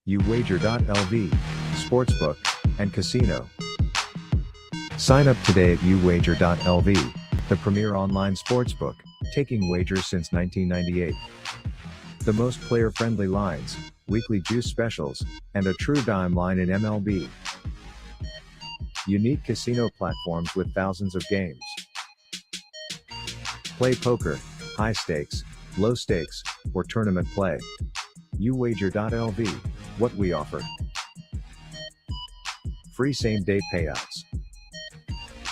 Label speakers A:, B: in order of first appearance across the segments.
A: uwager.lv, sportsbook, and casino. Sign up today at uwager.lv, the premier online sportsbook, taking wagers since 1998. The most player-friendly lines, weekly juice specials, and a true dime line in MLB. Unique casino platforms with thousands of games. Play poker, high stakes, low stakes, or tournament play. uwager.lv, what we offer. Free same-day payouts.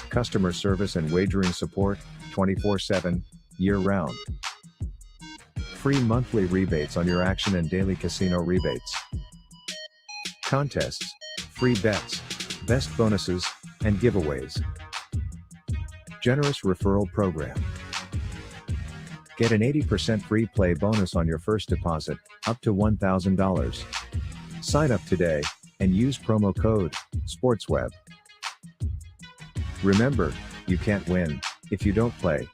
A: Customer service and wagering support, 24/7, year-round. Free monthly rebates on your action and daily casino rebates. Contests, free bets, best bonuses, and giveaways. Generous referral program. Get an 80% free play bonus on your first deposit, up to $1,000. Sign up today, and use promo code SPORTSWEB. Remember, you can't win if you don't play.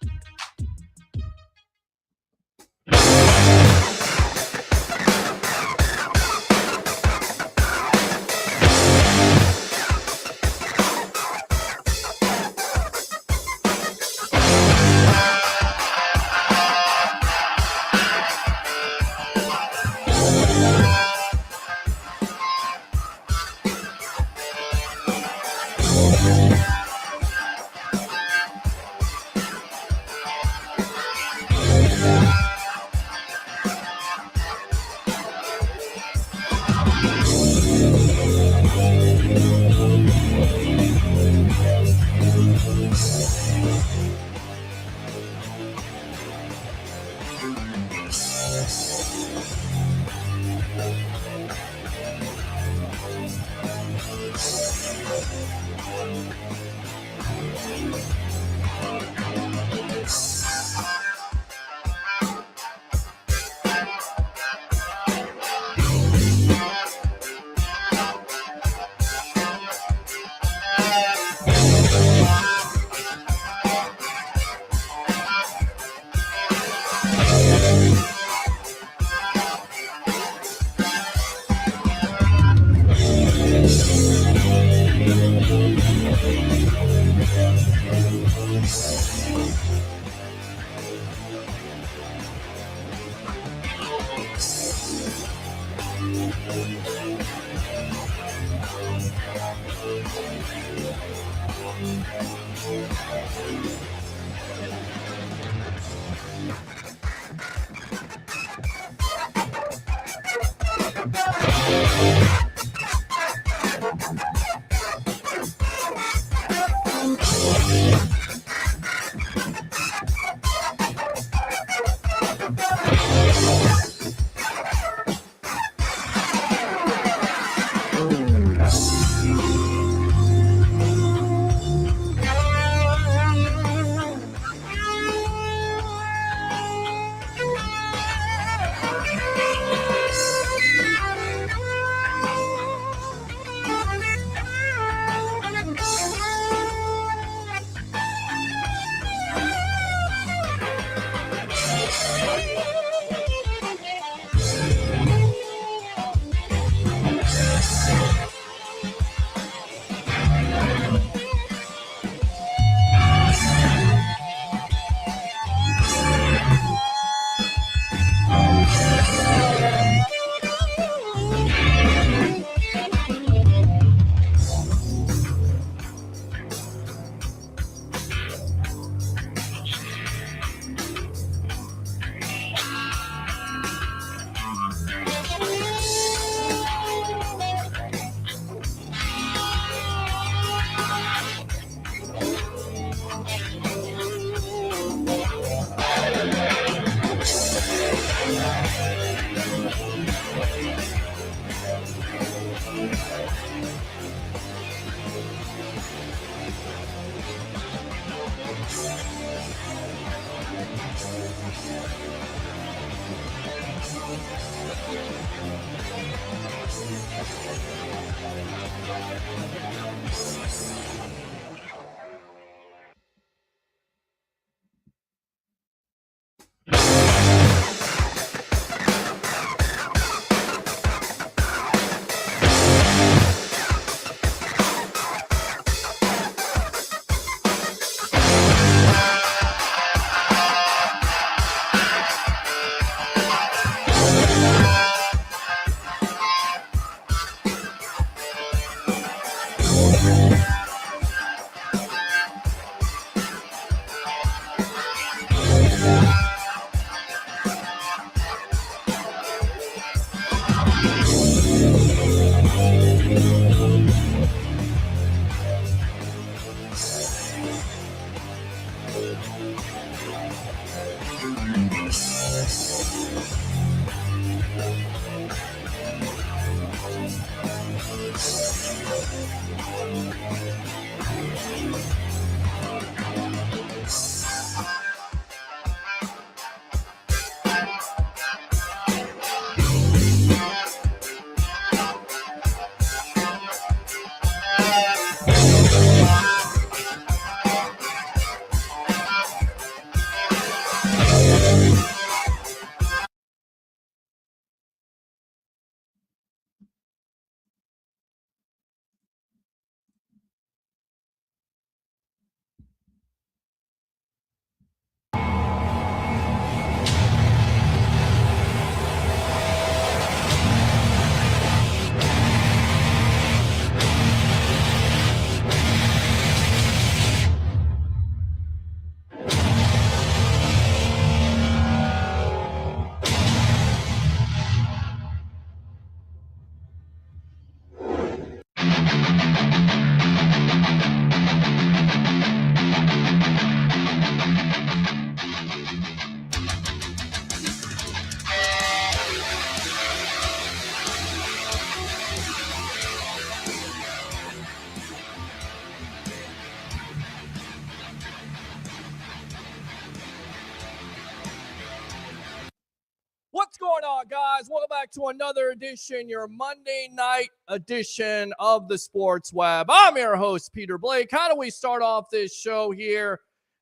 B: What's going on, guys? Welcome back to another edition, your Monday night edition of the Sports Web. I'm your host, Peter Blake. How do we start off this show here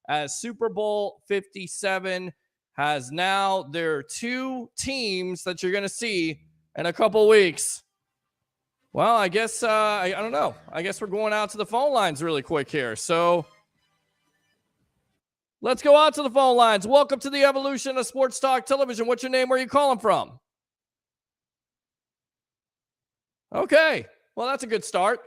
B: as Super Bowl 57 has now their two teams that you're going to see in a couple weeks? Well, I guess, I don't know. I guess we're going out to the phone lines really quick here. So let's go out to the phone lines. Welcome to the evolution of Sports Talk Television. What's your name? Where are you calling from? Okay. Well, that's a good start.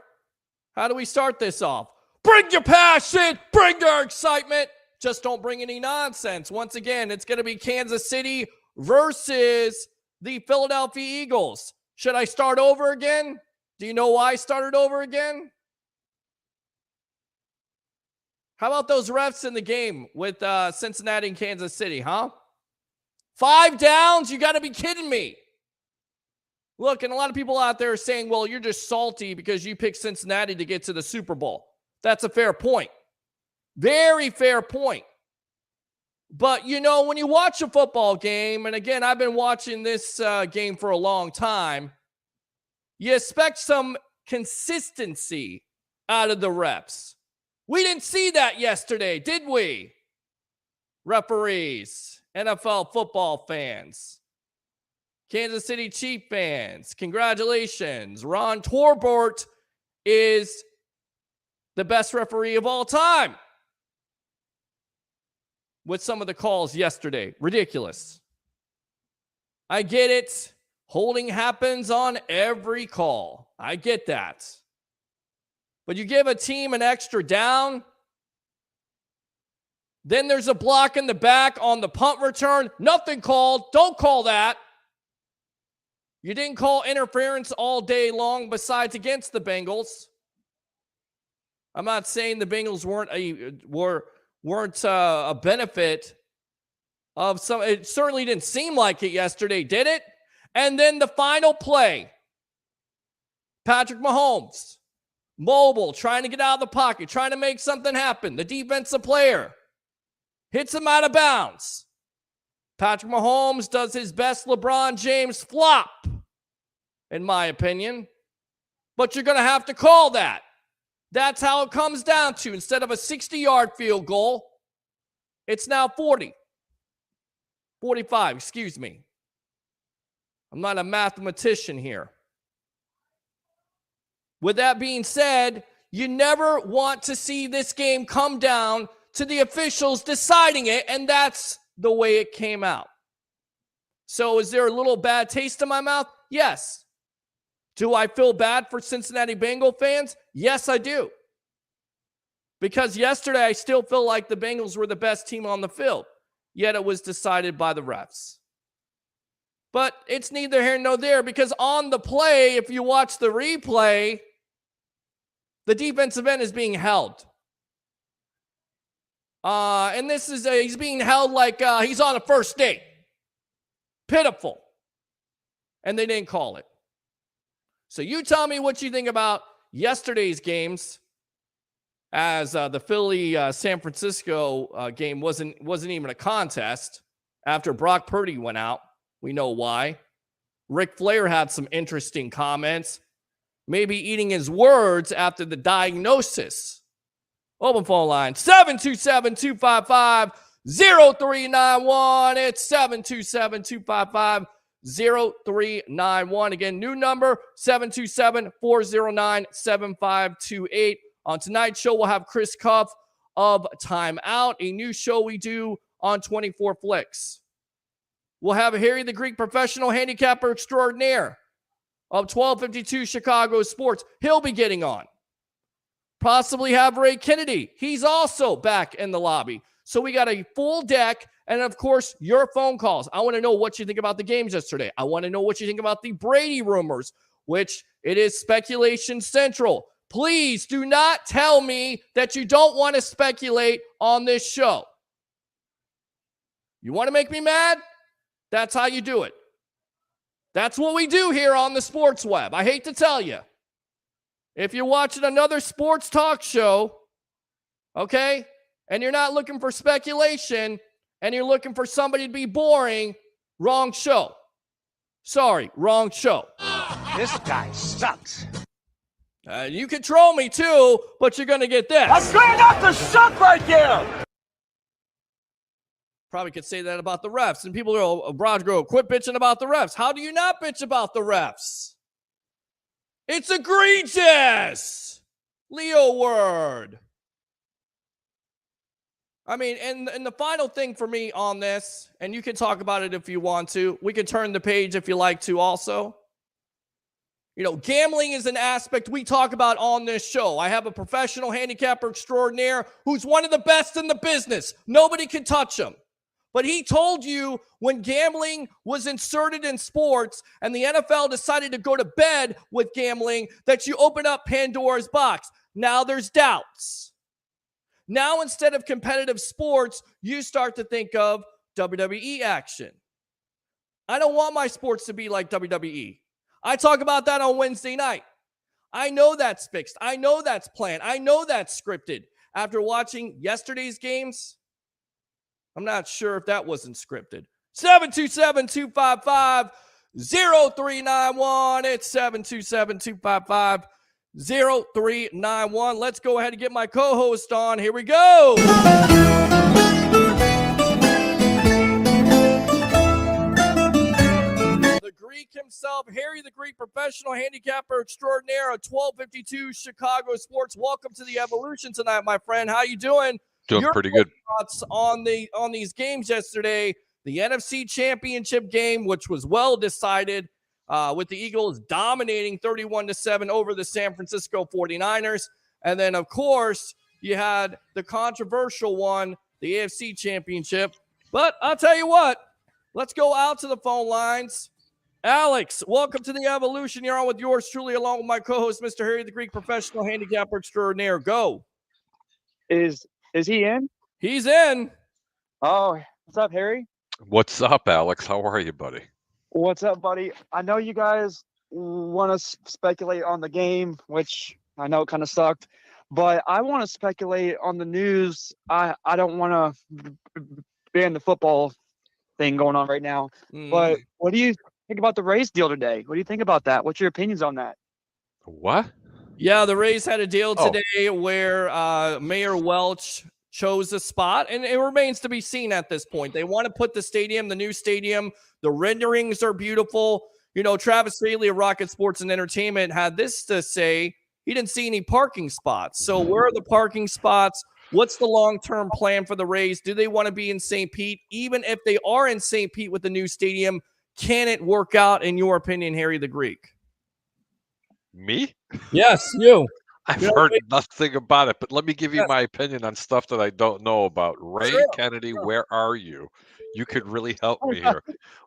B: How do we start this off? Bring your passion. Bring your excitement. Just don't bring any nonsense. Once again, it's going to be Kansas City versus the Philadelphia Eagles. Should I start over again? Do you know why I started over again? How about those refs in the game with Cincinnati and Kansas City, huh? 5 downs? You got to be kidding me. Look, and a lot of people out there are saying, well, you're just salty because you picked Cincinnati to get to the Super Bowl. That's a fair point. Very fair point. But, you know, when you watch a football game, and again, I've been watching this game for a long time, you expect some consistency out of the refs. We didn't see that yesterday, did we? Referees, NFL football fans, Kansas City Chiefs fans, congratulations. Ron Torbert is the best referee of all time with some of the calls yesterday. Ridiculous. I get it. Holding happens on every call. I get that. But you give a team an extra down, then there's a block in the back on the punt return. Nothing called. Don't call that. You didn't call interference all day long besides against the Bengals. I'm not saying the Bengals weren't a benefit of some. It certainly didn't seem like it yesterday, did it? And then the final play, Patrick Mahomes, mobile, trying to get out of the pocket, trying to make something happen. The defensive player hits him out of bounds. Patrick Mahomes does his best LeBron James flop, in my opinion. But you're going to have to call that. That's how it comes down to. Instead of a 60-yard field goal, it's now 40. 45, excuse me. I'm not a mathematician here. With that being said, you never want to see this game come down to the officials deciding it, and that's the way it came out. So is there a little bad taste in my mouth? Yes. Do I feel bad for Cincinnati Bengal fans? Yes, I do. Because yesterday I still feel like the Bengals were the best team on the field, yet it was decided by the refs. But it's neither here nor there because on the play, if you watch the replay, the defensive end is being held. And this is he's being held like he's on a first date. Pitiful. And they didn't call it. So you tell me what you think about yesterday's games, as the Philly San Francisco game wasn't even a contest after Brock Purdy went out. We know why. Ric Flair had some interesting comments, maybe eating his words after the diagnosis. Open phone line 727-255-0391. It's 727-255-0391. Again, new number 727-409-7528. On tonight's show, we'll have Chris Cuff of Time Out, a new show we do on 24 Flix. We'll have Harry the Greek, professional handicapper extraordinaire of 1252 Chicago Sports. He'll be getting on. Possibly have Ray Kennedy. He's also back in the lobby. So we got a full deck. And of course, your phone calls. I want to know what you think about the games yesterday. I want to know what you think about the Brady rumors, which it is speculation central. Please do not tell me that you don't want to speculate on this show. You want to make me mad? That's how you do it. That's what we do here on the Sports Web. I hate to tell you. If you're watching another sports talk show, okay, and you're not looking for speculation and you're looking for somebody to be boring, wrong show. Sorry, wrong show.
C: This guy sucks.
B: You can troll me too, but you're going to get this.
C: I'm trying not to suck right there.
B: Probably could say that about the refs. And people go, Brodgo, quit bitching about the refs. How do you not bitch about the refs? It's egregious. Leo word. I mean, and the final thing for me on this, and you can talk about it if you want to. We can turn the page if you like to also. You know, gambling is an aspect we talk about on this show. I have a professional handicapper extraordinaire who's one of the best in the business. Nobody can touch him. But he told you when gambling was inserted in sports and the NFL decided to go to bed with gambling that you open up Pandora's box. Now there's doubts. Now instead of competitive sports, you start to think of WWE action. I don't want my sports to be like WWE. I talk about that on Wednesday night. I know that's fixed. I know that's planned. I know that's scripted. After watching yesterday's games, I'm not sure if that wasn't scripted. 727-255-0391. It's 727-255-0391. Let's go ahead and get my co-host on. Here we go. The Greek himself, Harry the Greek, professional handicapper extraordinaire of 1252 Chicago Sports. Welcome to the Evolution tonight, my friend. How you doing?
D: Doing pretty good.
B: Thoughts on these games yesterday? The NFC Championship game, which was well decided, with the Eagles dominating 31-7 over the San Francisco 49ers. And then, of course, you had the controversial one, the AFC Championship. But I'll tell you what, let's go out to the phone lines. Alex, welcome to the Evolution. You're on with yours truly, along with my co-host, Mr. Harry the Greek, professional handicapper extraordinaire. Go.
E: Is he in?
B: He's in.
E: Oh, what's up, Harry?
D: What's up, Alex? How are you, buddy?
E: What's up, buddy? I know you guys want to speculate on the game, which I know kind of sucked, but I want to speculate on the news. I don't want to ban the football thing going on right now, but what do you think about the Rays deal today? What do you think about that? What's your opinions on that?
D: What?
B: Yeah, the Rays had a deal today where Mayor Welch chose a spot, and it remains to be seen at this point. They want to put the new stadium, the renderings are beautiful. You know, Travis Bailey of Rocket Sports and Entertainment had this to say. He didn't see any parking spots. So where are the parking spots? What's the long-term plan for the Rays? Do they want to be in St. Pete? Even if they are in St. Pete with the new stadium, can it work out, in your opinion, Harry the Greek?
D: Me?
B: Yes, you.
D: I've heard nothing about it, but let me give you my opinion on stuff that I don't know about. Ray Kennedy, where are you? You could really help me here.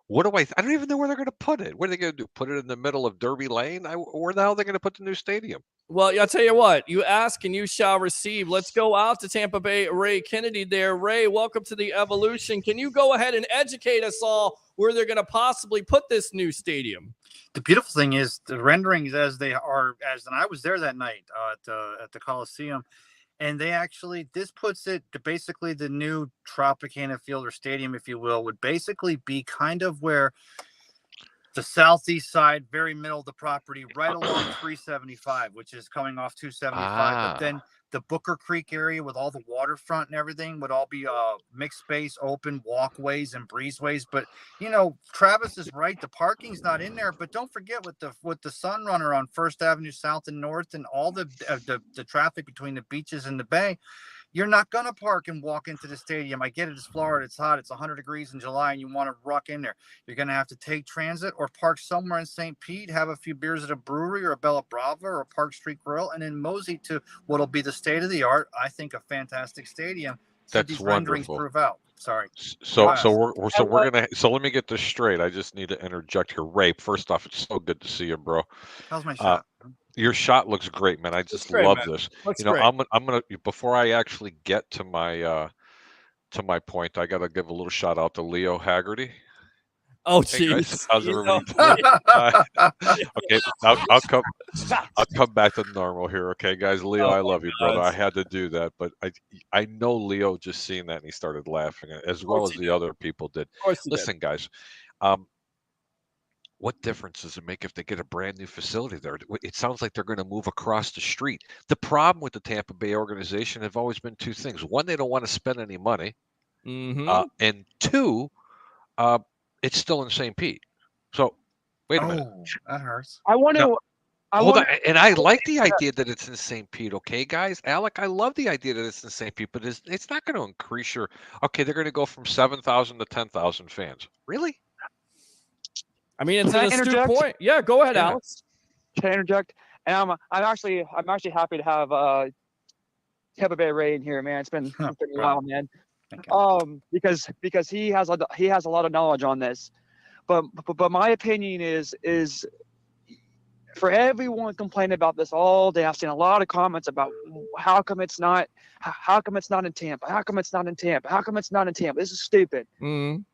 D: What do I don't even know where they're going to put it. What are they going to do? Put it in the middle of Derby Lane? Where the hell are they going to put the new stadium?
B: Well, I'll tell you what, you ask and you shall receive. Let's go out to Tampa Bay. Ray Kennedy there. Ray, welcome to the Evolution. Can you go ahead and educate us all where they're going to possibly put this new stadium?
F: The beautiful thing is the renderings as they are, and I was there that night at the Coliseum, and they actually, this puts it to basically the new Tropicana Field or stadium, if you will, would basically be kind of where the southeast side, very middle of the property, right along 375, which is coming off 275. But then the Booker Creek area with all the waterfront and everything would all be mixed space, open walkways and breezeways. But Travis is right; the parking's not in there. But don't forget with the Sunrunner on First Avenue South and North, and all the traffic between the beaches and the bay. You're not going to park and walk into the stadium. I get it. It's Florida. It's hot. It's 100 degrees in July, and you want to ruck in there. You're going to have to take transit or park somewhere in St. Pete, have a few beers at a brewery or a Bella Brava or a Park Street Grill, and then mosey to what'll be the state-of-the-art, I think, a fantastic stadium.
D: That's
F: these renderings
D: wonderful.
F: prove out. Sorry.
D: So let me get this straight. I just need to interject here. Ray, first off, it's so good to see you, bro.
F: How's my shot?
D: Your shot looks great, man. I just love this. I'm gonna before I actually get to my point, I gotta give a little shout out to Leo Haggerty.
B: Oh,
D: hey
B: jeez.
D: guys, how's everybody doing? Okay, I'll come back to normal here. Okay, guys, Leo, I love you, brother. I had to do that, but I know Leo just seen that and he started laughing, as well as the other people did. Listen, guys, what difference does it make if they get a brand new facility there? It sounds like they're going to move across the street. The problem with the Tampa Bay organization have always been two things. One, they don't want to spend any money. And two, it's still in St. Pete. So wait a minute.
F: That hurts.
E: Hold
D: on. And I like the idea that it's in St. Pete. Okay, guys. Alec, I love the idea that it's in St. Pete, but it's not going to increase your. Okay, they're going to go from 7,000 to 10,000 fans. Really?
B: I mean, it's an astute point. Yeah, go ahead, Alex.
E: Can I interject? And I'm actually happy to have Tampa Bay Ray in here, man. It's been a while, man. Because he has a lot of knowledge on this, but my opinion is for everyone complaining about this all day. I've seen a lot of comments about how come it's not in Tampa? How come it's not in Tampa? How come it's not in Tampa? This is stupid.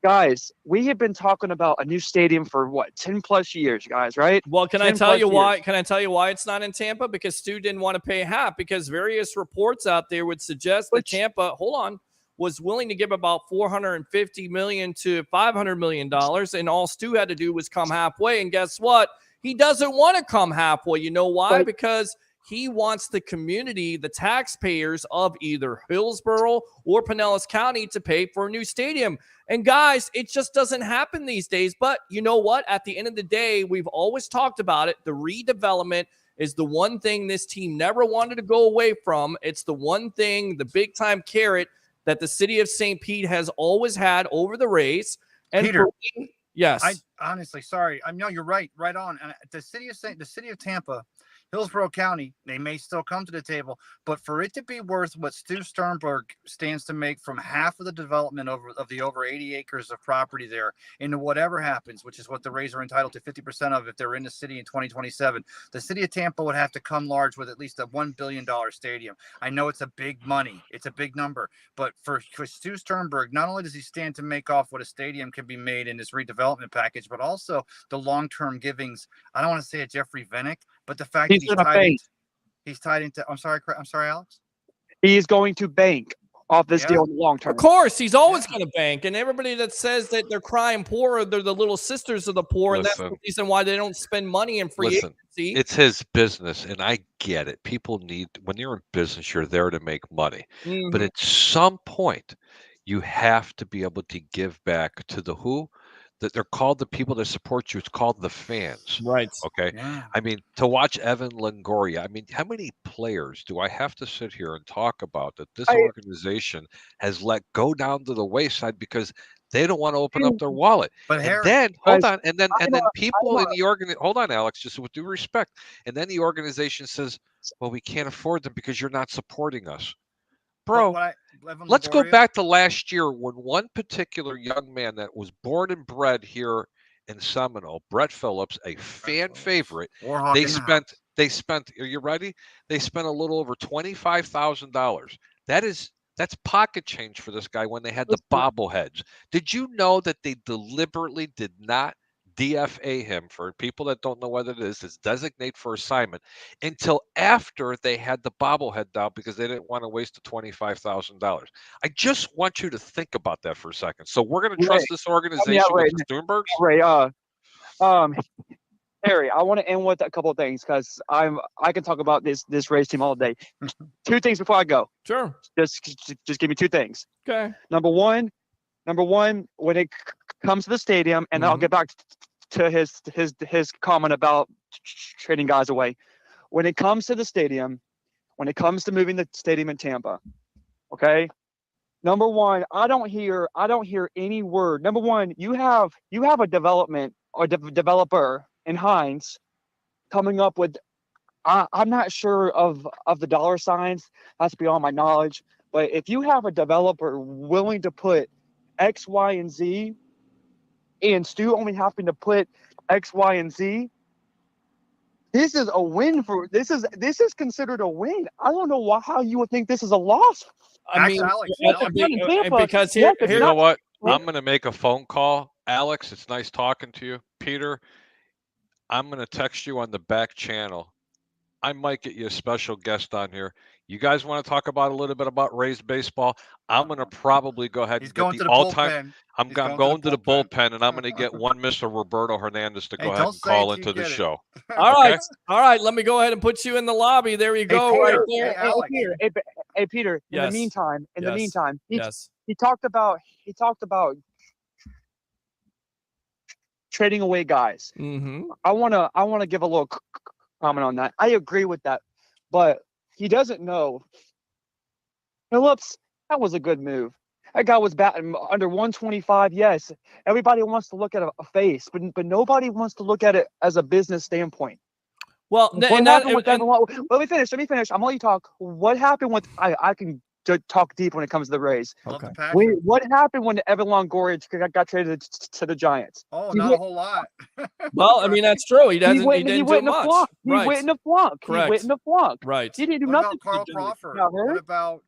E: Guys, we have been talking about a new stadium for 10 plus years, guys, right?
B: Well, can I tell you why? Can I tell you why it's not in Tampa? Because Stu didn't want to pay half, because various reports out there would suggest that Tampa, was willing to give about $450 million to $500 million, and all Stu had to do was come halfway. And guess what? He doesn't want to come halfway. You know why? Because he wants the community, the taxpayers of either Hillsborough or Pinellas County to pay for a new stadium. And guys, it just doesn't happen these days. But you know what? At the end of the day, we've always talked about it. The redevelopment is the one thing this team never wanted to go away from. It's the one thing, the big time carrot that the city of St. Pete has always had over the Rays. And
F: Peter,
B: yes,
F: I honestly, sorry. I know you're right on. And the city of Tampa, Hillsborough County, they may still come to the table, but for it to be worth what Stu Sternberg stands to make from half of the development of the over 80 acres of property there into whatever happens, which is what the Rays are entitled to 50% of if they're in the city in 2027, the city of Tampa would have to come large with at least a $1 billion stadium. I know it's a big money. It's a big number, but for Stu Sternberg, not only does he stand to make off what a stadium can be made in this redevelopment package, but also the long-term givings. I don't want to say a Jeffrey Vennick, but the fact that he's tied into. I'm sorry, Alex.
E: He is going to bank off this deal in the long term.
B: Of course, he's always going to bank. And everybody that says that they're crying poor, they're the little sisters of the poor, and that's the reason why they don't spend money in free agency.
D: It's his business, and I get it. People need, when you're in business, you're there to make money. But at some point, you have to be able to give back to the who. That they're called the people that support you. It's called the fans.
B: Right.
D: Okay. Yeah. I mean, to watch Evan Longoria, I mean, how many players do I have to sit here and talk about that this organization has let go down to the wayside because they don't want to open up their wallet?
F: But Harry,
D: then hold on, and then people in the organization, hold on, Alex, just with due respect, and then the organization says, well, we can't afford them because you're not supporting us. bro.
F: Evan
D: Let's go
F: Longoria-
D: back to last year when one particular young man that was born and bred here in Seminole, Brett Phillips, a fan favorite,
F: Warhawk
D: they
F: in the
D: spent, are you ready? They spent a little over $25,000. That's pocket change for this guy when they had the bobbleheads. Did you know that they deliberately did not DFA him, for people that don't know what it is, it's designate for assignment, until after they had the bobblehead down because they didn't want to waste the $25,000. I just want you to think about that for a second. So we're going to trust this organization with the Sternbergs?
E: Ray, Harry, I want to end with a couple of things because I can talk about this race team all day. Two things before I go.
B: Sure.
E: Just give me two things.
B: Okay.
E: Number one, when it comes to the stadium, and then I'll get back to his comment about trading guys away. When it comes to the stadium, when it comes to moving the stadium in Tampa, okay. Number one, I don't hear any word. Number one, you have a development or developer in Hines coming up with. I'm not sure of the dollar signs. That's beyond my knowledge. But if you have a developer willing to put X, Y, and Z, and Stu only having to put X, Y, and Z, this is a win this is considered a win. I don't know how you would think this is a loss.
B: I mean,
F: Alex,
B: because here,
D: you know what? I'm going to make a phone call. Alex, it's nice talking to you. Peter, I'm going to text you on the back channel. I might get you a special guest on here. You guys want to talk about a little bit about Rays baseball? I'm going to probably go ahead and get the all-time. I'm going to the bullpen, and I'm going to get one Mr. Roberto Hernandez to go ahead and call into the show.
B: All right. Let me go ahead and put you in the lobby. There you go, right there.
E: Hey, Peter. In the meantime, he talked about trading away guys.
B: Mm-hmm.
E: I wanna give a little comment on that. I agree with that, but he doesn't know. Phillips, that was a good move. That guy was batting under 125. Yes, everybody wants to look at a face, but nobody wants to look at it as a business standpoint.
B: Well,
E: let me finish. I'm gonna let you talk. What happened with I can talk deep when it comes to the Rays.
B: Okay.
E: What happened when Evan Longoria got traded to the Giants?
F: Not a whole lot.
B: Well, I mean, that's true. He didn't do much.
E: He went in a flunk.
B: Right.
E: He didn't do
F: what
E: nothing.
F: About Carl Crawford?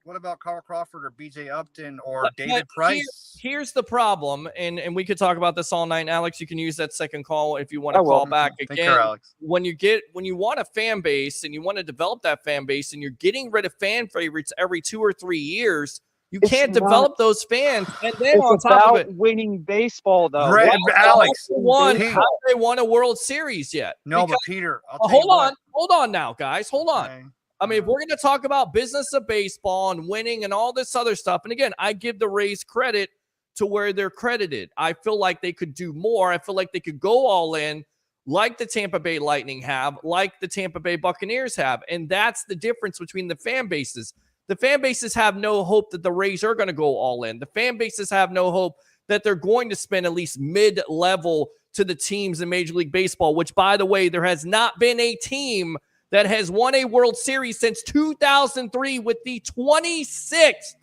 F: What about Carl Crawford or BJ Upton or David Price?
B: Here's the problem, and we could talk about this all night. And Alex, you can use that second call if you want to call back again.
F: Take care, Alex.
B: When you want a fan base and you want to develop that fan base, and you're getting rid of fan favorites every 2 or 3 years, you can't develop those fans. And then on top of it,
E: winning baseball, though.
F: Alex,
B: have they won a World Series yet?
F: No, but Peter,
B: hold on now, guys. Hold on.
F: Okay.
B: I mean, if we're going to talk about business of baseball and winning and all this other stuff, and again, I give the Rays credit to where they're credited. I feel like they could do more. I feel like they could go all in like the Tampa Bay Lightning have, like the Tampa Bay Buccaneers have. And that's the difference between the fan bases. The fan bases have no hope that the Rays are going to go all in. The fan bases have no hope that they're going to spend at least mid-level to the teams in Major League Baseball, which, by the way, there has not been a team that has won a World Series since 2003 with the 26th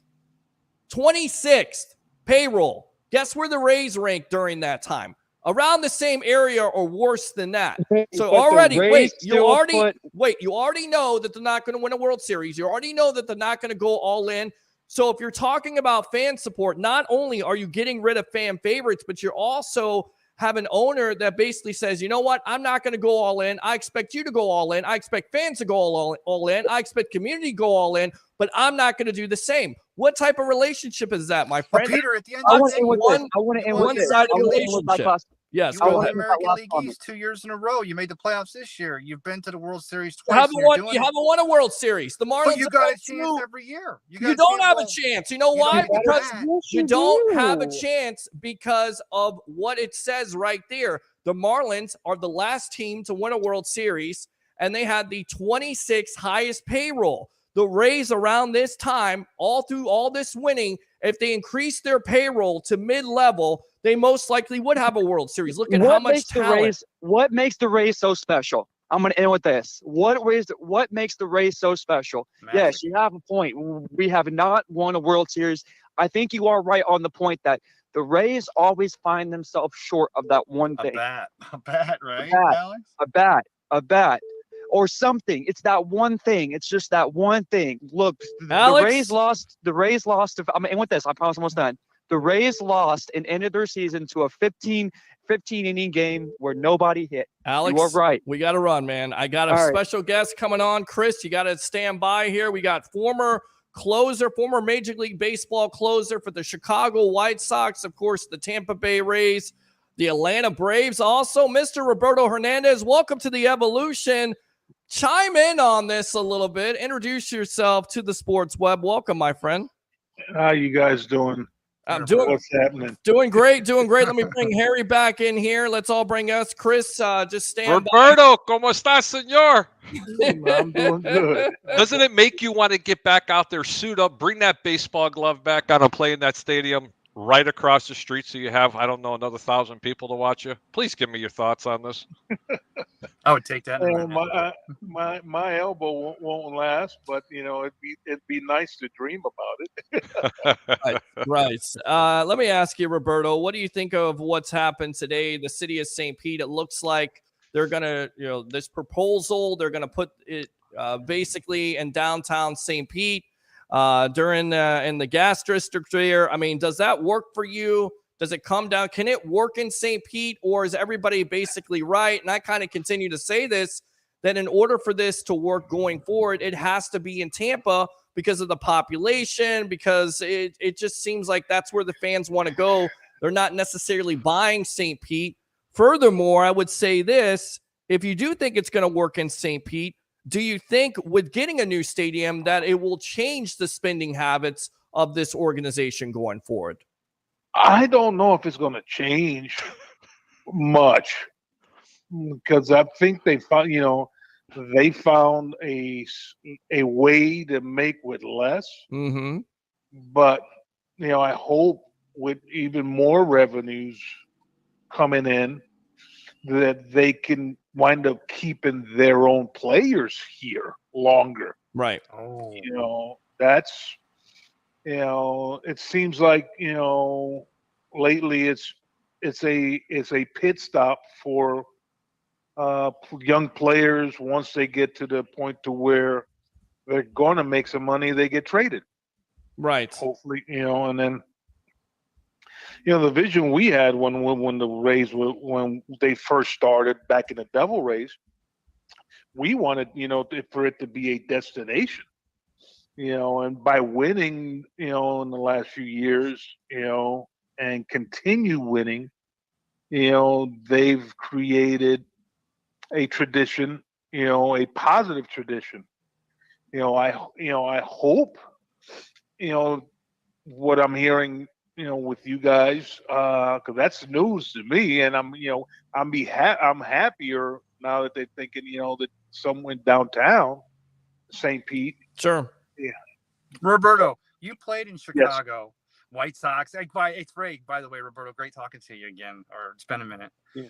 B: payroll. Guess where the Rays ranked during that time? Around the same area or worse than that. So you already know that they're not going to win a World Series. You already know that they're not going to go all in. So if you're talking about fan support, not only are you getting rid of fan favorites, but you're also have an owner that basically says, you know what, I'm not going to go all in. I expect you to go all in. I expect fans to go all in. I expect community to go all in, but I'm not going to do the same. What type of relationship is that, my friend?
F: Peter, at the end
E: of
F: the day,
E: I want to end with
B: one-sided relationship. Yes,
F: you
B: go
F: won
B: ahead.
F: the American League East 2 years in a row. You made the playoffs this year. You've been to the World Series twice.
B: You haven't won a World Series. The Marlins.
F: But you got a chance every year.
B: You don't have a chance. You know why? Because you don't have a chance because of what it says right there. The Marlins are the last team to win a World Series, and they had the 26th highest payroll. The Rays around this time, all through all this winning, if they increase their payroll to mid-level, they most likely would have a World Series. Look at how much talent.
E: What makes the Rays so special? I'm going to end with this. What makes the Rays so special?
F: Magic.
E: Yes, you have a point. We have not won a World Series. I think you are right on the point that the Rays always find themselves short of that one thing.
F: A bat, right, Alex?
E: A bat, or something. It's that one thing. It's just that one thing. Look,
B: Alex?
E: the Rays lost. I'm going to end with this. I promise I'm almost done. The Rays lost and ended their season to a 15 inning game where nobody hit.
B: Alex,
E: you are right.
B: We got to run, man. I got a special guest coming on. Chris, you got to stand by here. We got former Major League Baseball closer for the Chicago White Sox, of course, the Tampa Bay Rays, the Atlanta Braves. Also, Mr. Roberto Hernandez, welcome to the Evolution. Chime in on this a little bit. Introduce yourself to the sports web. Welcome, my friend.
G: How you guys doing?
B: I'm doing.
G: What's happening?
B: Doing great. Let me bring Harry back in here. Let's all bring us. Chris, just stand
D: Roberto, ¿cómo estás, señor?
G: I'm doing good.
D: Doesn't it make you want to get back out there, suit up, bring that baseball glove back on and play in that stadium right across the street so you have, I don't know, another 1,000 people to watch you? Please give me your thoughts on this.
F: I would take that.
G: My elbow won't last, but it'd be nice to dream about it.
B: Right. Let me ask you, Roberto, what do you think of what's happened today? The city of St. Pete, it looks like they're gonna, this proposal, they're gonna put it basically in downtown St. Pete during in the gas district there. I mean, does that work for you? Does it come down? Can it work in St. Pete, or is everybody basically right? And I kind of continue to say this, that in order for this to work going forward, it has to be in Tampa because of the population, because it just seems like that's where the fans want to go. They're not necessarily buying St. Pete. Furthermore, I would say this, if you do think it's going to work in St. Pete, do you think with getting a new stadium that it will change the spending habits of this organization going forward?
G: I don't know if it's going to change much because I think they found a way to make with less.
B: Mm-hmm.
G: But I hope with even more revenues coming in that they can wind up keeping their own players here longer.
B: Right.
G: That's it seems like lately it's a pit stop for young players. Once they get to the point to where they're going to make some money, they get traded.
B: Right.
G: Hopefully, and then the vision we had when the Rays when they first started back in the Devil Rays, we wanted for it to be a destination. And by winning, in the last few years, and continue winning, they've created a tradition, a positive tradition. I hope, what I'm hearing, with you guys, because that's news to me, and I'm happier now that they're thinking, that someone downtown St. Pete.
B: Sure.
G: Yeah.
F: Roberto, you played in Chicago, yes. White Sox. It's great, by the way, Roberto. Great talking to you again. Or it's been a minute. Yeah.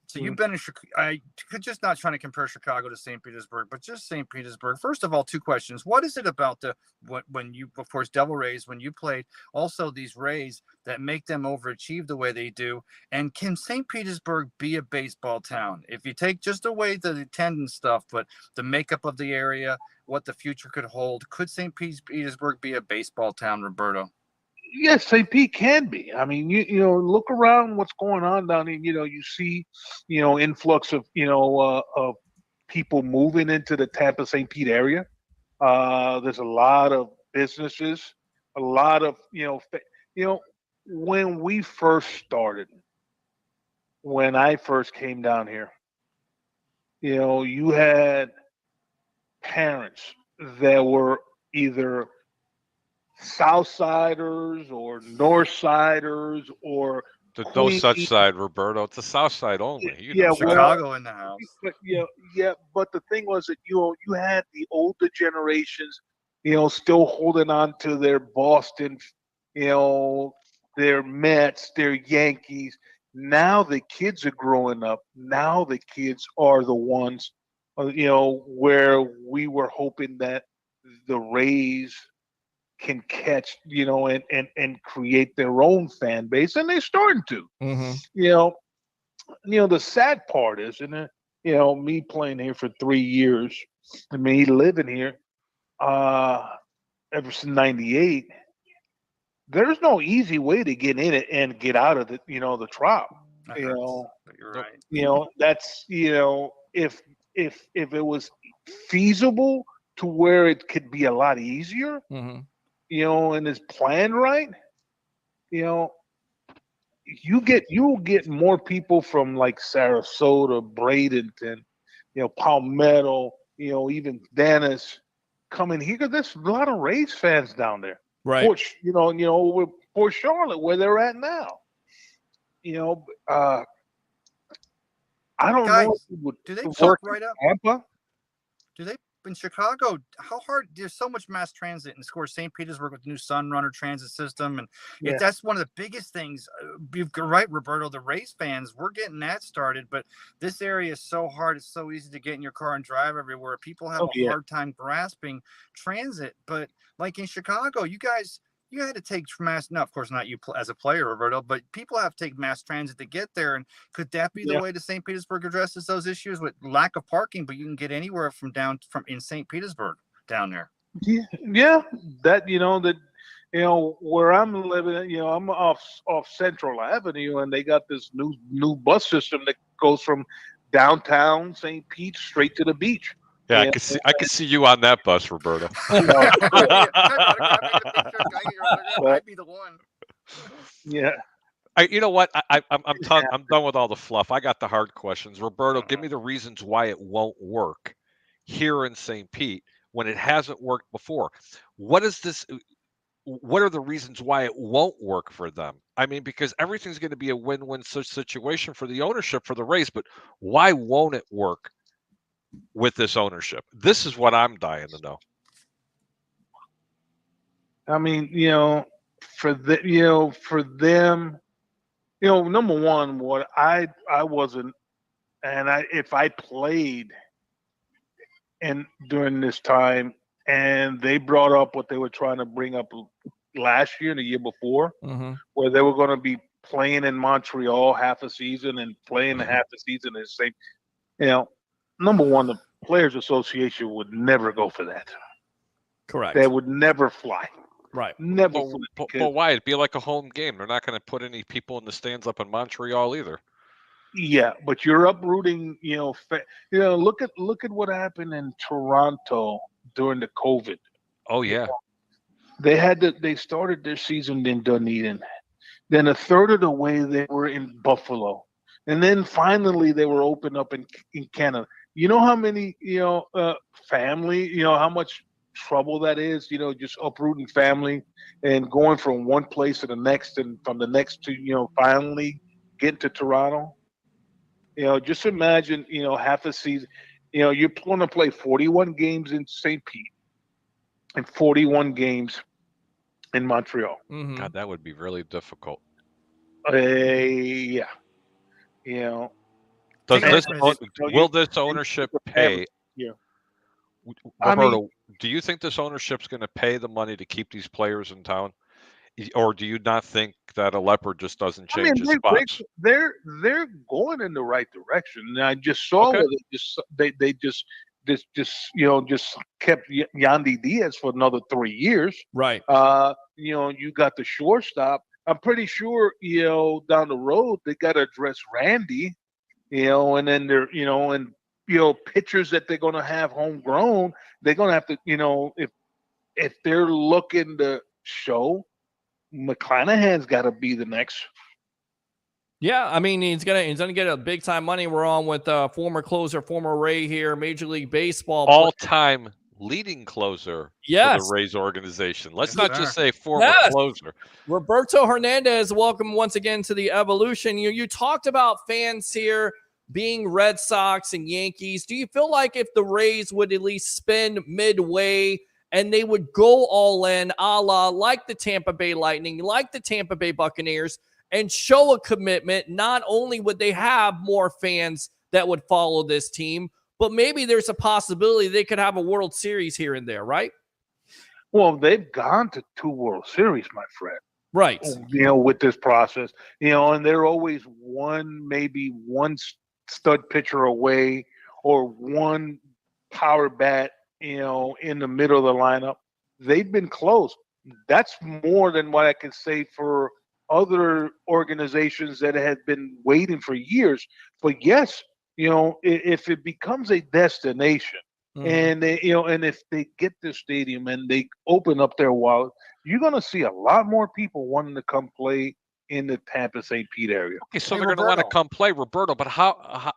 F: So you've been in Chicago. I could just not trying to compare Chicago to St. Petersburg, but just St. Petersburg. First of all, two questions. What is it about when you, of course, Devil Rays, when you played, also these Rays that make them overachieve the way they do? And can St. Petersburg be a baseball town? If you take just away the attendance stuff, but the makeup of the area, what the future could hold, could St. Petersburg be a baseball town, Roberto?
G: Yes, St. Pete can be. I mean, look around what's going on down here. You see, influx of, of people moving into the Tampa St. Pete area. There's a lot of businesses, a lot of, when we first started, when I first came down here, you had parents that were either Southsiders or Northsiders or
D: no such side, Roberto. It's the South Side only.
F: Chicago in the house.
G: But but the thing was that you had the older generations, still holding on to their Boston, their Mets, their Yankees. Now the kids are growing up. Now the kids are the ones where we were hoping that the Rays can catch, and create their own fan base, and they're starting to.
B: Mm-hmm.
G: The sad part is, and me playing here for 3 years, I mean, living here, ever since '98. There's no easy way to get in it and get out of the Trop.
F: That
G: You
F: hurts,
G: know,
F: but you're right.
G: that's if it was feasible to where it could be a lot easier,
B: Mm-hmm.
G: and it's planned right, you know, you'll get more people from like Sarasota, Bradenton, Palmetto, even Dennis coming here. 'Cause there's a lot of Rays fans down there.
B: Right.
G: Which, for Charlotte, where they're at now. I don't know
F: Guys,
G: if it would
F: do they
G: work
F: park
G: in
F: right up?
G: Tampa.
F: Do they in Chicago? How hard? There's so much mass transit, and of course, St. Petersburg with the new Sunrunner transit system, and
G: Yeah.
F: that's one of the biggest things. You're right, Roberto. The Rays fans, we're getting that started, but this area is so hard. It's so easy to get in your car and drive everywhere. People have
G: Oh,
F: a
G: yeah.
F: hard time grasping transit, but like in Chicago, you guys. You had to take mass, no, of course not you as a player, Roberto, but people have to take mass transit to get there. And could that be the
G: Yeah.
F: way that St. Petersburg addresses those issues with lack of parking, but you can get anywhere from in St. Petersburg down there?
G: Yeah, that where I'm living, I'm off Central Avenue, and they got this new bus system that goes from downtown St. Pete straight to the beach.
D: Yeah,
G: Yeah.
D: I could see you on that bus, Roberto.
F: I'd be the one.
G: Yeah.
D: You know what? I'm done with all the fluff. I got the hard questions. Roberto, give me the reasons why it won't work here in St. Pete when it hasn't worked before. What is this? What are the reasons why it won't work for them? I mean, because everything's going to be a win-win situation for the ownership for the Rays, but why won't it work with this ownership? This is what I'm dying to know.
G: I mean, for them, number one, what I wasn't, and if I played and during this time, and they brought up what they were trying to bring up last year and the year before,
B: Mm-hmm.
G: where they were going to be playing in Montreal half a season and playing half the season in the same, number one, the Players Association would never go for that.
B: Correct.
G: They would never fly.
B: Right.
G: Never.
D: But why? It'd be like a home game. They're not going to put any people in the stands up in Montreal either.
G: Yeah, but you're uprooting. Look at what happened in Toronto during the COVID.
D: Oh yeah.
G: They started their season in Dunedin. Then a third of the way they were in Buffalo, and then finally they were opened up in Canada. You know how many family? How much trouble that is, just uprooting family and going from one place to the next, and from the next to finally getting to Toronto. Just imagine, half a season, you're going to play 41 games in St. Pete and 41 games in Montreal.
B: Mm-hmm.
D: God, that would be really difficult.
G: Yeah.
D: Will this ownership pay?
G: Yeah.
D: Roberto, do you think this ownership's going to pay the money to keep these players in town, or do you not think that a leopard just doesn't change his spots?
G: They're going in the right direction. And I just saw where they just kept Yandy Diaz for another 3 years.
B: Right.
G: You got the shortstop. I'm pretty sure down the road they got to address Randy. And then they're pitchers that they're going to have homegrown, they're going to have to, if they're looking to show, McClanahan's got to be the next.
B: Yeah, I mean, he's gonna get a big time money. We're on with former closer, former Ray here, Major League Baseball,
D: all-time leading closer for the Rays organization. Let's not just say former closer.
B: Roberto Hernandez, welcome once again to the Evolution. You talked about fans here being Red Sox and Yankees. Do you feel like if the Rays would at least spend midway and they would go all in, a la like the Tampa Bay Lightning, like the Tampa Bay Buccaneers, and show a commitment, not only would they have more fans that would follow this team, but maybe there's a possibility they could have a World Series here and there, right?
G: Well, they've gone to 2 World Series, my friend.
B: Right.
G: With this process, and they're always maybe one stud pitcher away or one power bat, in the middle of the lineup. They've been close. That's more than what I can say for other organizations that have been waiting for years. But yes, if it becomes a destination, and they, and if they get this stadium and they open up their wallet, you're going to see a lot more people wanting to come play in the Tampa St. Pete area.
D: Okay, so they're going to want to come play, Roberto. But how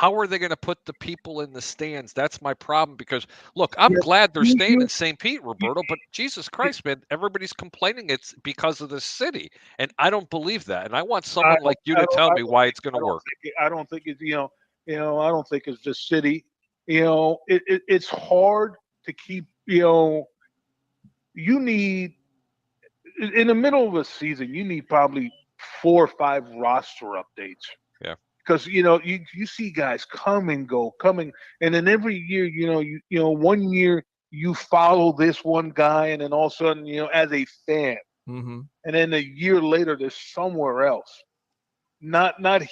D: are they going to put the people in the stands? That's my problem. Because look, I'm glad they're staying in St. Pete, Roberto. But Jesus Christ, man, everybody's complaining it's because of the city, and I don't believe that. And I want someone like you to tell me why it's going to work.
G: I don't think it's I don't think it's the city. It's hard to keep. You need, in the middle of a season, you need probably 4 or 5 roster updates.
D: Yeah.
G: Because you see guys come and go, and then every year, one year you follow this one guy, and then all of a sudden, as a fan, and then a year later they're somewhere else. Not this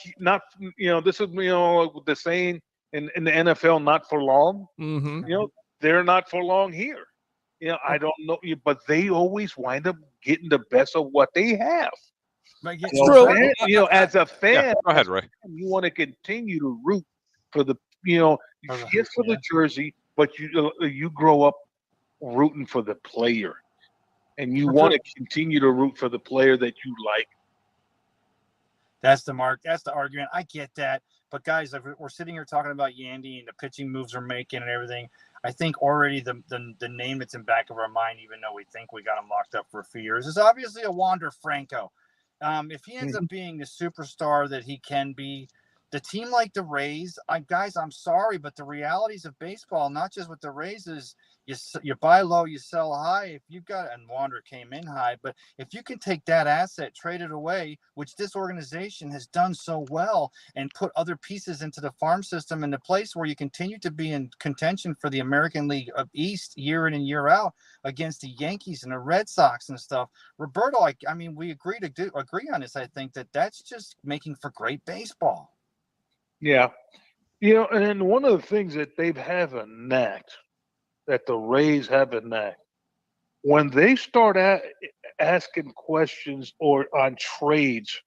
G: is the saying in the NFL, not for long. They're not for long here. I don't know, but they always wind up getting the best of what they have.
B: It's true.
G: As a fan,
D: go ahead, Ray.
G: You want to continue to root for the, you get for the jersey, but you grow up rooting for the player, and you want to continue to root for the player that you like.
F: That's the mark. That's the argument. I get that. But guys, if we're sitting here talking about Yandy and the pitching moves they're making and everything, I think already the name that's in back of our mind, even though we think we got him locked up for a few years, is obviously a Wander Franco. If he ends up being the superstar that he can be, the team like the Rays, guys, I'm sorry, but the realities of baseball, not just with the Rays, is you buy low, you sell high. If you've got, and Wander came in high, but if you can take that asset, trade it away, which this organization has done so well, and put other pieces into the farm system in the place where you continue to be in contention for the American League of East year in and year out against the Yankees and the Red Sox and stuff. Roberto, I mean, we agree on this. I think that's just making for great baseball.
G: Yeah. And one of the things that they have a knack, that the Rays have a knack, when they start asking questions or on trades,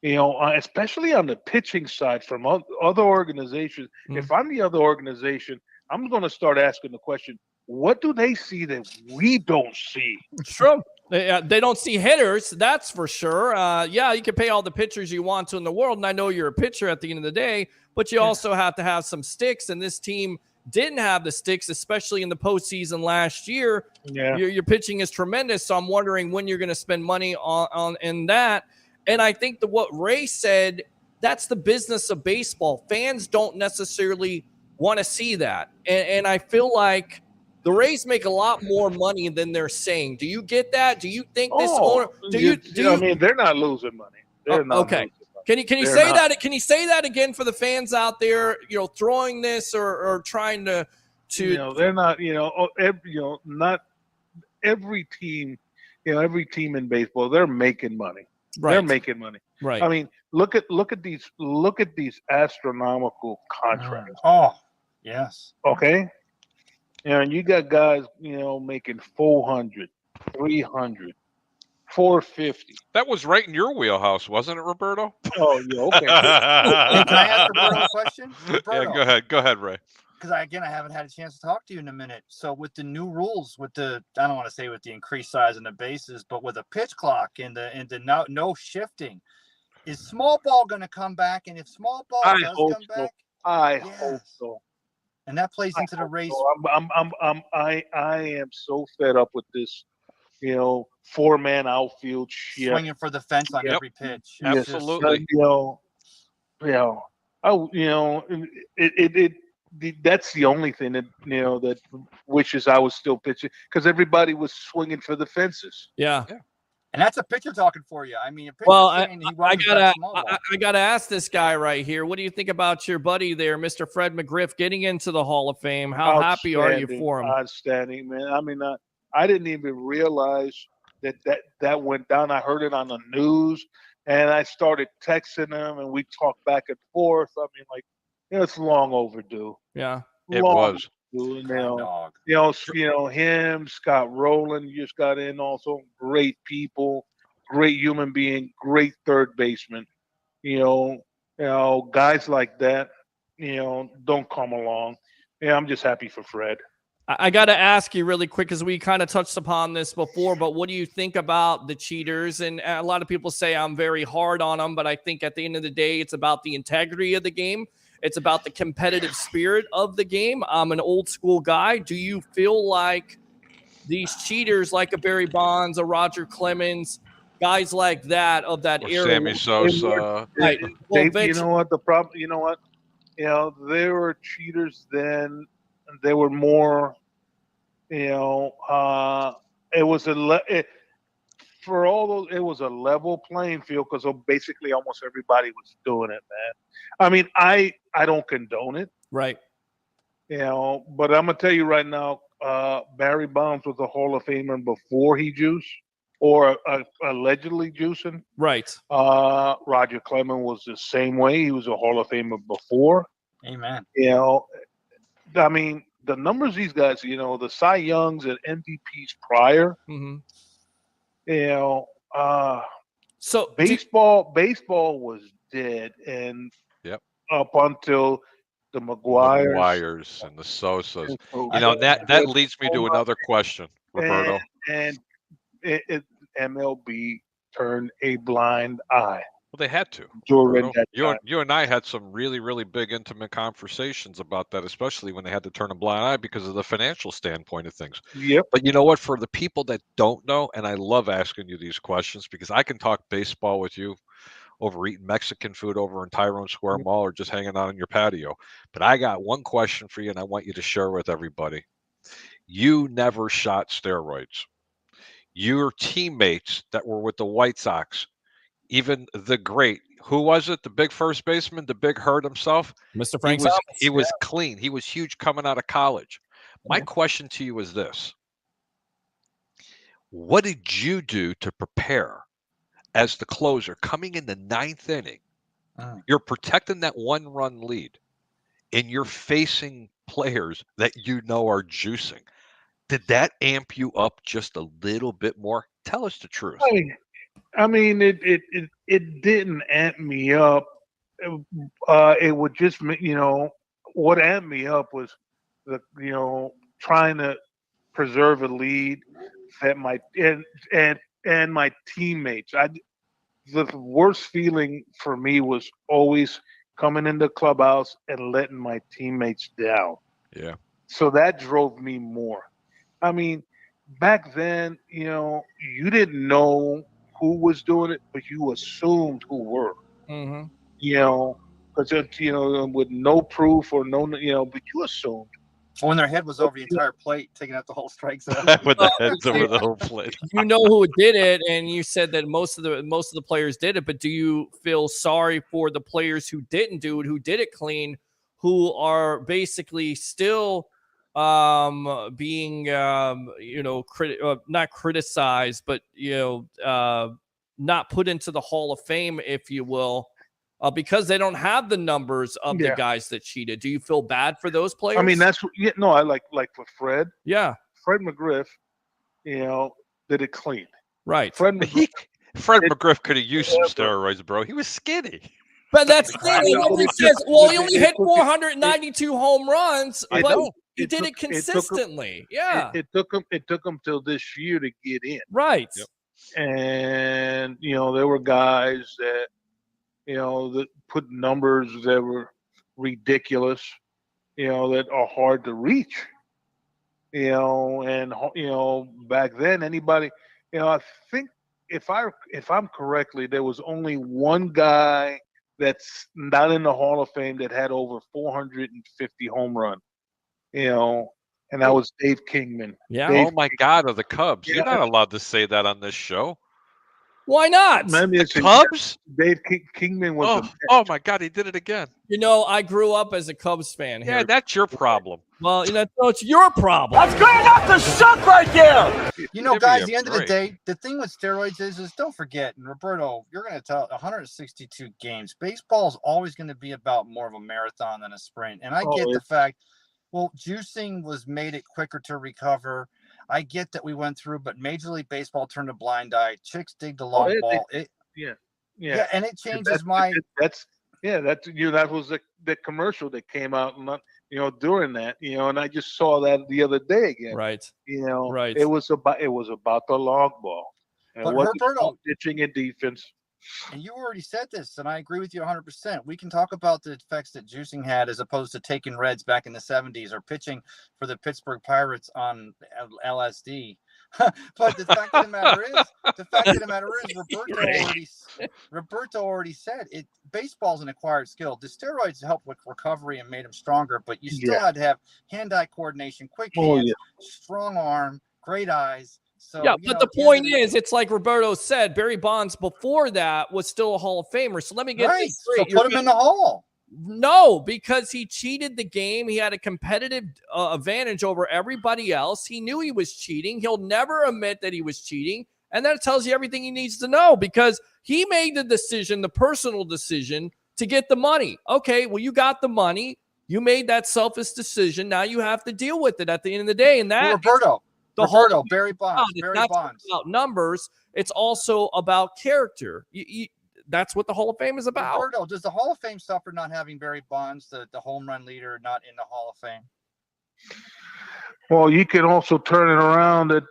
G: especially on the pitching side from other organizations, if I'm the other organization, I'm going to start asking the question, what do they see that we don't see?
B: It's true. They don't see hitters, that's for sure. You can pay all the pitchers you want to in the world, and I know you're a pitcher at the end of the day, but you also have to have some sticks, and this team didn't have the sticks, especially in the postseason last year.
G: Yeah.
B: Your pitching is tremendous, so I'm wondering when you're going to spend money on in that. And I think what Ray said, that's the business of baseball. Fans don't necessarily want to see that, and I feel like the Rays make a lot more money than they're saying. Do you get that? Do you think this owner?
G: I mean, they're not losing money. They're not
B: okay.
G: losing money.
B: Can you say that? Can you say that again for the fans out there? Throwing this or trying to.
G: They're not. Not every team. Every team in baseball, they're making money.
B: Right.
G: They're making money.
B: Right.
G: I mean, look at these astronomical contracts.
F: Oh, yes.
G: Okay. And you got guys, making 400, 300, 450.
D: That was right in your wheelhouse, wasn't it, Roberto?
G: Oh, yeah, okay.
F: Hey, can I ask Roberto a question? Roberto,
D: Yeah, go ahead, Ray.
F: Because I haven't had a chance to talk to you in a minute. So with the new rules, I don't want to say with the increased size and the bases, but with a pitch clock and the no shifting, is small ball going to come back? And if small ball does come back,
G: I hope so.
F: And that plays into the race.
G: So. I am so fed up with this, 4-man outfield shit.
F: Swinging for the fence on every pitch.
D: Absolutely.
G: That's the only thing that that wishes I was still pitching, because everybody was swinging for the fences.
B: Yeah.
F: And that's a pitcher talking for you. I mean, a pitcher
B: Well,
F: saying he
B: I
F: welcomes
B: gotta,
F: back small ball.
B: I gotta ask this guy right here. What do you think about your buddy there, Mr. Fred McGriff, getting into the Hall of Fame? How happy are you for him?
G: Outstanding, man. I mean, I didn't even realize that went down. I heard it on the news, and I started texting him, and we talked back and forth. I mean, like, it's long overdue.
B: Yeah,
D: It
G: Long
D: was.
G: overdue.
F: Dog.
G: Him, Scott Rowland just got in. Also, great people, great human being, great third baseman. Guys like that, don't come along. Yeah, I'm just happy for Fred.
B: I got to ask you really quick because we kind of touched upon this before, but what do you think about the cheaters? And a lot of people say I'm very hard on them, but I think at the end of the day, it's about the integrity of the game. It's about the competitive spirit of the game. I'm an old school guy. Do you feel like these cheaters, like a Barry Bonds, a Roger Clemens, guys like that of that
D: Or
B: era?
D: Sammy Sosa.
B: Right. Well,
G: You know what the problem? You know what? There were cheaters then. They were more. It was for all those. It was a level playing field because basically almost everybody was doing it, man. I mean, I don't condone it,
B: right.
G: But I'm gonna tell you right now, Barry Bonds was a Hall of Famer before he juiced, or allegedly juicing.
B: Right.
G: Roger Clemens was the same way. He was a Hall of Famer before.
F: Amen.
G: I mean, the numbers these guys, the Cy Youngs and MVPs prior.
B: Mm-hmm.
G: So baseball was dead, and up until the
D: McGuires and the Sosas. That leads me to another question, Roberto.
G: And MLB turned a blind eye.
D: Well, they had to.
G: During that time.
D: You and I had some really, really big, intimate conversations about that, especially when they had to turn a blind eye because of the financial standpoint of things.
G: Yep.
D: But you know what? For the people that don't know, and I love asking you these questions because I can talk baseball with you over eating Mexican food over in Tyrone Square Mall or just hanging out on your patio. But I got one question for you, and I want you to share with everybody. You never shot steroids. Your teammates that were with the White Sox, even the great, who was it? The big first baseman, the big Hurt himself?
B: Mr. Frank
D: He was clean. He was huge coming out of college. My question to you is this. What did you do to prepare as the closer coming in the ninth inning? You're protecting that one-run lead, and you're facing players that are juicing. Did that amp you up just a little bit more? Tell us the truth.
G: I mean, it didn't amp me up. It would just, what amped me up was trying to preserve a lead that and my teammates. The worst feeling for me was always coming in the clubhouse and letting my teammates down.
D: Yeah.
G: So that drove me more. I mean, back then, you didn't know who was doing it, but you assumed who were.
B: Mm-hmm.
G: Because with no proof or but you assumed.
F: When their head was over the entire plate, taking out the whole strike zone.
D: With the heads over the whole plate.
B: You know who did it, and you said that most of the players did it. But do you feel sorry for the players who didn't do it, who did it clean, who are basically still being not criticized, but not put into the Hall of Fame, if you will, because they don't have the numbers of the guys that cheated? Do you feel bad for those players?
G: I mean, I like for Fred.
B: Yeah.
G: Fred McGriff, did it clean.
D: Right. Fred McGriff could have used some steroids, bro. He was skinny.
B: But that's the thing. Nobody says, he only hit 492 home runs, but he did it consistently.
G: It took him till this year to get in.
B: Right.
D: Yep.
G: And there were guys that that put numbers that were ridiculous, that are hard to reach. And back then anybody, I think if I'm correctly, there was only one guy that's not in the Hall of Fame that had over 450 home run, and that was Dave Kingman.
B: Yeah.
D: Oh my God, of the Cubs. You're not allowed to say that on this show.
B: Why not?
G: Maybe
D: The
G: it's
D: Cubs?
G: Dave Kingman was
D: Oh my God, he did it again.
B: You know, I grew up as a Cubs fan here.
D: Yeah, that's your problem.
B: Well, you know, it's your problem.
C: That's good enough to suck right there.
F: You know,
D: Give me
F: guys,
D: a
F: at the end of the
D: break.
F: day, the thing with steroids is don't forget, and Roberto, you're going to tell 162 games. Baseball is always going to be about more of a marathon than a sprint. And I get the fact, well, juicing was made it quicker to recover. I get that we went through, but Major League Baseball turned a blind eye. Chicks dig the long ball.
G: Yeah,
F: and it changes my.
G: That's that was the commercial that came out, during that, and I just saw that the other day again.
B: Right.
G: Right. It was about the long ball. And
F: But
G: what
F: Roberto,
G: pitching and defense.
F: and you already said this, and I agree with you 100%. We can talk about the effects that juicing had as opposed to taking Reds back in the 70s or pitching for the Pittsburgh Pirates on LSD. But the fact of the matter is, Roberto already said it. Baseball's an acquired skill. The steroids helped with recovery and made him stronger, but you still had to have hand-eye coordination, quick hands, strong arm, great eyes. So,
B: yeah, but the point is, it's like Roberto said, Barry Bonds before that was still a Hall of Famer. So let me get this straight.
F: So put him in the Hall.
B: No, because he cheated the game. He had a competitive advantage over everybody else. He knew he was cheating. He'll never admit that he was cheating. And that tells you everything he needs to know because he made the decision, the personal decision to get the money. Okay, well, you got the money. You made that selfish decision. Now you have to deal with it at the end of the day. And that
F: Barry Bonds.
B: It's not just about numbers. It's also about character. That's what the Hall of Fame is about.
F: Roberto, does the Hall of Fame suffer not having Barry Bonds, the home run leader, not in the Hall of Fame?
G: Well, you can also turn it around that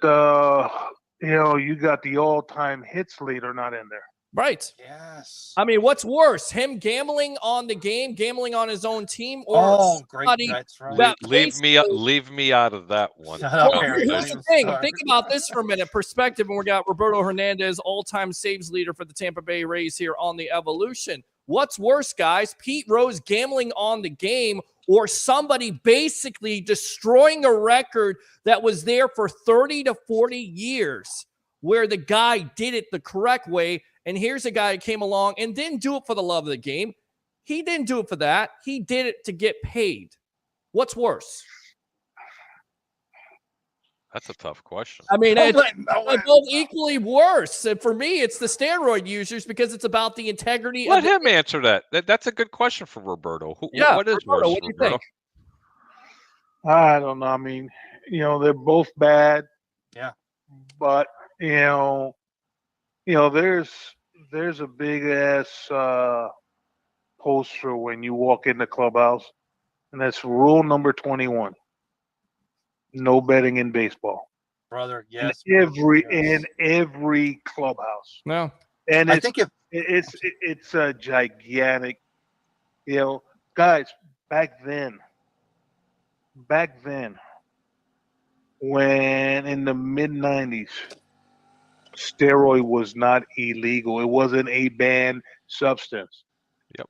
G: you got the all-time hits leader not in there.
B: Right.
F: Yes.
B: I mean, what's worse, him gambling on the game, gambling on his own team, or
F: that's right.
D: Leave me out of that one.
B: Well, here's the thing. Think about this for a minute. Perspective, and we got Roberto Hernandez, all-time saves leader for the Tampa Bay Rays here on the Evolution. What's worse, guys? Pete Rose gambling on the game, or somebody basically destroying a record that was there for 30 to 40 years, where the guy did it the correct way. And here's a guy who came along and didn't do it for the love of the game. He didn't do it for that. He did it to get paid. What's worse?
D: That's a tough question.
B: I mean, it's both equally worse. And for me, it's the steroid users because it's about the integrity.
D: Let him answer that. That's a good question for Roberto. What is
B: Roberto,
D: worse,
B: what do you
D: Roberto?
B: think?
G: I don't know. I mean, they're both bad.
F: Yeah.
G: But there's a big ass poster when you walk in the clubhouse, and that's rule number 21. No betting in baseball.
F: Brother, yes.
G: In every clubhouse.
B: No.
G: And
F: I think
G: it's a gigantic, guys, back then, when in the mid-90s, steroid was not illegal. It wasn't a banned substance.
D: Yep.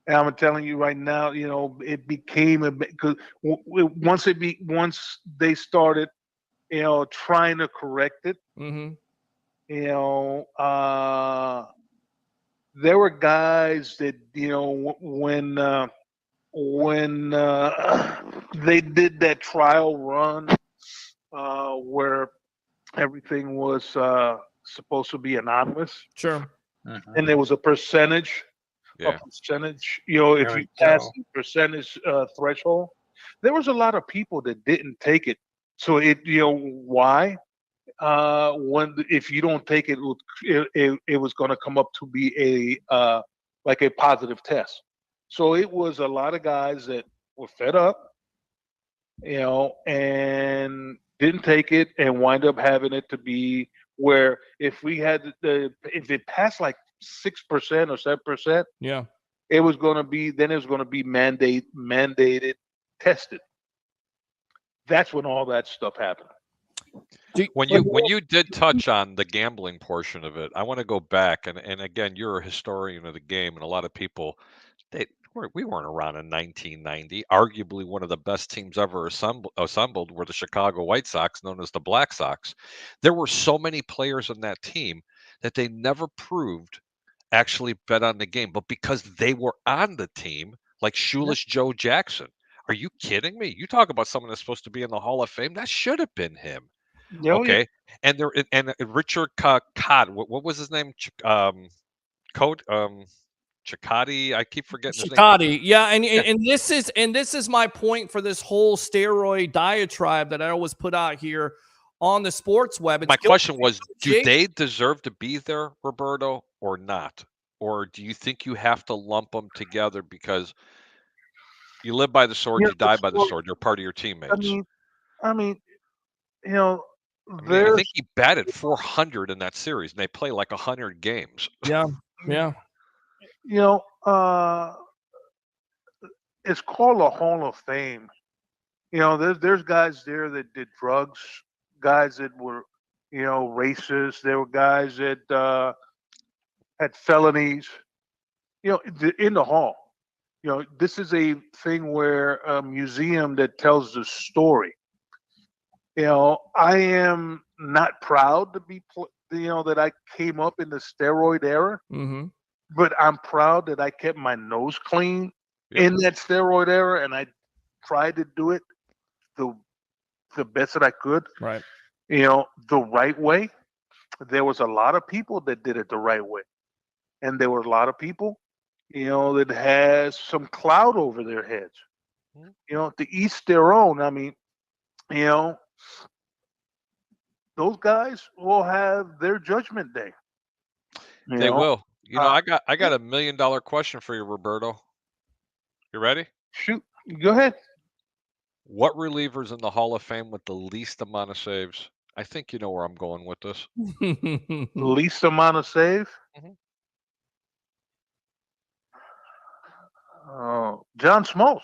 G: And I'm telling you right now, it became because once they started, trying to correct it, there were guys that when they did that trial run where everything was supposed to be anonymous.
B: Sure.
G: And there was a percentage.
D: Yeah.
G: If you pass the percentage threshold, there was a lot of people that didn't take it. So why? If you don't take it, it was going to come up to be a positive test. So it was a lot of guys that were fed up, and didn't take it and wind up having it to be where if if it passed like 6% or 7%,
B: yeah,
G: it was going to be mandated, tested. That's when all that stuff happened.
D: When you did touch on the gambling portion of it, I want to go back and again, you're a historian of the game, and a lot of people we weren't around in 1990. Arguably one of the best teams ever assembled were the Chicago White Sox, known as the Black Sox. There were so many players on that team that they never proved actually bet on the game, but because they were on the team, like shoeless Joe Jackson. Are you kidding me? You talk about someone that's supposed to be in the Hall of Fame. That should have been him.
G: Oh, yeah.
D: Okay, and there and Richard Cod, what was his name? Code Cicciotti. I keep forgetting his name.
B: Shikati, yeah, and this is my point for this whole steroid diatribe that I always put out here on the sports web.
D: My question was, do they deserve to be there, Roberto, or not? Or do you think you have to lump them together because you live by the sword, you die by the sword, you're part of your teammates?
G: I mean, you know,
D: I think he batted 400 in that series, and they play like 100 games.
B: Yeah, yeah.
G: You know, it's called a Hall of Fame. You know, there's guys there that did drugs, guys that were, you know, racist. There were guys that had felonies. You know, in the hall. You know, this is a thing where a museum that tells the story. You know, I am not proud to be, you know, that I came up in the steroid era, but I'm proud that I kept my nose clean in that steroid era, and I tried to do it the best that I could.
B: Right.
G: You know, the right way. There was a lot of people that did it the right way, and there were a lot of people, you know, that has some cloud over their heads. You know, to each their own. I mean, you know, those guys will have their judgment day.
D: They will. You know, I got $1 million question for you, Roberto. You ready?
G: Shoot, go ahead.
D: What reliever's in the Hall of Fame with the least amount of saves? I think you know where I'm going with this.
G: Least amount of save? John Smoltz.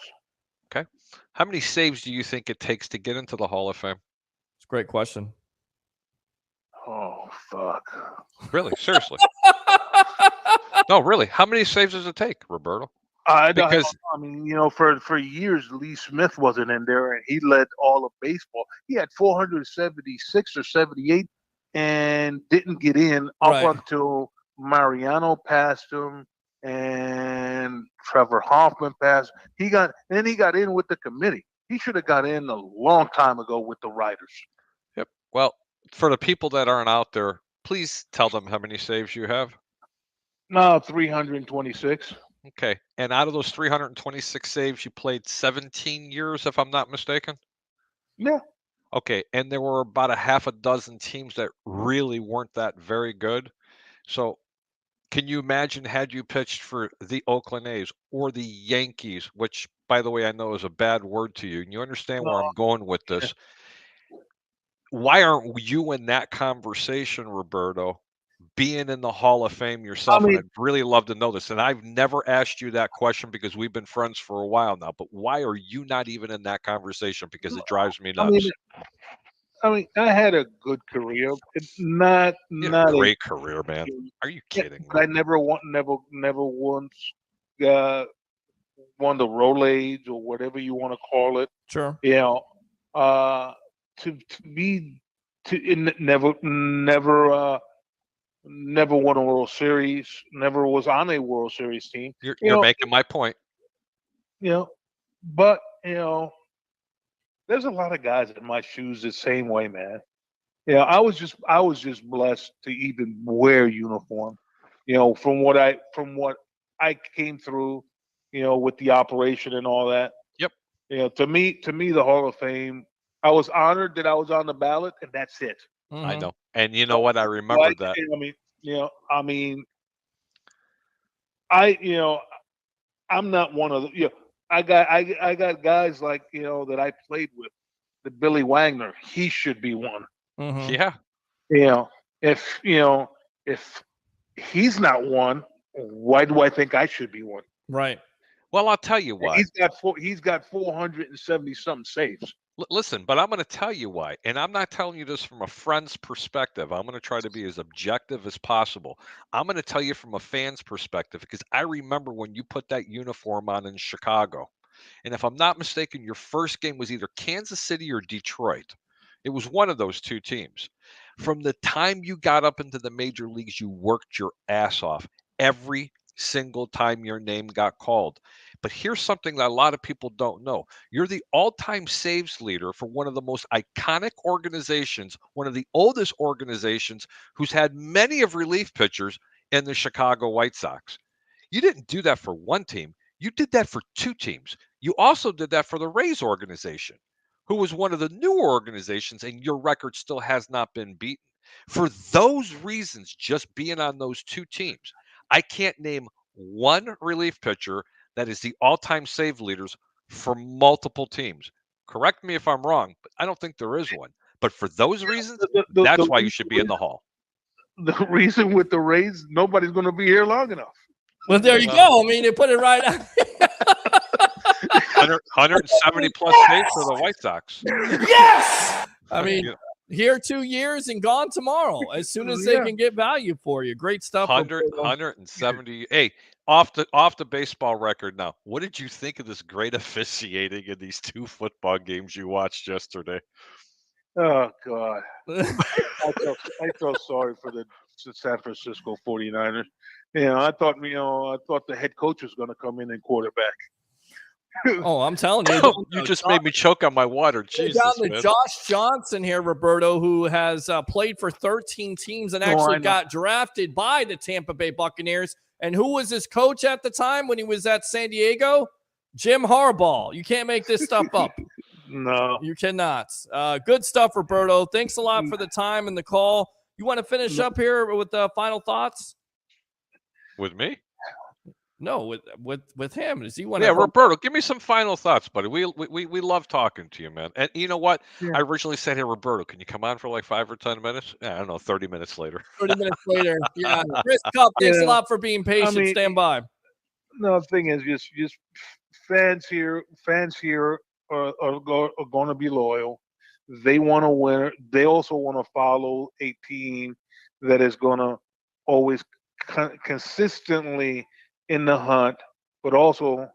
D: Okay. How many saves do you think it takes to get into the Hall of Fame?
B: It's a great question.
G: Oh, fuck.
D: Really? Seriously? No, really. How many saves does it take, Roberto?
G: Because I mean, you know, for years, Lee Smith wasn't in there, and he led all of baseball. He had 476 or 78, and didn't get in up until Mariano passed him, and Trevor Hoffman passed. He got in with the committee. He should have got in a long time ago with the writers.
D: Yep. Well, for the people that aren't out there, please tell them how many saves you have.
G: No, 326.
D: Okay. And out of those 326 saves, you played 17 years, if I'm not mistaken?
G: Yeah.
D: Okay. And there were about a half a dozen teams that really weren't that very good. So can you imagine had you pitched for the Oakland A's or the Yankees, which, by the way, I know is a bad word to you, and you understand where I'm going with this. Why aren't you in that conversation, Roberto, being in the Hall of Fame yourself? And I'd really love to know this. And I've never asked you that question because we've been friends for a while now. But why are you not even in that conversation? Because it drives me nuts.
G: I mean, I had a good career. Not
D: a great career, man. Are you kidding me?
G: I never once won the Rolaids or whatever you want to call it.
B: Sure.
G: You know, never won a World Series. Never was on a World Series team.
D: You're making my point.
G: You know, but you know, there's a lot of guys in my shoes the same way, man. Yeah, I was just blessed to even wear uniform. You know, from what I I came through, you know, with the operation and all that.
D: Yep.
G: You know, to me, the Hall of Fame, I was honored that I was on the ballot, and that's it.
D: I know. And you know what? I remember that.
G: I'm not one of the, you know, I got guys like, you know, that I played with. The Billy Wagner, he should be one.
D: Yeah.
G: You know, if he's not one, why do I think I should be one?
B: Right.
D: Well, I'll tell you why.
G: He's got 470 something saves.
D: Listen, but I'm going to tell you why. And I'm not telling you this from a friend's perspective. I'm going to try to be as objective as possible. I'm going to tell you from a fan's perspective because I remember when you put that uniform on in Chicago. And if I'm not mistaken, your first game was either Kansas City or Detroit. It was one of those two teams. From the time you got up into the major leagues, you worked your ass off every single time your name got called. But here's something that a lot of people don't know. You're the all-time saves leader for one of the most iconic organizations, one of the oldest organizations who's had many of relief pitchers in the Chicago White Sox. You didn't do that for one team. You did that for two teams. You also did that for the Rays organization, who was one of the newer organizations, and your record still has not been beaten. For those reasons, just being on those two teams, I can't name one relief pitcher that is the all-time save leaders for multiple teams. Correct me if I'm wrong, but I don't think there is one. But for those reasons, that's why you should be in the Hall.
G: The reason with the Rays, nobody's going to be here long enough.
B: Well, there you go. I mean, they put it right out.
D: 170 plus saves for the White Sox.
B: Yes! I mean, here 2 years and gone tomorrow as soon as they can get value for you. Great stuff.
D: 170. Hey, off the baseball record now, what did you think of this great officiating in these two football games you watched yesterday?
G: Oh, God. I felt sorry for the San Francisco 49ers. I thought the head coach was going to come in and quarterback.
B: Oh, I'm telling you.
D: You just made me choke on my water. Jesus,
B: down to
D: man.
B: Josh Johnson here, Roberto, who has played for 13 teams and actually got drafted by the Tampa Bay Buccaneers. And who was his coach at the time when he was at San Diego? Jim Harbaugh. You can't make this stuff up.
G: No.
B: You cannot. Good stuff, Roberto. Thanks a lot for the time and the call. You want to finish up here with the final thoughts?
D: With me?
B: No, with him. Does he want
D: to? Yeah, Roberto, give me some final thoughts, buddy. We love talking to you, man. And you know what? Yeah. I originally said, hey, Roberto, can you come on for like 5 or 10 minutes? I don't know, 30 minutes later.
B: 30 minutes later. Yeah. Chris Cup, thanks a lot for being patient. Stand by.
G: No, the thing is, just fans here are going to be loyal. They want to win. They also want to follow a team that is going to always consistently in the hunt, but also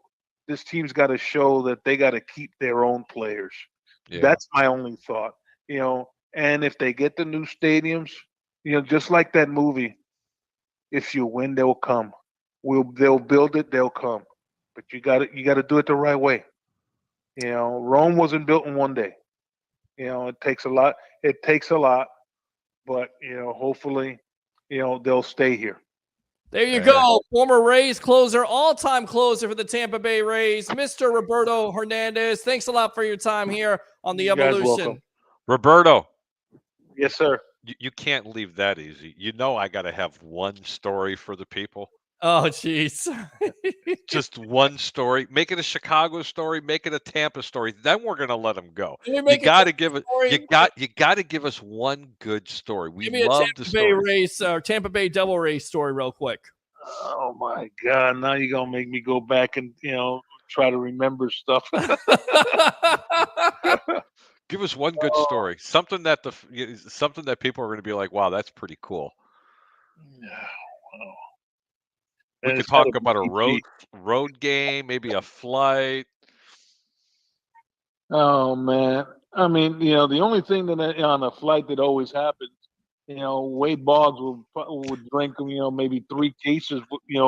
G: this team's got to show that they got to keep their own players. Yeah. That's my only thought, and if they get the new stadiums, just like that movie, if you win, they'll come. They'll build it, they'll come. But you got to do it the right way. Rome wasn't built in one day. It takes a lot. But hopefully, they'll stay here.
B: There you go. Former Rays closer, all-time closer for the Tampa Bay Rays, Mr. Roberto Hernandez. Thanks a lot for your time here on The Evolution.
D: Roberto.
G: Yes, sir.
D: You can't leave that easy. I got to have one story for the people.
B: Oh, jeez.
D: Just one story. Make it a Chicago story. Make it a Tampa story. Then we're gonna let them go. You got to give it. You got to give us one good story. We love the story.
B: Tampa Bay race or Tampa Bay Devil Race story, real quick.
G: Oh my God! Now you're gonna make me go back and try to remember stuff.
D: Give us one good story. Something that people are going to be like, "Wow, that's pretty cool."
G: Wow.
D: We could talk about a road game, maybe a flight.
G: Oh man, I mean, the only thing that on a flight that always happens, Wade Boggs would drink, maybe 3 cases,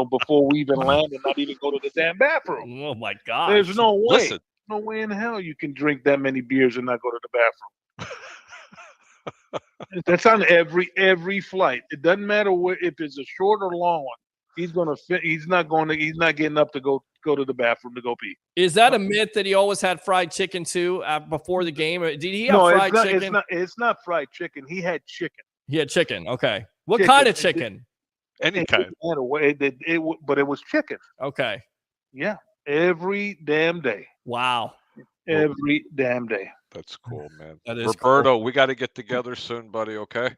G: before we even land and not even go to the damn bathroom.
B: Oh my God!
G: There's no way,
D: Listen.
G: No way in hell you can drink that many beers and not go to the bathroom. That's on every flight. It doesn't matter if it's a short or long one. He's not getting up to go to the bathroom to go pee.
B: Is that a myth that he always had fried chicken too before the game? Did he have fried chicken?
G: It's not fried chicken. He had chicken.
B: He had chicken. Okay. What kind of chicken?
D: Any kind.
G: But it was chicken.
B: Okay.
G: Yeah. Every damn day.
B: Wow.
G: Every damn day.
D: That's cool, man.
B: That is
D: Roberto,
B: cool.
D: We got to get together soon, buddy, okay?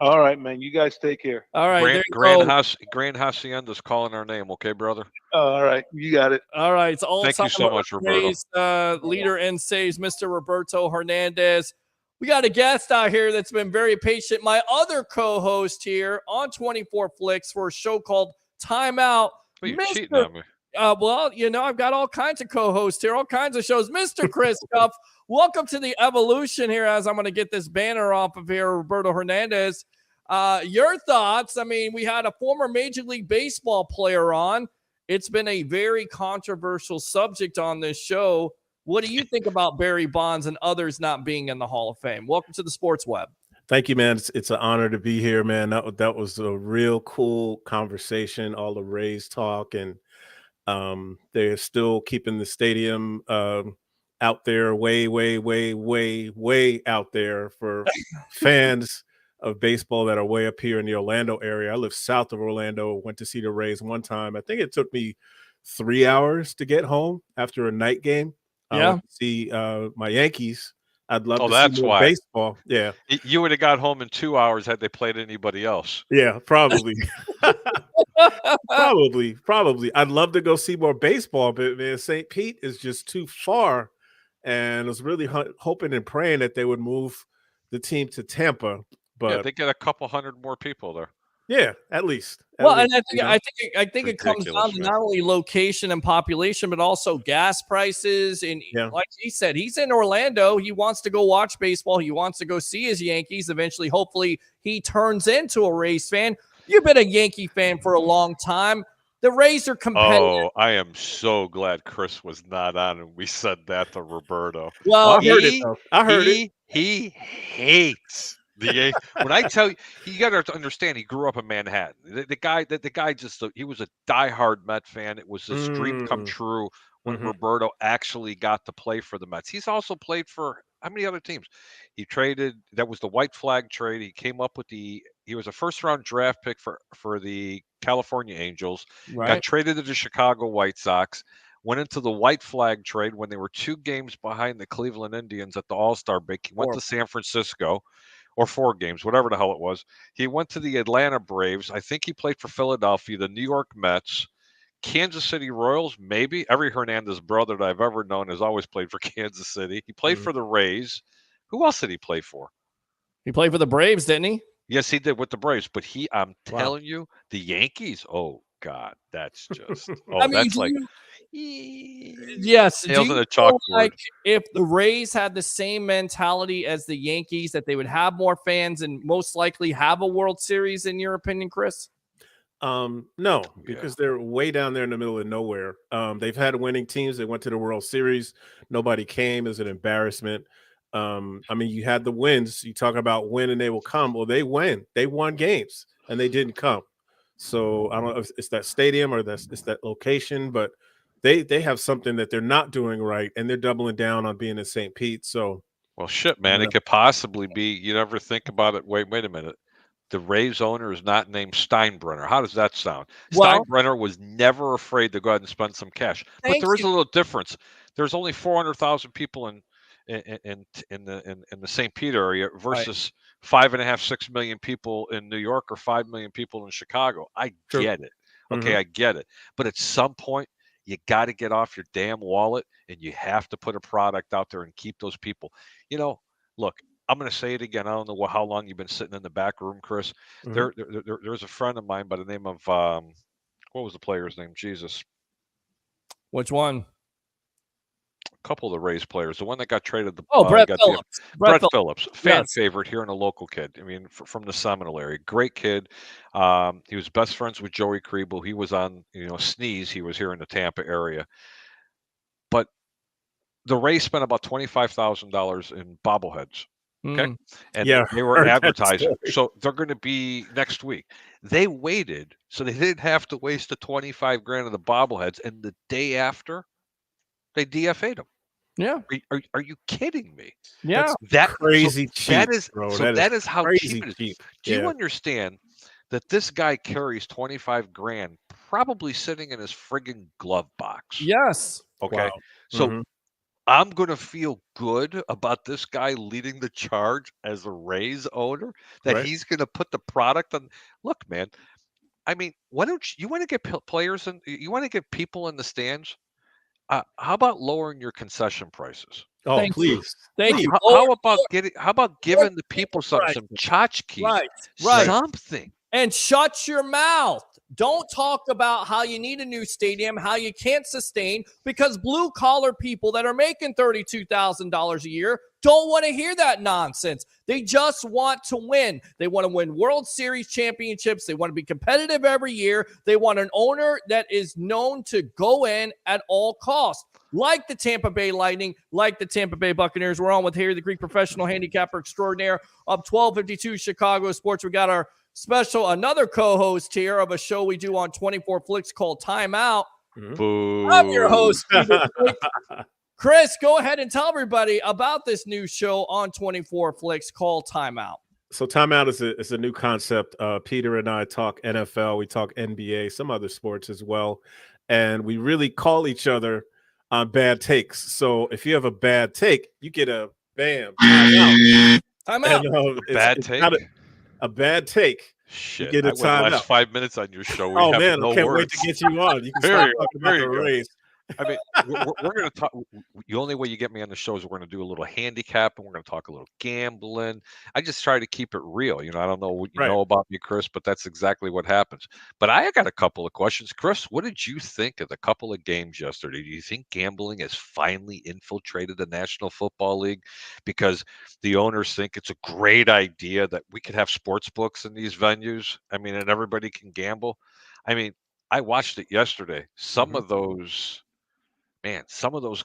G: All right, man. You guys take care.
B: All right.
D: Grand Hacienda's calling our name, okay, brother?
G: All right. You got it.
B: All right. It's all
D: Thank you so much, Roberto.
B: Leader in saves, Mr. Roberto Hernandez. We got a guest out here that's been very patient. My other co-host here on 24 Flix for a show called Timeout.
D: You're cheating on me.
B: Well, I've got all kinds of co-hosts here, all kinds of shows. Mr. Chris Cuff, welcome to the evolution here as I'm going to get this banner off of here, Roberto Hernandez. Your thoughts? I mean, we had a former Major League Baseball player on. It's been a very controversial subject on this show. What do you think about Barry Bonds and others not being in the Hall of Fame? Welcome to the Sports Web.
H: Thank you, man. It's an honor to be here, man. That was a real cool conversation, all the Rays talk, and they're still keeping the stadium out there way, way, way, way, way out there for fans of baseball that are way up here in the Orlando area. I live south of Orlando, went to see the Rays one time. I think it took me 3 hours to get home after a night game.
B: Yeah.
H: To see my Yankees. I'd love to
D: that's
H: see more
D: why.
H: baseball. Yeah.
D: You would have got home in 2 hours had they played anybody else.
H: Yeah, probably. Probably. I'd love to go see more baseball, but man, St. Pete is just too far. And I was really hoping and praying that they would move the team to Tampa. But
D: they get a couple hundred more people there.
H: Yeah, at least.
B: And I think it comes down to not only location and population, but also gas prices. And like he said, he's in Orlando. He wants to go watch baseball. He wants to go see his Yankees. Eventually, hopefully, he turns into a Rays fan. You've been a Yankee fan for a long time. The Rays are competitive.
D: Oh, I am so glad Chris was not on and we said that to Roberto.
B: Well,
H: I heard it, though. I heard it.
D: He hates the Yankees. When I tell you, you got to understand, he grew up in Manhattan. The guy just, he was a diehard Met fan. It was his dream come true when Roberto actually got to play for the Mets. He's also played for how many other teams? He traded, that was the white flag trade. He came up with he was a first round draft pick for the California Angels, got traded to the Chicago White Sox, went into the white flag trade when they were 2 games behind the Cleveland Indians at the All-Star break. He went to San Francisco, or 4 games, whatever the hell it was. He went to the Atlanta Braves. I think he played for Philadelphia, the New York Mets, Kansas City Royals, maybe. Every Hernandez brother that I've ever known has always played for Kansas City. He played for the Rays. Who else did he play for?
B: He played for the Braves, didn't he?
D: Yes, he did with the Braves. But I'm telling you, the Yankees, oh, God, that's just, that's like,
B: yes.
D: Nails in a chalkboard.
B: Like if the Rays had the same mentality as the Yankees, that they would have more fans and most likely have a World Series, in your opinion, Chris?
H: No, because they're way down there in the middle of nowhere. They've had winning teams. They went to the World Series. Nobody came. It was an embarrassment. I mean, you had the wins. You talk about win and they will come. Well, they win. They won games and they didn't come. So I don't know if it's that stadium or it's that location, but they have something that they're not doing right, and they're doubling down on being in St. Pete. So,
D: well, shit, man, it could possibly be. You never think about it. Wait a minute. The Rays owner is not named Steinbrenner. How does that sound? Well, Steinbrenner was never afraid to go ahead and spend some cash. But there is a little difference. There's only 400,000 people in the St. Pete area versus 5.5, 6 million people in New York or 5 million people in Chicago. I get it. Okay, I get it. But at some point, you got to get off your damn wallet and you have to put a product out there and keep those people. Look, I'm going to say it again. I don't know how long you've been sitting in the back room, Chris. There's a friend of mine by the name of, what was the player's name? Jesus.
B: Which one?
D: A couple of the Rays players. The one that got traded.
B: Brett Phillips.
D: Brett Phillips. Fan favorite here and a local kid. I mean, from the Seminole area. Great kid. He was best friends with Joey Kriebel. He was on, Sneeze. He was here in the Tampa area. But the Rays spent about $25,000 in bobbleheads. Okay. And they were advertising. So they're going to be next week. They waited so they didn't have to waste the $25,000 of the bobbleheads. And the day after, they DFA'd them.
B: Yeah.
D: Are you kidding me?
B: Yeah.
H: That's crazy cheap.
D: That is how cheap it is.
H: Cheap.
D: Do you understand that this guy carries $25,000 probably sitting in his friggin' glove box?
B: Yes.
D: Okay. Wow. So I'm going to feel good about this guy leading the charge as a Rays owner, that he's going to put the product on. Look, man, I mean, why don't you want to get players and you want to get people in the stands? How about lowering your concession prices?
H: Oh, please.
B: Thank you.
D: How about giving the people some tchotchkes?
B: Right.
D: Something.
B: And shut your mouth. Don't talk about how you need a new stadium, how you can't sustain, because blue collar people that are making $32,000 a year don't want to hear that nonsense. They just want to win. They want to win World Series championships. They want to be competitive every year. They want an owner that is known to go in at all costs, like the Tampa Bay Lightning, like the Tampa Bay Buccaneers. We're on with Harry, the Greek professional handicapper extraordinaire of 1252 Chicago Sports. We got our another co-host here of a show we do on 24 Flix called Timeout.
D: Boo.
B: I'm your host, Chris. Go ahead and tell everybody about this new show on 24 Flix called Timeout.
H: So Timeout is a new concept. Peter and I talk NFL, we talk NBA, some other sports as well, and we really call each other on bad takes. So if you have a bad take, you get a bam timeout.
B: Timeout.
D: Bad take.
H: A bad take.
D: Shit,
H: you get a
D: I went last
H: out.
D: 5 minutes on your show.
H: Oh man, I can't wait to get you on. You can start talking about the Rays.
D: I mean, we're going to talk. The only way you get me on the show is we're going to do a little handicap and we're going to talk a little gambling. I just try to keep it real. You know, I don't know what you know about me, Chris, but that's exactly what happens. But I got a couple of questions. Chris, what did you think of the couple of games yesterday? Do you think gambling has finally infiltrated the National Football League? Because the owners think it's a great idea that we could have sports books in these venues. I mean, and everybody can gamble. I mean, I watched it yesterday. Some of those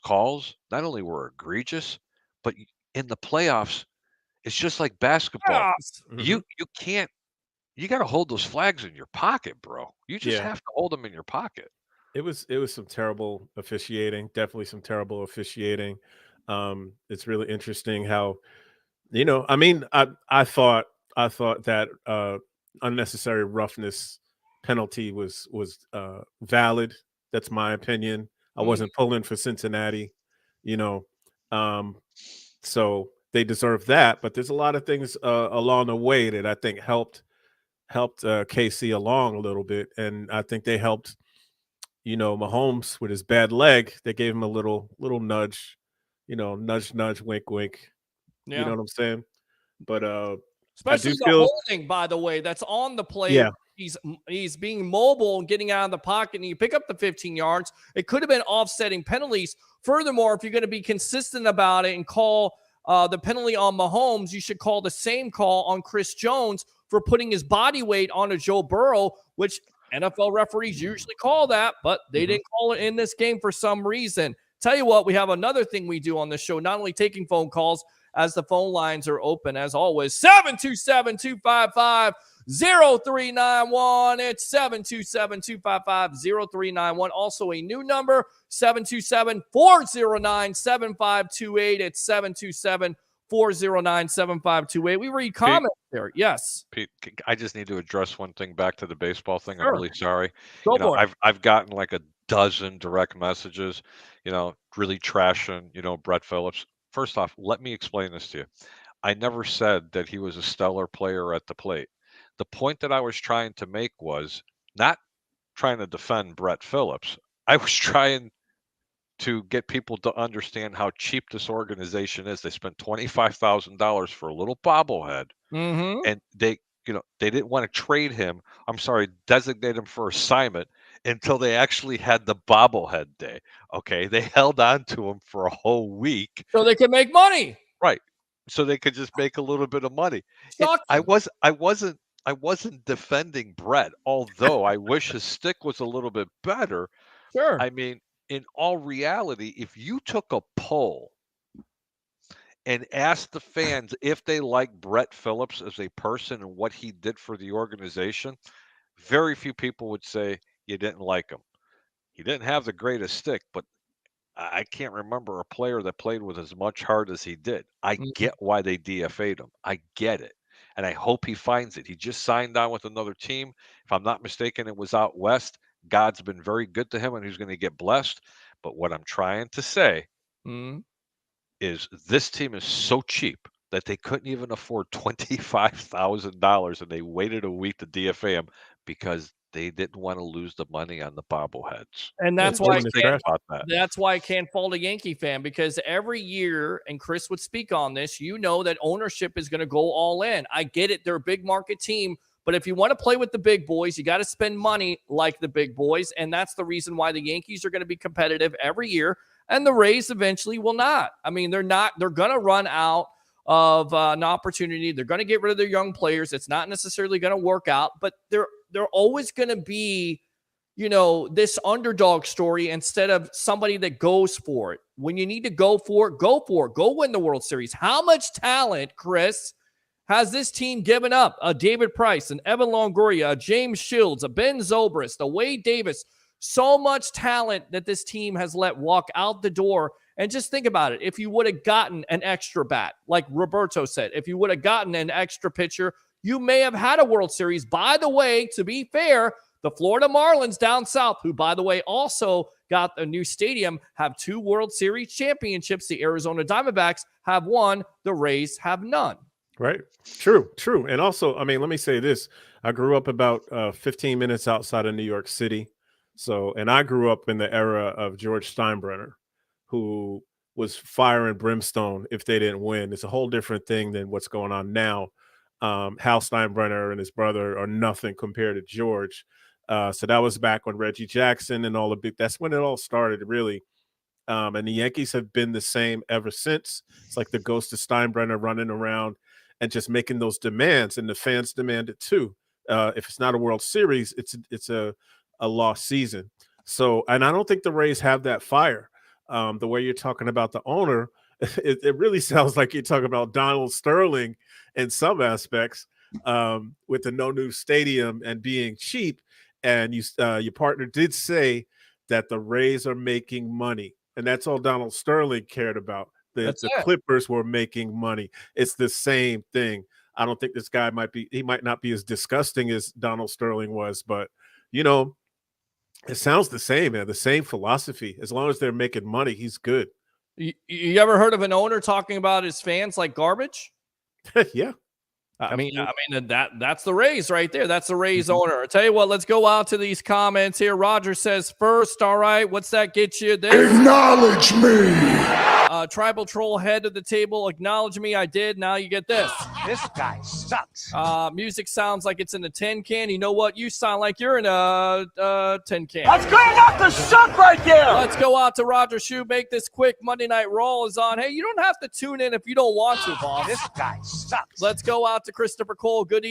D: calls not only were egregious, but in the playoffs, it's just like basketball. You can't. You got to hold those flags in your pocket, bro. You just have to hold them in your pocket.
H: It was some terrible officiating. Definitely some terrible officiating. It's really interesting how, I mean, I thought that unnecessary roughness penalty was valid. That's my opinion. I wasn't pulling for Cincinnati, so they deserve that. But there's a lot of things along the way that I think helped KC along a little bit, and I think they helped, Mahomes with his bad leg. They gave him a little nudge, nudge, wink, wink.
B: Yeah.
H: You know what I'm saying? But
B: especially the holding, by the way, that's on the play.
H: Yeah.
B: He's being mobile and getting out of the pocket, and you pick up the 15 yards. It could have been offsetting penalties. Furthermore, if you're going to be consistent about it and call the penalty on Mahomes, you should call the same call on Chris Jones for putting his body weight on a Joe Burrow, which NFL referees usually call that, but they didn't call it in this game for some reason. Tell you what, we have another thing we do on this show, not only taking phone calls, as the phone lines are open, as always, 727-255-0391. It's 727-255-0391. Also a new number, 727-409-7528. It's 727-409-7528. We read comments there. Yes.
D: Pete, I just need to address one thing back to the baseball thing.
B: Sure.
D: I'm really sorry.
B: Go for it.
D: I've gotten like a dozen direct messages, really trashing, Brett Phillips. First off, let me explain this to you. I never said that he was a stellar player at the plate. The point that I was trying to make was not trying to defend Brett Phillips. I was trying to get people to understand how cheap this organization is. They spent $25,000 for a little bobblehead, and they didn't want to trade him. Designate him for assignment until they actually had the bobblehead day. Okay, they held on to him for a whole week
B: so they could make money.
D: Right, so they could just make a little bit of money. I wasn't defending Brett, although I wish his stick was a little bit better.
B: Sure.
D: I mean, in all reality, if you took a poll and asked the fans if they like Brett Phillips as a person and what he did for the organization, very few people would say you didn't like him. He didn't have the greatest stick, but I can't remember a player that played with as much heart as he did. I get why they DFA'd him. I get it. And I hope he finds it. He just signed on with another team. If I'm not mistaken, it was out west. God's been very good to him and he's going to get blessed. But what I'm trying to say is this team is so cheap that they couldn't even afford $25,000 and they waited a week to DFA him because they didn't want to lose the money on the bobbleheads.
B: And that's why I can't fault a Yankee fan, because every year, and Chris would speak on this, that ownership is going to go all in. I get it. They're a big market team, But if you want to play with the big boys, you got to spend money like the big boys. And that's the reason why the Yankees are going to be competitive every year. And the Rays eventually will not. I mean, they're going to run out of an opportunity. They're going to get rid of their young players. It's not necessarily going to work out, but they're always going to be, this underdog story instead of somebody that goes for it. When you need to go for it, go for it. Go win the World Series. How much talent, Chris, has this team given up? A David Price, an Evan Longoria, a James Shields, a Ben Zobrist, a Wade Davis. So much talent that this team has let walk out the door. And just think about it. If you would have gotten an extra bat, like Roberto said, if you would have gotten an extra pitcher, you may have had a World Series. By the way, to be fair, the Florida Marlins down south, who, by the way, also got a new stadium, have 2 World Series championships. The Arizona Diamondbacks have 1. The Rays have none.
H: Right. True. And also, I mean, let me say this. I grew up about 15 minutes outside of New York City. So, and I grew up in the era of George Steinbrenner, who was fire and brimstone if they didn't win. It's a whole different thing than what's going on now. Hal Steinbrenner and his brother are nothing compared to George. So that was back when Reggie Jackson and all the big, that's when it all started, really. And the Yankees have been the same ever since. It's like the ghost of Steinbrenner running around and just making those demands, and the fans demand it too. If it's not a World Series, it's a lost season. So, and I don't think the Rays have that fire. The way you're talking about the owner, it really sounds like you're talking about Donald Sterling in some aspects, with the no new stadium and being cheap. And your partner did say that the Rays are making money, and that's all Donald Sterling cared about. The Clippers were making money. It's the same thing. I don't think this guy might not be as disgusting as Donald Sterling was, but it sounds the same, man. The same philosophy. As long as they're making money, he's good.
B: You ever heard of an owner talking about his fans like garbage?
H: Yeah.
B: I mean that's the Rays right there. That's the Rays owner. I tell you what, let's go out to these comments here. Roger says first, all right, what's that get you? This
I: acknowledge me.
B: Tribal Troll head of the table, acknowledge me. I did. Now you get this.
C: This guy sucks.
B: Music sounds like it's in a tin can. You know what? You sound like you're in a tin can.
C: That's good enough to suck right there.
B: Let's go out to Roger Shoe. Make this quick. Monday Night Raw is on. Hey, you don't have to tune in if you don't want to, boss.
C: This guy sucks.
B: Let's go out to Christopher Cole. Good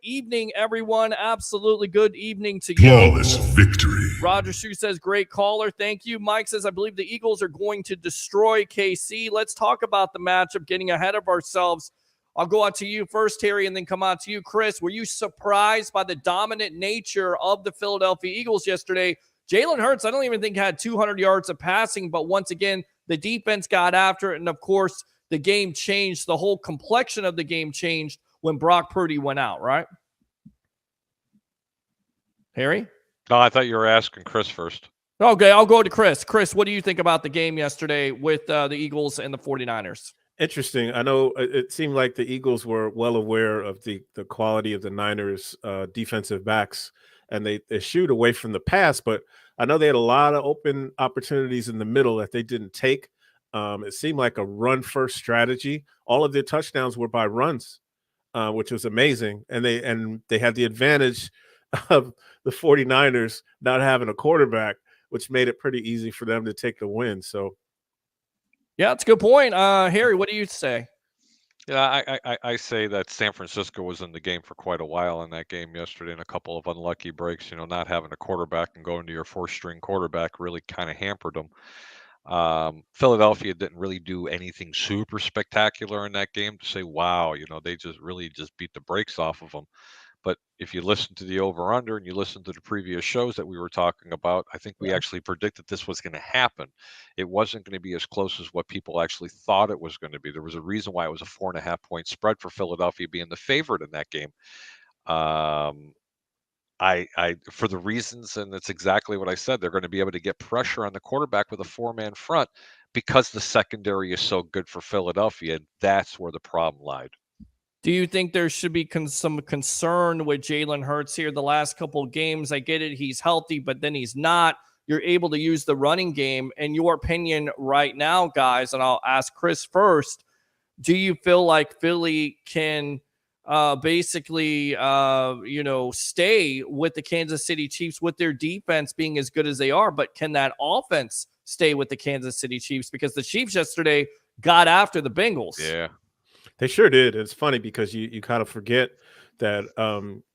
B: evening, everyone. Absolutely good evening to you.
I: Flawless victory.
B: Roger Shoe says, great caller. Thank you. Mike says, I believe the Eagles are going to destroy KC. Let's talk about the matchup, getting ahead of ourselves. I'll go out to you first, Terry, and then come out to you, Chris. Were you surprised by the dominant nature of the Philadelphia Eagles yesterday? Jalen Hurts, I don't even think had 200 yards of passing, but once again, the defense got after it. And of course, the game changed. The whole complexion of the game changed when Brock Purdy went out, right? Harry?
D: No, I thought you were asking Chris first.
B: Okay, I'll go to Chris. Chris, what do you think about the game yesterday with the Eagles and the 49ers?
H: Interesting. I know it seemed like the Eagles were well aware of the quality of the Niners defensive backs, and they shoot away from the pass, but I know they had a lot of open opportunities in the middle that they didn't take. It seemed like a run-first strategy. All of their touchdowns were by runs, which was amazing. And they had the advantage of the 49ers not having a quarterback, which made it pretty easy for them to take the win. So,
B: yeah, that's a good point. Harry, what do you say?
D: Yeah, I say that San Francisco was in the game for quite a while in that game yesterday, and a couple of unlucky breaks. Not having a quarterback and going to your fourth-string quarterback really kind of hampered them. Philadelphia didn't really do anything super spectacular in that game to say, wow, they just beat the brakes off of them. But if you listen to the over-under and you listen to the previous shows that we were talking about, I think we actually predicted this was going to happen. It wasn't going to be as close as what people actually thought it was going to be. There was a reason why it was a 4.5-point spread for Philadelphia being the favorite in that game. For the reasons, and it's exactly what I said, they're going to be able to get pressure on the quarterback with a 4-man front because the secondary is so good for Philadelphia. That's where the problem lied.
B: Do you think there should be some concern with Jalen Hurts here the last couple of games? I get it. He's healthy, but then he's not. You're able to use the running game. In your opinion right now, guys, and I'll ask Chris first, do you feel like Philly can basically, stay with the Kansas City Chiefs with their defense being as good as they are. But can that offense stay with the Kansas City Chiefs? Because the Chiefs yesterday got after the Bengals.
D: Yeah.
H: They sure did. It's funny because you kind of forget that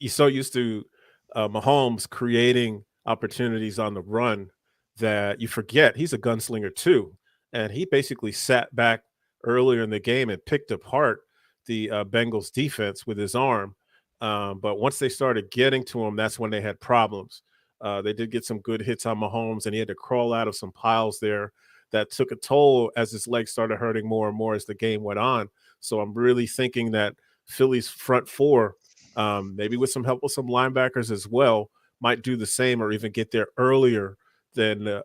H: you're so used to Mahomes creating opportunities on the run that you forget he's a gunslinger too. And he basically sat back earlier in the game and picked apart the Bengals defense with his arm. But once they started getting to him, that's when they had problems. They did get some good hits on Mahomes, and he had to crawl out of some piles there that took a toll as his legs started hurting more and more as the game went on. So I'm really thinking that Philly's front four, maybe with some help with some linebackers as well, might do the same or even get there earlier than the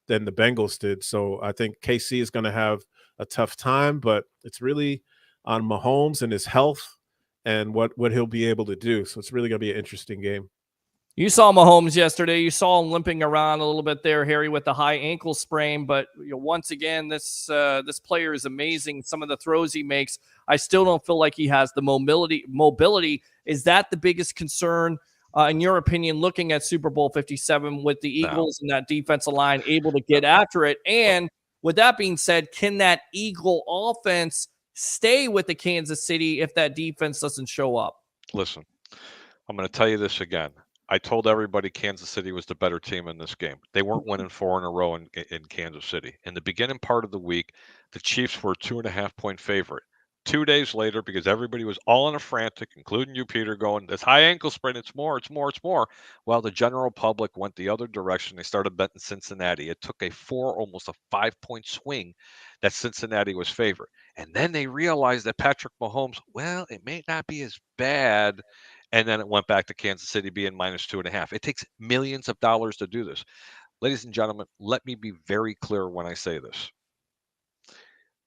H: Bengals did. So I think KC is going to have a tough time, but it's really on Mahomes and his health and what he'll be able to do. So it's really going to be an interesting game.
B: You saw Mahomes yesterday. You saw him limping around a little bit there, Harry, with the high ankle sprain. But once again, this player is amazing. Some of the throws he makes, I still don't feel like he has the mobility. Is that the biggest concern, in your opinion, looking at Super Bowl 57 with the Eagles and that defensive line able to get after it? And with that being said, can that Eagle offense stay with the Kansas City if that defense doesn't show up?
D: Listen, I'm going to tell you this again. I told everybody Kansas City was the better team in this game. They weren't winning 4 in a row in Kansas City. In the beginning part of the week, the Chiefs were a 2.5-point favorite. 2 days later, because everybody was all in a frantic, including you, Peter, going, this high ankle sprain, it's more. Well, the general public went the other direction. They started betting Cincinnati. It took almost a 5-point swing that Cincinnati was favored. And then they realized that Patrick Mahomes, well, it may not be as bad. And then it went back to Kansas City being -2.5. It takes millions of dollars to do this. Ladies and gentlemen, let me be very clear when I say this.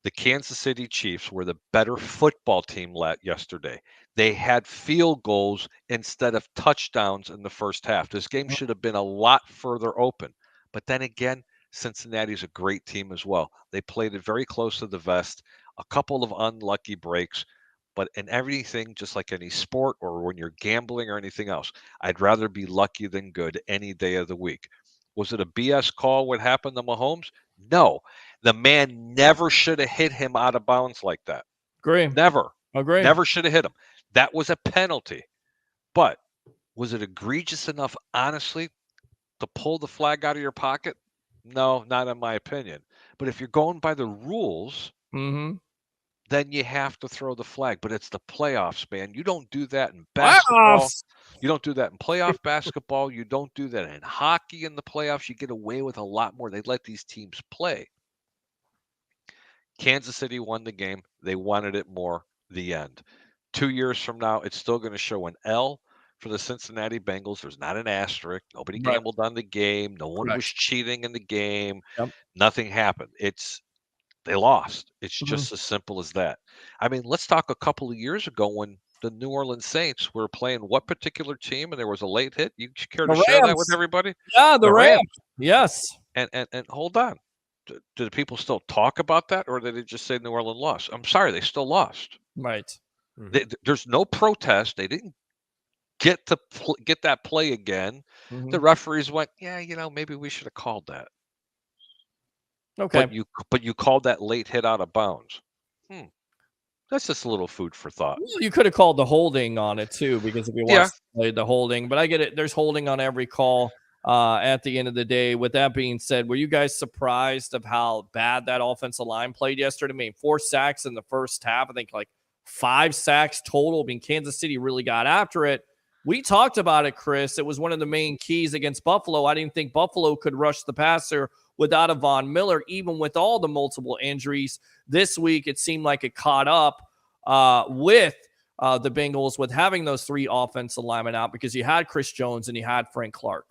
D: The Kansas City Chiefs were the better football team yesterday. They had field goals instead of touchdowns in the first half. This game should have been a lot further open. But then again, Cincinnati's a great team as well. They played it very close to the vest, a couple of unlucky breaks. But in everything, just like any sport or when you're gambling or anything else, I'd rather be lucky than good any day of the week. Was it a BS call what happened to Mahomes? No. The man never should have hit him out of bounds like that.
B: Agree.
D: Never.
B: Agree.
D: Never should have hit him. That was a penalty. But was it egregious enough, honestly, to pull the flag out of your pocket? No, not in my opinion. But if you're going by the rules, then you have to throw the flag. But it's the playoffs, man. You don't do that in basketball. You don't do that in playoff basketball. You don't do that in hockey in the playoffs. You get away with a lot more. They let these teams play. Kansas City won the game. They wanted it more. The end. 2 years from now, it's still going to show an L for the Cincinnati Bengals. There's not an asterisk. Nobody gambled on the game. No one was cheating in the game. Nothing happened. They lost. It's just as simple as that. I mean, let's talk a couple of years ago when the New Orleans Saints were playing what particular team and there was a late hit. You care to share that with everybody?
B: Yeah, the Rams. Yes.
D: And hold on. Do the people still talk about that, or did they just say New Orleans lost? I'm sorry, they still lost.
B: Right.
D: There's no protest. They didn't get to get that play again. The referees went, yeah, maybe we should have called that.
B: Okay.
D: But you called that late hit out of bounds. That's just a little food for thought.
B: Well, you could have called the holding on it too, because if you watch the holding, but I get it. There's holding on every call at the end of the day. With that being said, were you guys surprised of how bad that offensive line played yesterday? I mean, 4 sacks in the first half. I think like 5 sacks total. I mean, Kansas City really got after it. We talked about it, Chris. It was one of the main keys against Buffalo. I didn't think Buffalo could rush the passer without a Von Miller, even with all the multiple injuries. This week, it seemed like it caught up with the Bengals with having those 3 offensive linemen out, because you had Chris Jones and you had Frank Clark.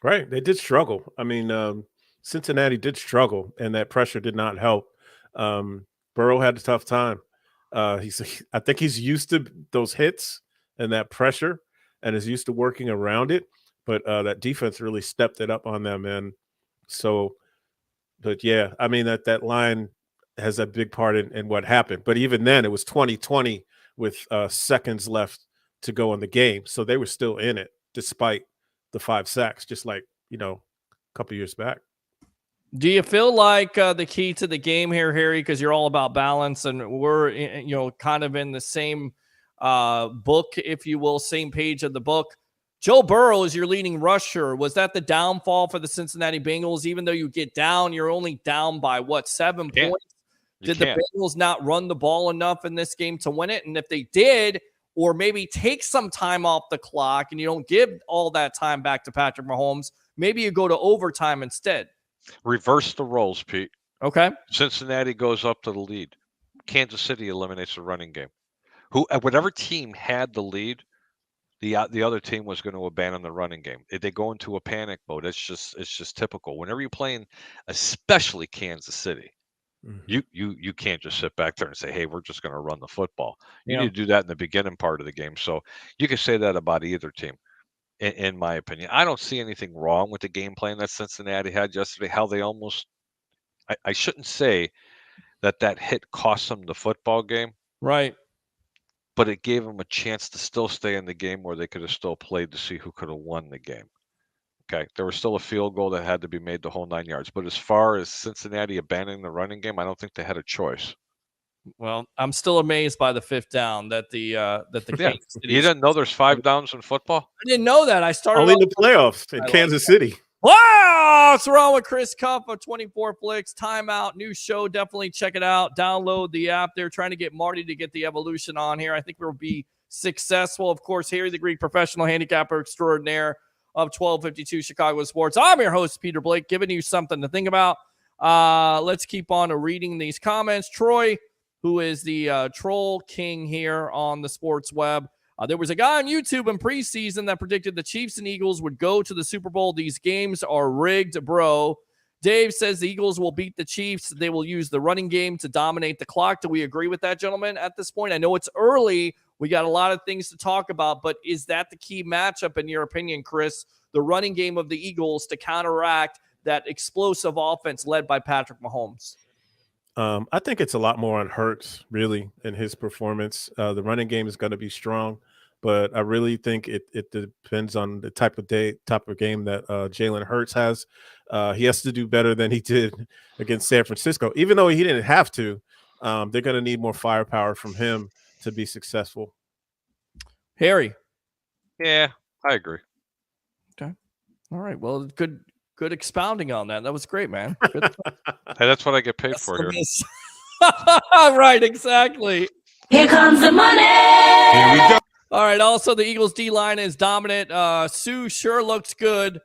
H: Right. They did struggle. I mean, Cincinnati did struggle, and that pressure did not help. Burrow had a tough time. I think he's used to those hits and that pressure and is used to working around it. But that defense really stepped it up on them. And so, but yeah, I mean, that line has a big part in what happened. But even then, it was 2020 with seconds left to go in the game. So they were still in it despite the 5 sacks, just like, a couple years back.
B: Do you feel like the key to the game here, Harry, because you're all about balance and we're, kind of in the same book, if you will, same page of the book. Joe Burrow is your leading rusher. Was that the downfall for the Cincinnati Bengals? Even though you get down, you're only down by 7 points? Did the Bengals not run the ball enough in this game to win it? And if they did, or maybe take some time off the clock and you don't give all that time back to Patrick Mahomes, maybe you go to overtime instead.
D: Reverse the roles, Pete.
B: Okay.
D: Cincinnati goes up to the lead. Kansas City eliminates the running game. Whatever team had the lead, the other team was going to abandon the running game. They go into a panic mode. It's just typical. Whenever you're playing, especially Kansas City, you can't just sit back there and say, hey, we're just going to run the football. You need to do that in the beginning part of the game. So you can say that about either team. In my opinion, I don't see anything wrong with the game plan that Cincinnati had yesterday. How they almost, I shouldn't say that hit cost them the football game,
B: right?
D: But it gave them a chance to still stay in the game where they could have still played to see who could have won the game. Okay, there was still a field goal that had to be made the whole 9 yards. But as far as Cincinnati abandoning the running game, I don't think they had a choice.
B: Well, I'm still amazed by the 5th down that the Kansas City.
D: You didn't know there's 5 downs in football?
B: I didn't know that. I started
H: only in the playoffs in Kansas City.
B: Wow, it's wrong with Chris Cuff of 24 Flix. Timeout, new show. Definitely check it out. Download the app. They're trying to get Marty to get the evolution on here. I think we'll be successful. Of course, Harry the Greek, professional handicapper extraordinaire of 1252 Chicago Sports. I'm your host, Peter Blake, giving you something to think about. Let's keep on reading these comments. Troy, who is the troll king here on the sports web. There was a guy on YouTube in preseason that predicted the Chiefs and Eagles would go to the Super Bowl. These games are rigged, bro. Dave says the Eagles will beat the Chiefs. They will use the running game to dominate the clock. Do we agree with that, gentlemen, at this point? I know it's early. We got a lot of things to talk about, but is that the key matchup, in your opinion, Chris? The running game of the Eagles to counteract that explosive offense led by Patrick Mahomes?
H: I think it's a lot more on Hurts, really, in his performance. The running game is going to be strong, but I really think it depends on the type of game that Jalen Hurts has. He has to do better than he did against San Francisco, even though he didn't have to. They're going to need more firepower from him to be successful.
B: Harry?
D: Yeah, I agree.
B: Okay. All right. Well, good expounding on that. That was great, man.
D: Hey, that's what I get paid for here.
B: Right, exactly.
J: Here comes the money.
B: Here we go. All right. Also, the Eagles D-line is dominant. Sue sure looks good.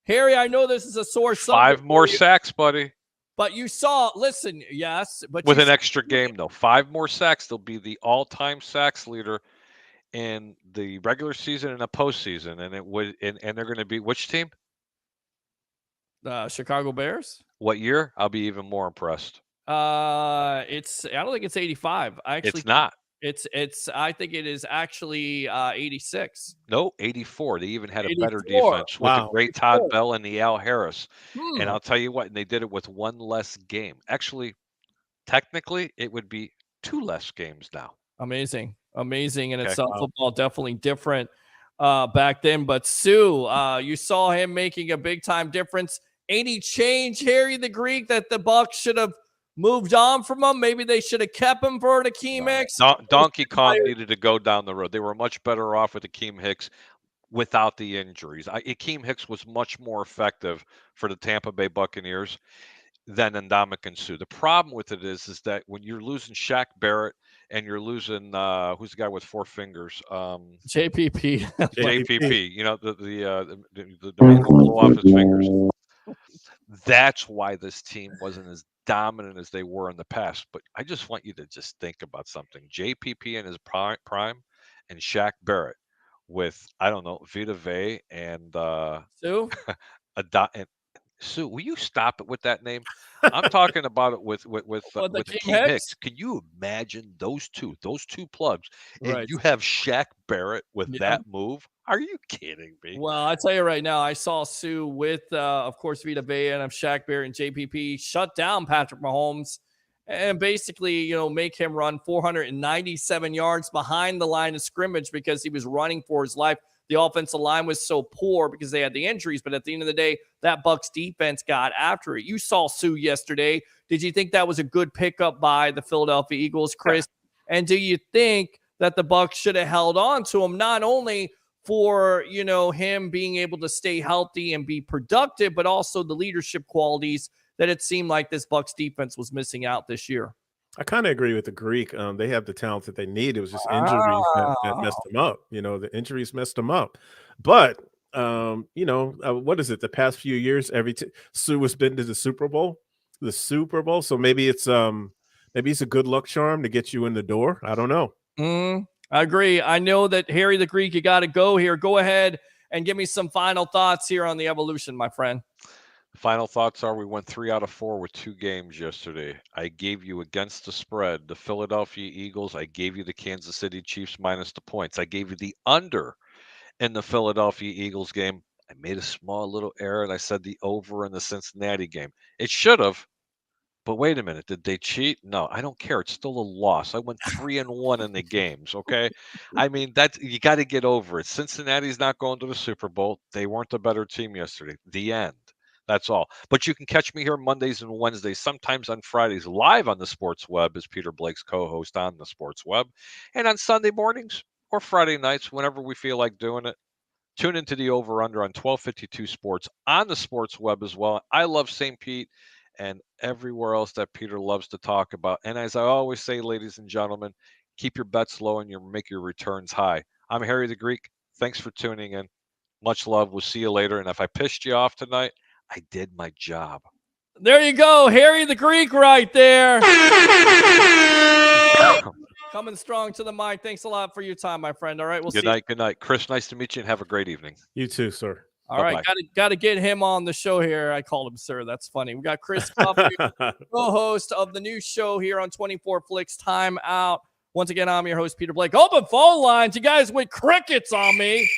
B: Harry, I know this is a sore subject.
D: 5 more sacks, buddy.
B: But you saw, listen, yes. But
D: with an extra game, though. 5 more sacks. They'll be the all-time sacks leader in the regular season and the postseason. And they're going to be which team?
B: Chicago Bears.
D: What year? I'll be even more impressed.
B: I don't think it's 85.
D: It's not.
B: It's I think it is actually 86.
D: No, 84. They even had a better defense with the great Todd Bell and the Al Harris. And I'll tell you what, and they did it with 1 less game. Actually, technically, it would be 2 less games now.
B: Amazing in itself. Football definitely different back then. But Sue, you saw him making a big time difference. Any change, Harry the Greek, that the Bucs should have moved on from him? Maybe they should have kept him for Akeem Hicks.
D: Donkey Kong needed to go down the road. They were much better off with Akeem Hicks without the injuries. Akeem Hicks was much more effective for the Tampa Bay Buccaneers than Ndamukong Suh. The problem with it is that when you're losing Shaq Barrett and you're losing who's the guy with 4 fingers?
B: JPP.
D: JPP. You know the man who blew off his fingers. That's why this team wasn't as dominant as they were in the past. But I just want you to just think about something. JPP in his prime and Shaq Barrett with, I don't know, Vita Vea and
B: Sue?
D: Sue, will you stop it with that name? I'm talking about it with Akeem Hicks. Can you imagine those two plugs? And you have Shaq Barrett with that move? Are you kidding me?
B: Well, I tell you right now, I saw Sue with, of course, Vita Vea and Shaq Barrett and JPP shut down Patrick Mahomes. and basically, make him run 497 yards behind the line of scrimmage because he was running for his life. The offensive line was so poor because they had the injuries, but at the end of the day, that Bucs defense got after it. You saw Sue yesterday. Did you think that was a good pickup by the Philadelphia Eagles, Chris? And do you think that the Bucs should have held on to him, not only for, him being able to stay healthy and be productive, but also the leadership qualities that it seemed like this Bucs defense was missing out this year?
H: I kind of agree with the Greek. They have the talent that they need. It was just injuries that messed them up. The injuries messed them up. But, what is it? The past few years, Sue has been to the Super Bowl. So maybe it's a good luck charm to get you in the door. I don't know.
B: I agree. I know that Harry the Greek, you got to go here. Go ahead and give me some final thoughts here on the evolution, my friend.
D: Final thoughts are we went 3 out of 4 with 2 games yesterday. I gave you against the spread, the Philadelphia Eagles. I gave you the Kansas City Chiefs minus the points. I gave you the under in the Philadelphia Eagles game. I made a small little error, and I said the over in the Cincinnati game. It should have, but wait a minute. Did they cheat? No, I don't care. It's still a loss. I went 3-1 in the games, okay? I mean, you got to get over it. Cincinnati's not going to the Super Bowl. They weren't the better team yesterday. The end. That's all. But you can catch me here Mondays and Wednesdays, sometimes on Fridays, live on the Sports Web as Peter Blake's co-host on the Sports Web. And on Sunday mornings or Friday nights, whenever we feel like doing it, tune into the over-under on 1252 Sports on the Sports Web as well. I love St. Pete and everywhere else that Peter loves to talk about. And as I always say, ladies and gentlemen, keep your bets low and make your returns high. I'm Harry the Greek. Thanks for tuning in. Much love. We'll see you later. And if I pissed you off tonight, I did my job.
B: There you go. Harry the Greek right there. Coming strong to the mic. Thanks a lot for your time, my friend. All right. We'll see you.
D: Good night. Chris, nice to meet you and have a great evening.
H: You too, sir.
B: All right. Got to get him on the show here. I called him sir. That's funny. We got Chris Coffey, co-host of the new show here on 24 Flix Time Out. Once again, I'm your host, Peter Blake. Open phone lines. You guys went crickets on me.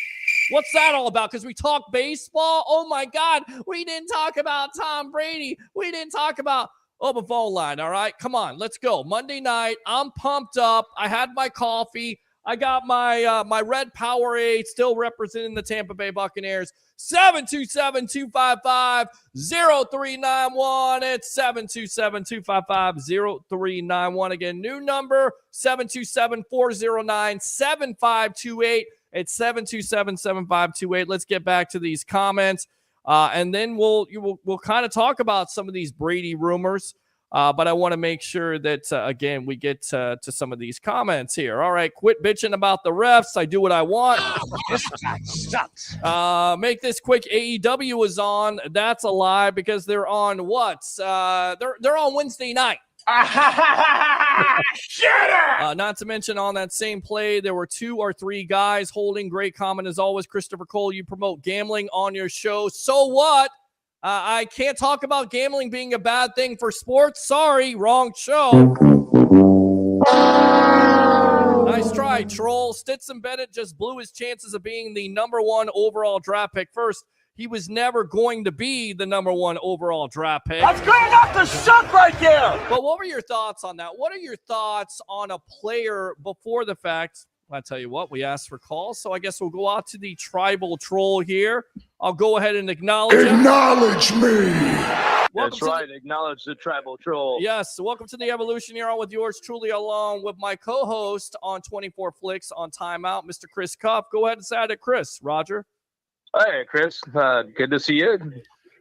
B: What's that all about? Because we talk baseball? Oh, my God. We didn't talk about Tom Brady. We didn't talk about open phone line, all right? Come on, let's go. Monday night, I'm pumped up. I had my coffee. I got my my red Powerade, still representing the Tampa Bay Buccaneers. 727-255-0391. It's 727-255-0391. Again, new number, 727-409-7528. It's 727-7528. Let's get back to these comments. And then we'll kind of talk about some of these Brady rumors. But I want to make sure that, again, we get to some of these comments here. All right, quit bitching about the refs. I do what I want.
C: This guy sucks.
B: Make this quick. AEW is on. That's a lie because they're on what? They're on Wednesday night. Not to mention on that same play, there were 2 or 3 guys holding. Great comment as always, Christopher Cole. You promote gambling on your show. So what? I can't talk about gambling being a bad thing for sports. Sorry, wrong show. Nice try, troll. Stetson Bennett just blew his chances of being the #1 overall draft pick. First, he was never going to be the #1 overall draft pick.
C: That's good enough to suck right there.
B: But what were your thoughts on that? What are your thoughts on a player before the fact? I tell you what, we asked for calls, so I guess we'll go out to the tribal troll here. I'll go ahead and acknowledge him.
I: Acknowledge me.
B: That's
J: right. Acknowledge the tribal troll.
B: Yes. Welcome to the Evolution here on with yours truly, along with my co-host on 24 Flix on Timeout, Mr. Chris Cuff. Go ahead and say hi to Chris. Roger.
J: Hey, Chris. Good to see you.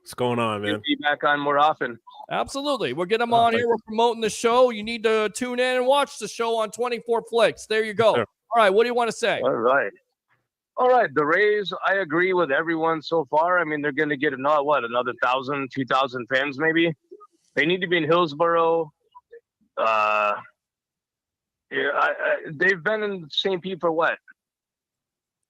H: What's going on, man?
J: Be back on more often.
B: Absolutely. We'll get them on here. We're promoting the show. You need to tune in and watch the show on 24 Flix. There you go. Sure. All right. What do you want to say?
J: All right. The Rays, I agree with everyone so far. I mean, they're going to get another 1,000, 2,000 fans maybe. They need to be in Hillsborough. They've been in St. Pete for what?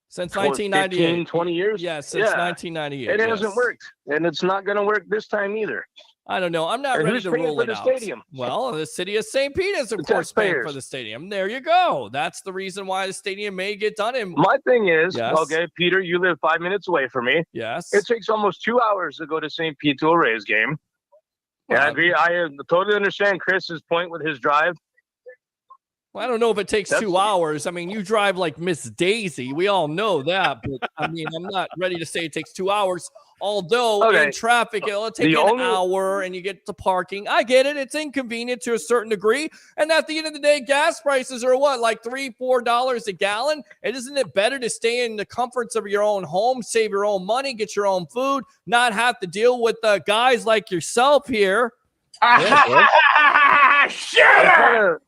B: Since 1998.
J: 15, 20 years?
B: Yes, since 1998.
J: It hasn't worked, and it's not going to work this time either.
B: I don't know. I'm not ready to rule it out.
J: Stadium?
B: Well, the city of St. Pete is, of course, paying for the stadium. There you go. That's the reason why the stadium may get done.
J: My thing is, okay, Peter, you live 5 minutes away from me.
B: Yes.
J: It takes almost 2 hours to go to St. Pete to a Rays game. Yeah, I agree. I totally understand Chris's point with his drive.
B: Well, I don't know if it takes 2 hours. I mean, you drive like Miss Daisy. We all know that. But, I mean, I'm not ready to say it takes 2 hours. Although in traffic, it'll take an hour and you get to parking. I get it. It's inconvenient to a certain degree. And at the end of the day, gas prices are what, like $3, $4 a gallon? And isn't it better to stay in the comforts of your own home, save your own money, get your own food, not have to deal with guys like yourself here?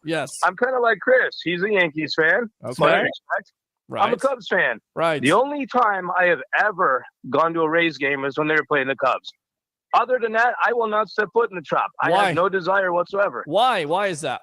B: Yes.
J: I'm kind of like Chris. He's a Yankees fan.
B: Okay.
J: Right. I'm a Cubs fan.
B: Right.
J: The only time I have ever gone to a Rays game is when they were playing the Cubs. Other than that, I will not step foot in the Trop. I have no desire whatsoever.
B: Why? Why is that?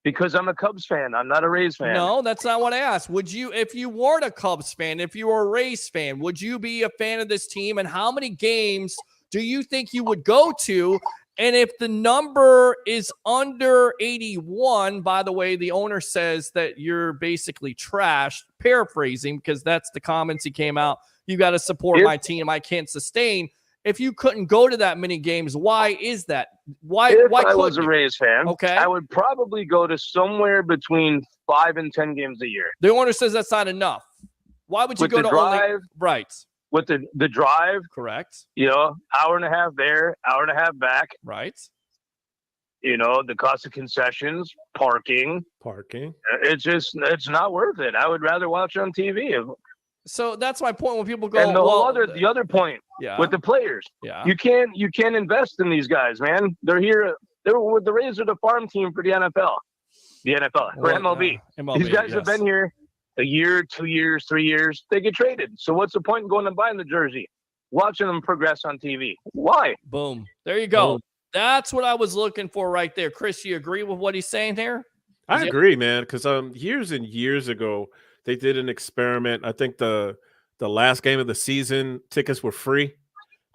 J: Because I'm a Cubs fan. I'm not a Rays fan.
B: No, that's not what I asked. Would you, if you weren't a Cubs fan, if you were a Rays fan, would you be a fan of this team? And how many games do you think you would go to? And if the number is under 81, by the way, the owner says that you're basically trashed, paraphrasing, because that's the comments he came out. You got to support my team. I can't sustain. If you couldn't go to that many games, why is that? Why
J: I was a Rays fan,
B: okay,
J: I would probably go to somewhere between 5 and 10 games a year.
B: The owner says that's not enough. Why would you go to only right?
J: With the drive,
B: correct.
J: Hour and a half there, hour and a half back.
B: Right.
J: The cost of concessions, parking. It's not worth it. I would rather watch on TV.
B: So that's my point when people go.
J: And the other point with the players.
B: Yeah.
J: You can't invest in these guys, man. They're here. The Rays are the farm team for the NFL. For MLB. These guys have been here a year, 2 years, 3 years. They get traded. So what's the point in going and buying the jersey? Watching them progress on TV. Why?
B: Boom. There you go. That's what I was looking for right there. Chris, you agree with what he's saying there?
H: I agree, man, because years and years ago, they did an experiment. I think the last game of the season, tickets were free,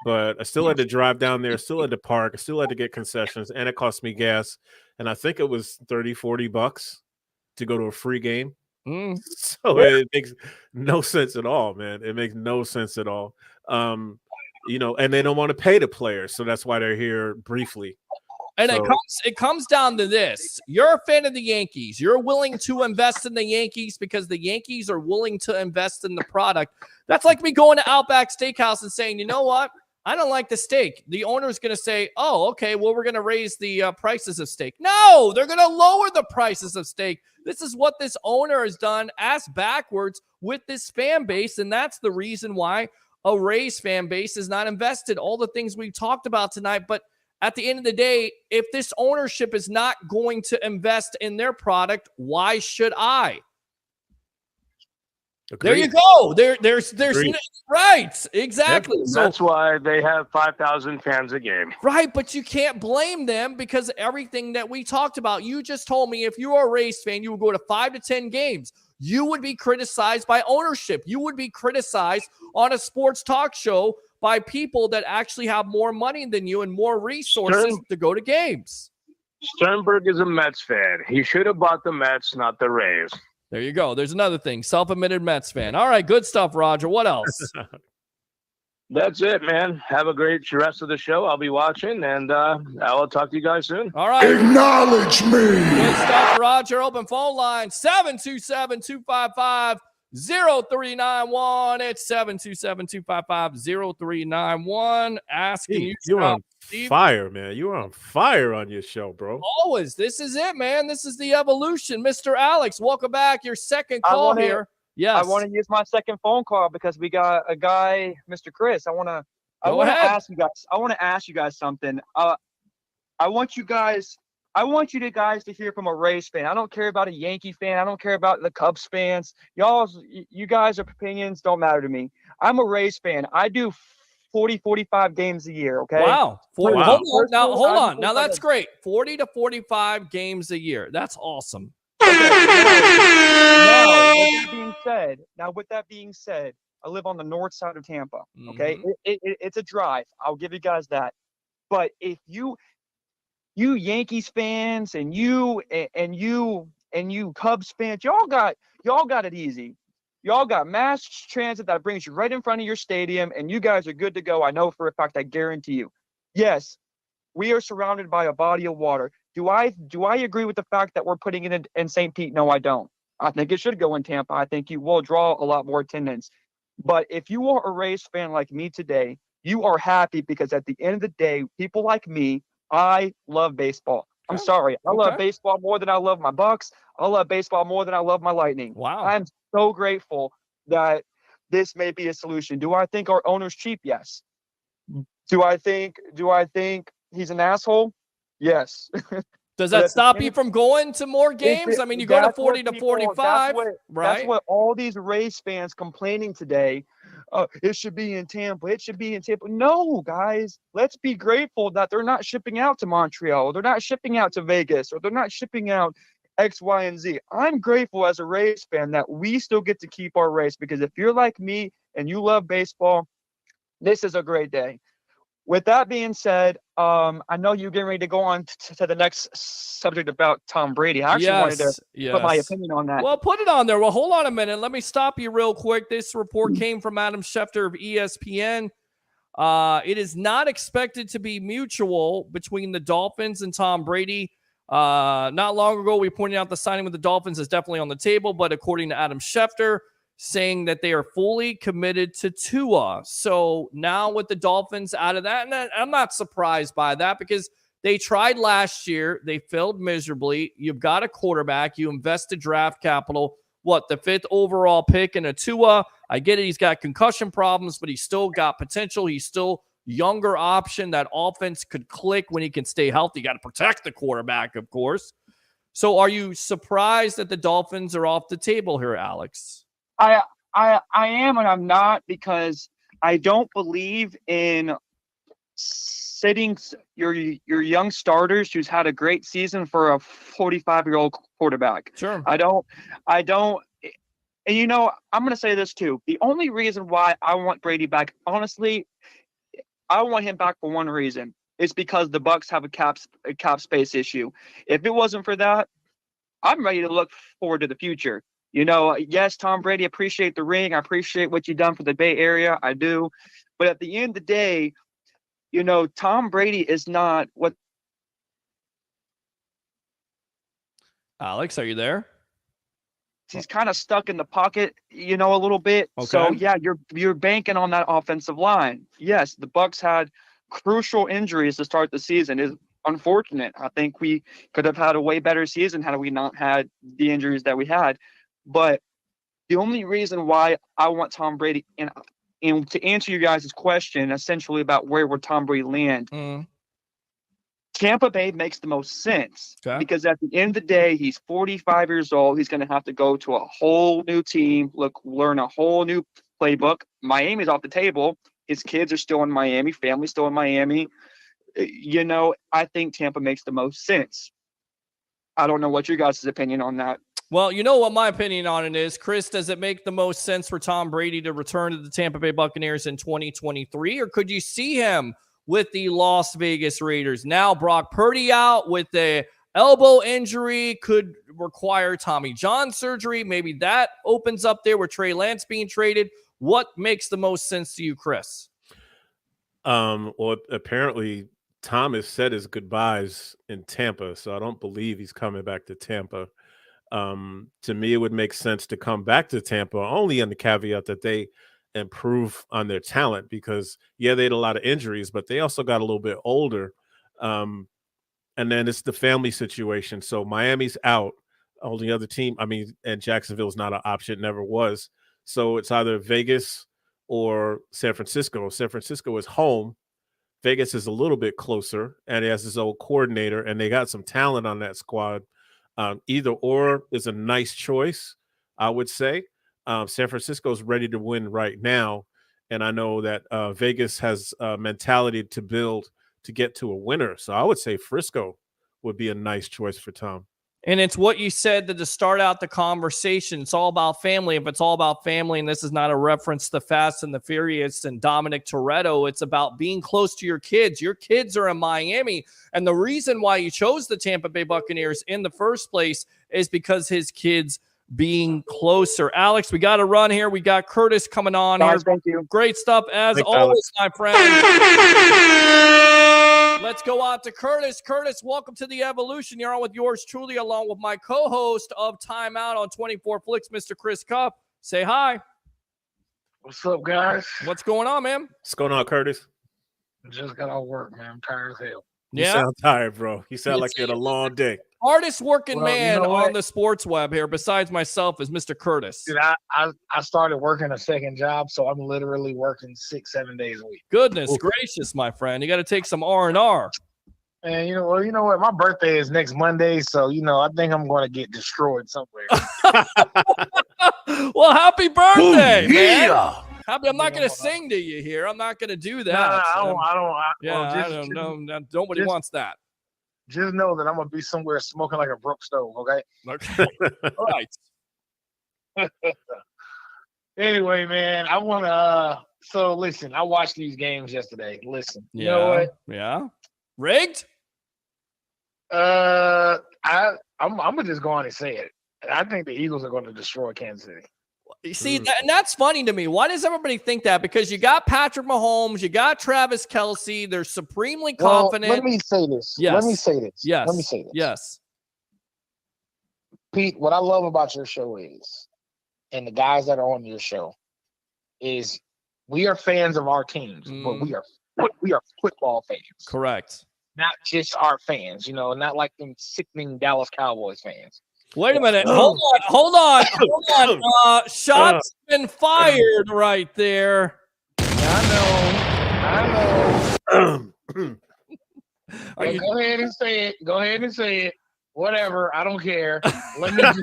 H: but I still had to drive down there, still had to park, I still had to get concessions, and it cost me gas. And I think it was $30-$40 to go to a free game. So it makes no sense at all, man. It makes no sense at all. And they don't want to pay the players, so that's why they're here briefly.
B: And it comes down to this. You're a fan of the Yankees. You're willing to invest in the Yankees because the Yankees are willing to invest in the product. That's like me going to Outback Steakhouse and saying, you know what? I don't like the steak. The owner's going to say, oh, okay, well, we're going to raise the prices of steak. No, they're going to lower the prices of steak. This is what this owner has done ass backwards with this fan base, and that's the reason why a Rays fan base is not invested. All the things we've talked about tonight, but at the end of the day, if this ownership is not going to invest in their product, why should I? Agreed. There you go. There's right. Exactly.
J: Yep. That's why they have 5,000 fans a game.
B: Right, but you can't blame them because everything that we talked about, you just told me if you are a Rays fan, you would go to 5 to 10 games. You would be criticized by ownership. You would be criticized on a sports talk show by people that actually have more money than you and more resources to go to games.
J: Sternberg is a Mets fan. He should have bought the Mets, not the Rays.
B: There you go. There's another thing. Self-admitted Mets fan. All right, good stuff, Roger. What else?
J: That's it, man. Have a great rest of the show. I'll be watching, and I will talk to you guys soon.
B: All right.
I: Acknowledge me.
B: Good stuff, Roger. Open phone line, 727-255-0391. It's 727-255-0391. Asking you.
H: You're on fire, man. You're on fire on your show, bro.
B: Always. This is it, man. This is the evolution. Mr. Alex, welcome back. Your second call here. Yes.
E: I want to use my second phone call because we got a guy, Mr. Chris. I want to ask you guys something. I want you guys to hear from a Rays fan. I don't care about a Yankee fan. I don't care about the Cubs fans. You guys' opinions don't matter to me. I'm a Rays fan. I do 40, 45 games a year. Okay.
B: Wow. Hold on. Now that's great. 40 to 45 games a year. That's awesome.
E: Now, with that being said, I live on the north side of Tampa. Okay. It's a drive. I'll give you guys that. But if you Yankees fans and you Cubs fans, y'all got it easy. Y'all got mass transit that brings you right in front of your stadium, and you guys are good to go. I know for a fact. I guarantee you. Yes, We are surrounded by a body of water. Do I agree with the fact that we're putting it in St. Pete? No, I don't. I think it should go in Tampa. I think you will draw a lot more attendance. But if you are a Rays fan like me today, you are happy because at the end of the day, people like me, I love baseball. I'm sorry. I love baseball more than I love my Bucks. I love baseball more than I love my Lightning.
B: Wow.
E: I'm so grateful that this may be a solution. Do I think our owner's cheap? Yes. Do I think he's an asshole? Yes.
B: Does that stop you from going to more games? I mean, you go to 40 to 45, right?
E: That's what all these Rays fans complaining today. It should be in Tampa. It should be in Tampa. No, guys, let's be grateful that they're not shipping out to Montreal, or they're not shipping out to Vegas, or they're not shipping out X, Y, and Z. I'm grateful as a Rays fan that we still get to keep our race, because if you're like me and you love baseball, this is a great day. With that being said, I know you're getting ready to go on to the next subject about Tom Brady. I actually wanted to put my opinion on that.
B: Well, put it on there. Well, hold on a minute. Let me stop you real quick. This report came from Adam Schefter of ESPN. It is not expected to be mutual between the Dolphins and Tom Brady. Not long ago, we pointed out the signing with the Dolphins is definitely on the table, but according to Adam Schefter, saying that they are fully committed to Tua. So now with the Dolphins out of that, and I'm not surprised by that, because they tried last year. They failed miserably. You've got a quarterback. You invested draft capital. What, the 5th overall pick in a Tua? I get it. He's got concussion problems, but he's still got potential. He's still younger option. That offense could click when he can stay healthy. You got to protect the quarterback, of course. So are you surprised that the Dolphins are off the table here, Alex?
E: I am, and I'm not, because I don't believe in sitting your young starters who's had a great season for a 45-year-old quarterback.
B: Sure.
E: I don't. And I'm going to say this too. The only reason why I want Brady back, honestly, I want him back for one reason. It's because the Bucks have a cap space issue. If it wasn't for that, I'm ready to look forward to the future. Yes, Tom Brady, appreciate the ring. I appreciate what you've done for the Bay Area. I do. But at the end of the day, Tom Brady is not what.
B: Alex, are you there?
E: He's kind of stuck in the pocket, a little bit.
B: Okay.
E: So yeah, you're banking on that offensive line. Yes, the Bucks had crucial injuries to start the season. Is unfortunate. I think we could have had a way better season had we not had the injuries that we had. But the only reason why I want Tom Brady, and to answer you guys' question, essentially about where would Tom Brady land, Tampa Bay makes the most sense.
B: Okay.
E: Because at the end of the day, he's 45 years old. He's going to have to go to a whole new team, learn a whole new playbook. Miami's off the table. His kids are still in Miami. Family's still in Miami. I think Tampa makes the most sense. I don't know what your guys' opinion on that.
B: Well, you know what my opinion on it is. Chris, does it make the most sense for Tom Brady to return to the Tampa Bay Buccaneers in 2023? Or could you see him with the Las Vegas Raiders? Now Brock Purdy out with the elbow injury, could require Tommy John surgery. Maybe that opens up there with Trey Lance being traded. What makes the most sense to you, Chris?
H: Well, apparently Thomas said his goodbyes in Tampa, so I don't believe he's coming back to Tampa. To me, it would make sense to come back to Tampa, only on the caveat that they improve on their talent, because they had a lot of injuries, but they also got a little bit older. And then it's the family situation. So Miami's out. Only other team, and Jacksonville's not an option, never was. So it's either Vegas or San Francisco. San Francisco is home. Vegas is a little bit closer, and he has his old coordinator, and they got some talent on that squad. Either or is a nice choice, I would say. San Francisco is ready to win right now, and I know that Vegas has a mentality to build to get to a winner. So I would say Frisco would be a nice choice for Tom.
B: And it's what you said to start out the conversation. It's all about family. If it's all about family, and this is not a reference to Fast and the Furious and Dominic Toretto, it's about being close to your kids. Your kids are in Miami. And the reason why you chose the Tampa Bay Buccaneers in the first place is because his kids being closer. Alex, we got to run here. We got Curtis coming on here.
E: Thank you.
B: Great stuff as
H: Thanks,
B: always,
H: Alex.
B: my friend. Let's go out to Curtis. Curtis, welcome to the Evolution. You're on with yours truly, along with my co-host of Timeout on 24 Flix, Mr. Chris Cup. Say hi.
K: What's up, guys?
B: What's going on, man?
H: What's going on, Curtis?
K: Just got off work, man. I'm tired as hell.
H: You sound tired, bro. You sound like you had a long day.
B: Hardest working man
K: you know
B: on the sports web here, besides myself, is Mr. Curtis.
K: Dude, I started working a second job, so I'm literally working 6-7 days a week.
B: Goodness gracious, my friend. You got to take some R&R.
K: And you know what? My birthday is next Monday, so I think I'm going to get destroyed somewhere.
B: Well, happy birthday,
C: Ooh,
B: man.
C: yeah.
B: I'm not going to sing to you here. I'm not going to do that.
K: No, I
B: don't. Nobody wants that.
K: Just know that I'm going to be somewhere smoking like a broke stove, okay?
B: Okay. All right.
K: Anyway, man, I want to so listen, I watched these games yesterday. Listen. You know what?
B: Yeah. Rigged?
K: I'm gonna just go on and say it. I think the Eagles are going to destroy Kansas City.
B: You see, and that's funny to me. Why does everybody think that? Because you got Patrick Mahomes, you got Travis Kelce. They're supremely confident.
K: Let me say this.
B: Yes.
K: Let me say this.
B: Yes.
K: Let me say this.
B: Yes.
K: Pete, what I love about your show is, and the guys that are on your show, is we are fans of our teams, but we are football fans.
B: Correct.
K: Not just our fans, not like them sickening Dallas Cowboys fans.
B: Wait a minute. Hold on. Shots been fired right there.
K: I know. Go ahead and say it. Whatever. I don't care. Let me just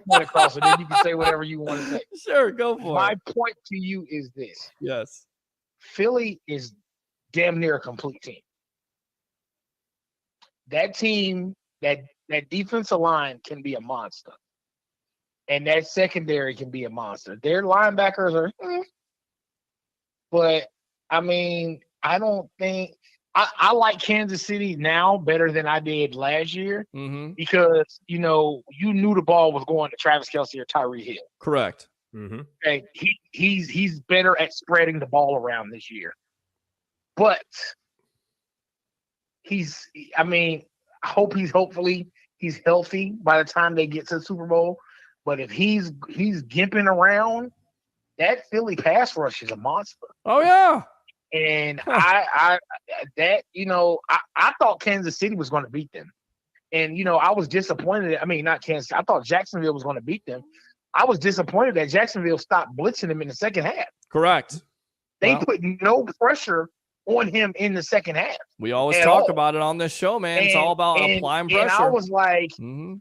K: point across it, then you can say whatever you want to say.
B: Sure, go for it.
K: My point to you is this.
B: Yes.
K: Philly is damn near a complete team. That team, that defensive line can be a monster. And that secondary can be a monster. Their linebackers are, but I mean, I don't think I like Kansas City now better than I did last year because you knew the ball was going to Travis Kelce or Tyree Hill.
B: Correct.
K: Okay, he's better at spreading the ball around this year, but hopefully he's healthy by the time they get to the Super Bowl. But if he's gimping around, that Philly pass rush is a monster.
B: Oh yeah.
K: And I thought Kansas City was going to beat them. And I was disappointed. I mean, not Kansas. I thought Jacksonville was going to beat them. I was disappointed that Jacksonville stopped blitzing them in the second half.
B: Correct.
K: They put no pressure on him in the second half.
B: We always talk about it on this show, man. It's all about applying pressure.
K: And I was like, I'm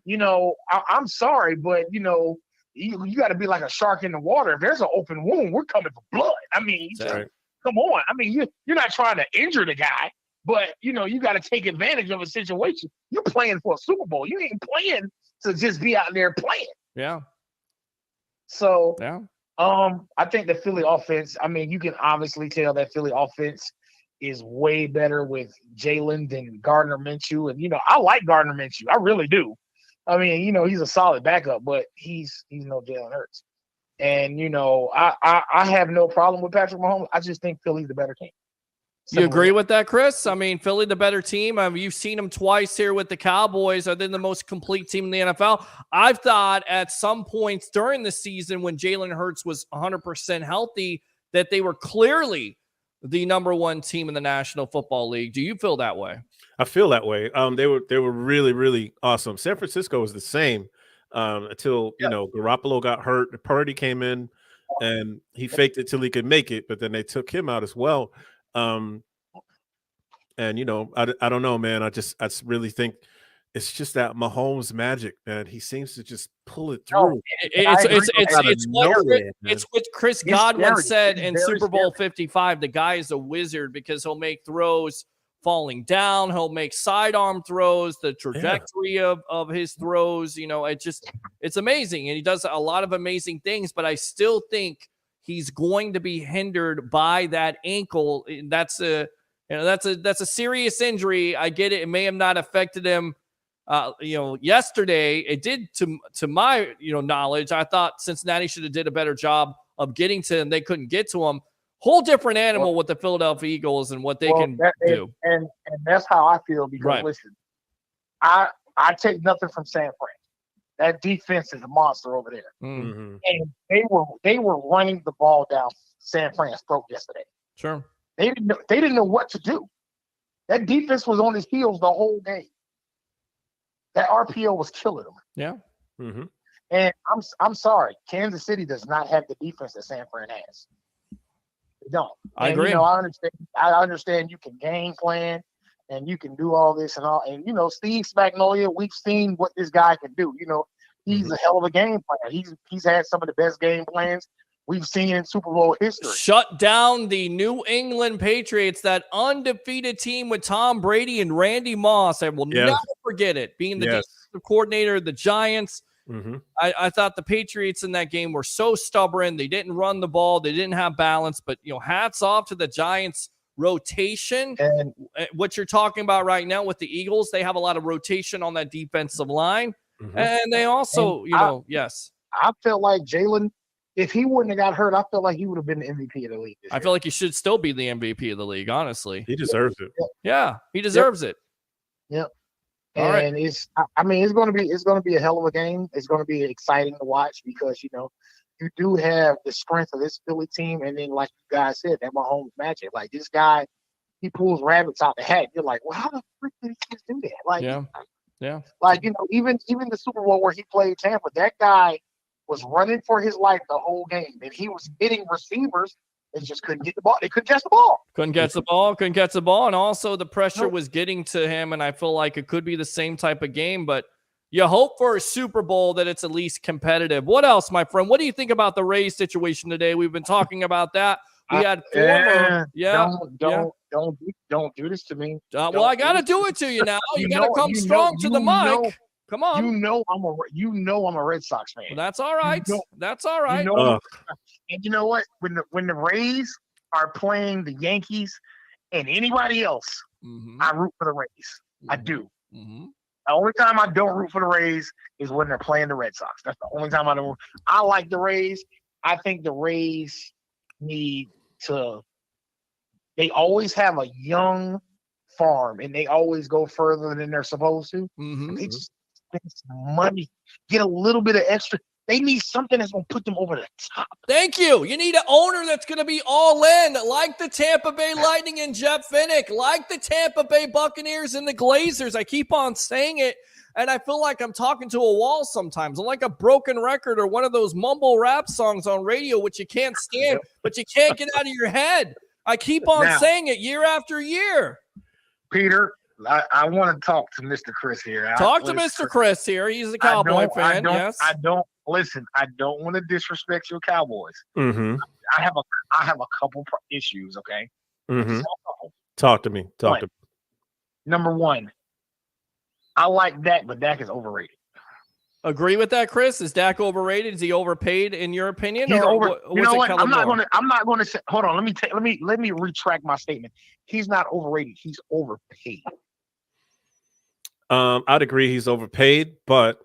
K: sorry, but you got to be like a shark in the water. If there's an open wound, we're coming for blood. I mean, come on. I mean, you're not trying to injure the guy, but you got to take advantage of a situation. You're playing for a Super Bowl. You ain't playing to just be out there playing.
B: Yeah.
K: So, I think the Philly offense, I mean, you can obviously tell that Philly offense is way better with Jalen than Gardner Minshew. And, I like Gardner Minshew. I really do. I mean, he's a solid backup, but he's no Jalen Hurts. And, I have no problem with Patrick Mahomes. I just think Philly's the better team.
B: You agree with that, Chris? I mean, Philly, the better team. I mean, you've seen them twice here with the Cowboys. Are they the most complete team in the NFL? I've thought at some points during the season when Jalen Hurts was 100% healthy that they were clearly the number one team in the National Football League. Do you feel that way?
H: I feel that way. They were really, really awesome. San Francisco was the same until Garoppolo got hurt. Purdy came in and he faked it till he could make it, but then they took him out as well. And I don't know, man. I really think it's just that Mahomes magic, man. He seems to just pull it through.
B: It's what Chris Godwin said in Super Bowl 55. The guy is a wizard because he'll make throws falling down. He'll make sidearm throws. The trajectory of his throws, it's amazing. And he does a lot of amazing things, but I still think he's going to be hindered by that ankle. That's a serious injury. I get it. It may have not affected him, yesterday. It did to my, knowledge. I thought Cincinnati should have did a better job of getting to him. They couldn't get to him. Whole different animal with the Philadelphia Eagles and what they can do.
K: And that's how I feel because listen, I take nothing from San Fran. That defense is a monster over there.
B: Mm-hmm.
K: And they were running the ball down San Fran's throat yesterday.
B: Sure.
K: They didn't know what to do. That defense was on his heels the whole game. That RPO was killing them.
B: Yeah.
H: Mm-hmm.
K: And I'm sorry, Kansas City does not have the defense that San Fran has. They don't.
B: I agree.
K: You know, I understand you can game plan and you can do all this and all. And you know, Steve Spagnuolo, we've seen what this guy can do. You know, he's a hell of a game player. He's had some of the best game plans we've seen in Super Bowl history.
B: Shut down the New England Patriots, that undefeated team with Tom Brady and Randy Moss. I will never forget it. Being the defensive coordinator of the Giants.
H: Mm-hmm.
B: I thought the Patriots in that game were so stubborn. They didn't run the ball. They didn't have balance. But, you know, hats off to the Giants rotation. And what you're talking about right now with the Eagles, they have a lot of rotation on that defensive line. Mm-hmm. And they also,
K: I felt like Jalen, if he wouldn't have got hurt, I felt like he would have been the MVP of the league.
B: I feel like he should still be the MVP of the league, honestly.
H: He deserves it.
B: Yeah, he deserves it.
K: Yep. And it's going to be a hell of a game. It's going to be exciting to watch because, you know, you do have the strength of this Philly team. And then, like you guys said, that Mahomes magic. Like, this guy, he pulls rabbits out the hat. You're like, well, how the frick did he just do that? Like, like, you know, even the Super Bowl where he played Tampa, that guy was running for his life the whole game. And he was hitting receivers. They just couldn't get the ball. They couldn't catch the ball.
B: Couldn't catch the ball. And also the pressure was getting to him. And I feel like it could be the same type of game. But you hope for a Super Bowl that it's at least competitive. What else, my friend? What do you think about the Rays situation today? We've been talking about that. We had former.
K: Don't do this to me.
B: Well, I got to do it to you now. You got to come strong to the mic. Come on.
K: You know I'm a Red Sox fan.
B: Well, that's all right. That's all right.
K: And you know what? When the Rays are playing the Yankees and anybody else, I root for the Rays. I do.
B: Mm-hmm.
K: The only time I don't root for the Rays is when they're playing the Red Sox. That's the only time I don't. I like the Rays. I think the Rays need to. They always have a young farm, and they always go further than they're supposed to.
B: Mm-hmm.
K: They just spend some money, get a little bit of extra. They need something that's going to put them over the top.
B: Thank you. You need an owner that's going to be all in, like the Tampa Bay Lightning and Jeff Finnick, like the Tampa Bay Buccaneers and the Glazers. I keep on saying it, and I feel like I'm talking to a wall sometimes. I'm like a broken record or one of those mumble rap songs on radio, which you can't stand, but you can't get out of your head. I keep on saying it year after year.
K: Peter, I want to talk to Mr. Chris here.
B: Talk to Mr. Chris here. He's a Cowboy fan, yes.
K: I don't want to disrespect your Cowboys.
H: Mm-hmm.
K: I have a couple issues, okay?
H: Mm-hmm. Talk to me.
K: Number one, I like Dak, but Dak is overrated.
B: Agree with that, Chris? Is Dak overrated? Is he overpaid in your opinion?
K: He's over. You know what? I'm not going to say. Hold on. Let me retract my statement. He's not overrated. He's overpaid.
H: I'd agree he's overpaid, but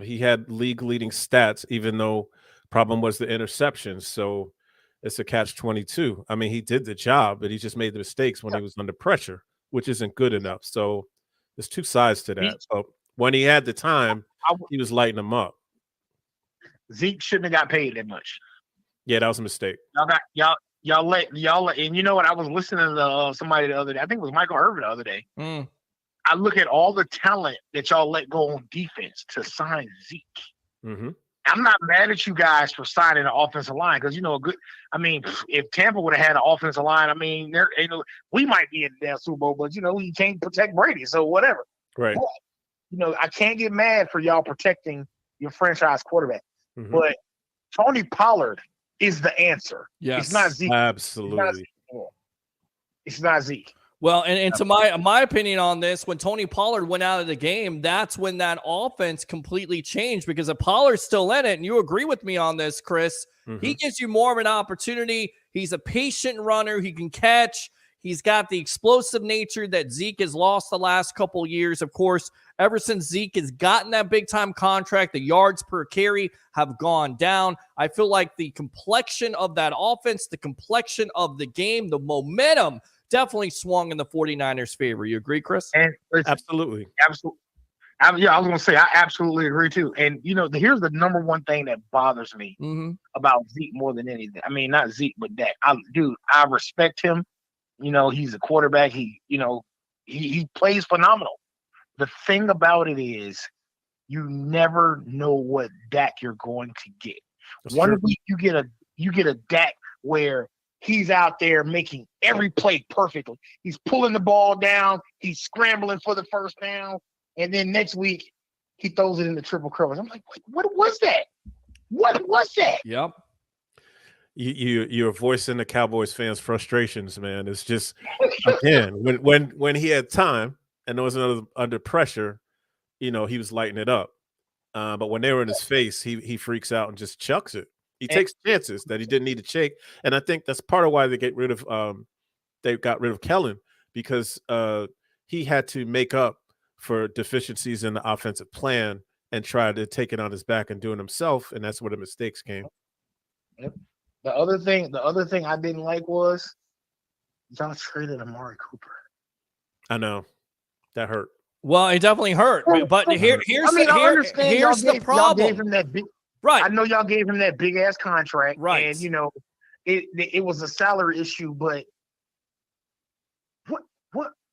H: he had league-leading stats, even though problem was the interceptions. So it's a catch-22. I mean, he did the job, but he just made the mistakes when he was under pressure, which isn't good enough. So there's two sides to that. So when he had the time, he was lighting them up.
K: Zeke shouldn't have got paid that much.
H: Yeah, that was a mistake.
K: Y'all let, and you know what? I was listening to somebody the other day. I think it was Michael Irvin the other day. I look at all the talent that y'all let go on defense to sign Zeke.
H: Mm-hmm.
K: I'm not mad at you guys for signing an offensive line because, you know, if Tampa would have had an offensive line, I mean, we might be in the Super Bowl, but, you know, you can't protect Brady, so whatever.
H: Right.
K: But, you know, I can't get mad for y'all protecting your franchise quarterback.
H: Mm-hmm.
K: But Tony Pollard is the answer.
B: Yes.
K: It's not Zeke.
H: Absolutely.
K: It's not Zeke.
B: Well, and to my opinion on this, when Tony Pollard went out of the game, that's when that offense completely changed because if Pollard's still in it, and you agree with me on this, Chris, he gives you more of an opportunity. He's a patient runner. He can catch. He's got the explosive nature that Zeke has lost the last couple years. Of course, Ever since Zeke has gotten that big-time contract, the yards per carry have gone down. I feel like the complexion of that offense, the complexion of the game, the momentum definitely swung in the 49ers' favor. You agree, Chris?
K: And
H: Absolutely.
K: absolutely. Yeah, I was going to say, I absolutely agree too. And, here's the number one thing that bothers me about Zeke more than anything. I mean, not Zeke, but Dak. I respect him. He's a quarterback. He plays phenomenal. The thing about it is you never know what Dak you're going to get. One week you get a Dak where he's out there making every play perfectly. He's pulling the ball down. He's scrambling for the first down. And then next week, he throws it in the triple coverage. I'm like, what was that? What was that?
B: Yep.
H: You're voicing the Cowboys fans' frustrations, man. It's just, again, when he had time and there was under pressure, he was lighting it up. But when they were in his face, he freaks out and just chucks it. He takes chances that he didn't need to take. And I think that's part of why they got rid of Kellen, because he had to make up for deficiencies in the offensive plan and try to take it on his back and do it himself, and that's where the mistakes came.
K: Yep. The other thing I didn't like was y'all traded Amari Cooper.
H: I know. That hurt.
B: Well, it definitely hurt. But here's
K: I understand
B: here's the problem.
K: Y'all gave him that big,
B: right.
K: I know y'all gave him that big ass contract.
B: Right.
K: And it was a salary issue, but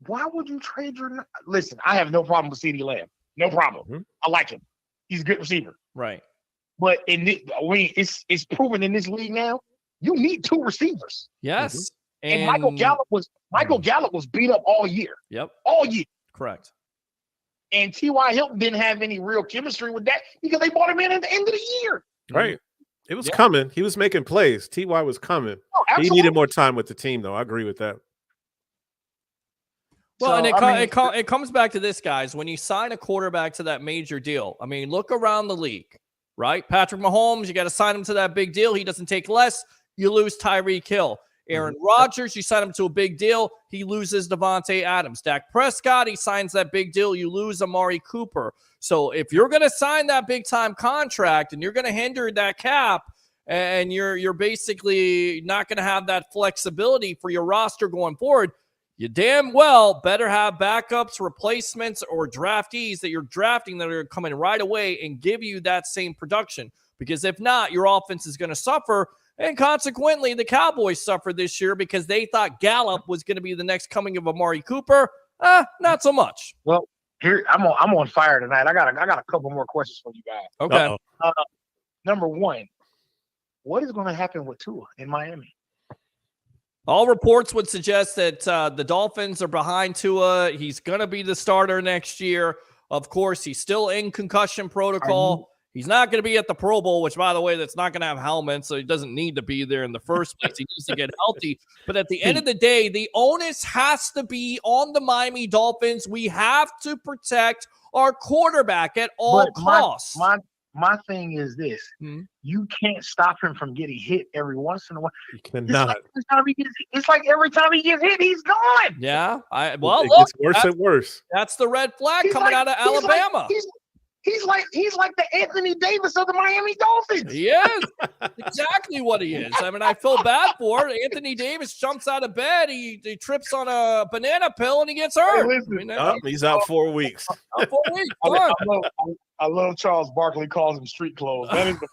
K: why would you trade your? Listen, I have no problem with CeeDee Lamb. No problem. Mm-hmm. I like him. He's a good receiver.
B: Right.
K: But it's proven in this league now, you need two receivers.
B: Yes.
K: Mm-hmm. And Michael Gallup was beat up all year.
B: Yep.
K: All year.
B: Correct.
K: And T.Y. Hilton didn't have any real chemistry with that because they bought him in at the end of the year.
H: Right. It was coming. He was making plays. T.Y. was coming. Oh, he needed more time with the team, though. I agree with that.
B: Well, and it comes back to this, guys. When you sign a quarterback to that major deal, I mean, look around the league, right? Patrick Mahomes, you got to sign him to that big deal. He doesn't take less. You lose Tyreek Hill. Aaron Rodgers, you sign him to a big deal. He loses Devontae Adams. Dak Prescott, he signs that big deal. You lose Amari Cooper. So if you're going to sign that big-time contract and you're going to hinder that cap and you're basically not going to have that flexibility for your roster going forward, you damn well better have backups, replacements, or draftees that you're drafting that are coming right away and give you that same production. Because if not, your offense is going to suffer. And consequently, the Cowboys suffered this year because they thought Gallup was going to be the next coming of Amari Cooper. Not so much.
K: Well, here I'm on fire tonight. I got a couple more questions for you guys.
B: Okay.
K: Number one, what is going to happen with Tua in Miami?
B: All reports would suggest that the Dolphins are behind Tua. He's going to be the starter next year. Of course, he's still in concussion protocol. He's not going to be at the Pro Bowl, which, by the way, that's not going to have helmets, so he doesn't need to be there in the first place. He needs to get healthy. But at the end of the day, the onus has to be on the Miami Dolphins. We have to protect our quarterback at all costs.
K: My thing is this. You can't stop him from getting hit every once in a while.
H: You cannot.
K: It's like every time he gets hit, he's gone.
B: Yeah.
H: It gets worse and worse.
B: That's the red flag coming out of Alabama.
K: He's like the Anthony Davis of the Miami Dolphins.
B: He is. Exactly what he is. I mean, I feel bad for it. Anthony Davis jumps out of bed. He trips on a banana peel and he gets hurt.
H: He's out 4 weeks.
B: 4 weeks.
K: I love Charles Barkley calls him street clothes. That is the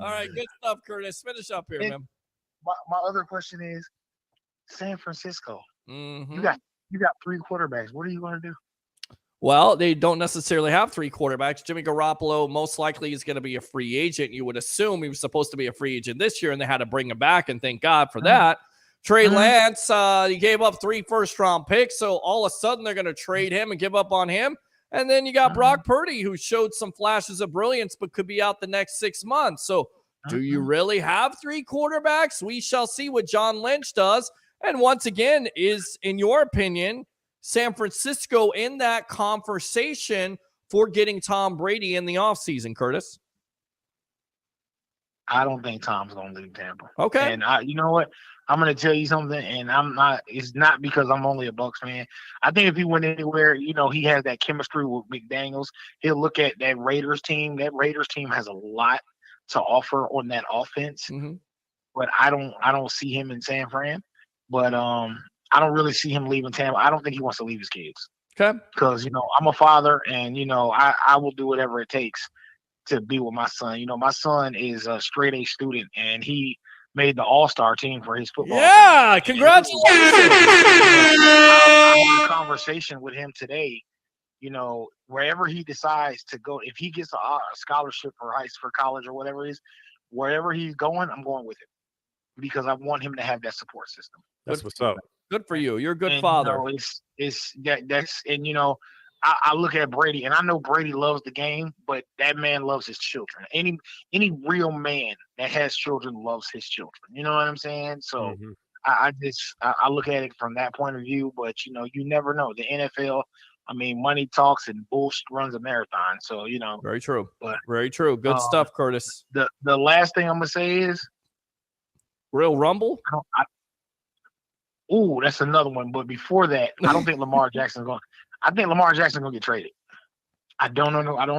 B: All right, good stuff, Curtis. Finish up here, man.
K: My other question is, San Francisco.
B: Mm-hmm.
K: You got three quarterbacks. What are you going to do?
B: Well, they don't necessarily have three quarterbacks. Jimmy Garoppolo most likely is going to be a free agent. You would assume he was supposed to be a free agent this year, and they had to bring him back, and thank God for that. Trey Lance, he gave up 3 first-round picks, so all of a sudden they're going to trade him and give up on him. And then you got Brock Purdy, who showed some flashes of brilliance but could be out the next 6 months. So do you really have 3 quarterbacks? We shall see what John Lynch does. And once again, is, in your opinion, San Francisco in that conversation for getting Tom Brady in the offseason, Curtis?
K: I don't think Tom's going to leave Tampa.
B: Okay.
K: And you know what? I'm going to tell you something, and it's not because I'm only a Bucs fan. I think if he went anywhere, he has that chemistry with McDaniels. He'll look at that Raiders team. That Raiders team has a lot to offer on that offense.
B: Mm-hmm.
K: But I don't see him in San Fran. But I don't really see him leaving Tampa. I don't think he wants to leave his kids.
B: Okay.
K: Because, I'm a father, and, I will do whatever it takes to be with my son. My son is a straight A student, and he made the all-star team for his football team.
B: Congratulations.
K: I had a conversation with him today, wherever he decides to go, if he gets a scholarship for college or whatever it is, wherever he's going, I'm going with him because I want him to have that support system.
H: That's what's up.
B: Good for you. You're a good father.
K: I look at Brady, and I know Brady loves the game, but that man loves his children. Any real man that has children loves his children. You know what I'm saying? So I look at it from that point of view. But you never know. The NFL, money talks and bullshit runs a marathon. So
B: very true.
K: But
B: very true. Good stuff, Curtis.
K: The last thing I'm gonna say is
B: Real Rumble.
K: That's another one. But before that, I don't think Lamar Jackson's going. I think Lamar Jackson's going to get traded. I don't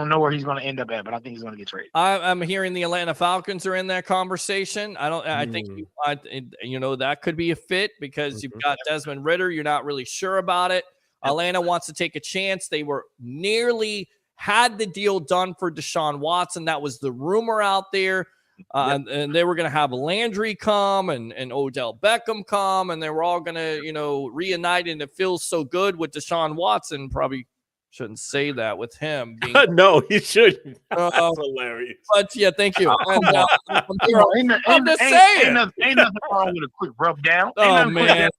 K: know where he's going to end up at, but I think he's going to get traded.
B: I'm hearing the Atlanta Falcons are in that conversation. I think that could be a fit because you've got Desmond Ridder. You're not really sure about it. Atlanta wants to take a chance. They were nearly had the deal done for Deshaun Watson. That was the rumor out there. And they were going to have Landry come and Odell Beckham come, and they were all going to, reunite, and it feels so good with Deshaun Watson. Probably shouldn't say that with him.
H: No, you shouldn't. That's hilarious.
B: But yeah, thank you. And,
K: I'm just saying. Ain't nothing wrong with a quick rub down.
B: Oh, man.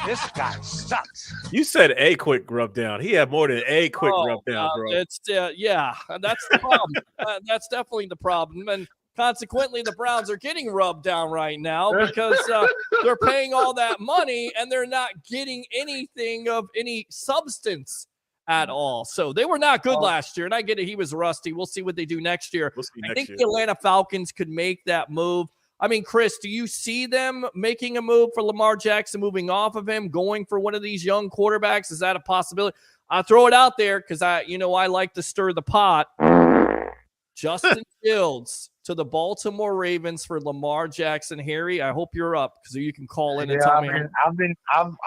C: This guy sucks.
H: You said a quick rub down. He had more than a quick rub down, bro.
B: It's that's the problem. That's definitely the problem. And consequently, the Browns are getting rubbed down right now because they're paying all that money and they're not getting anything of any substance at all. So they were not good last year. And I get it. He was rusty. We'll see what they do next year. I think the Atlanta Falcons could make that move. Chris, do you see them making a move for Lamar Jackson, moving off of him, going for one of these young quarterbacks? Is that a possibility? I'll throw it out there because I like to stir the pot. Justin Fields to the Baltimore Ravens for Lamar Jackson. Harry, I hope you're up because you can call in and tell me.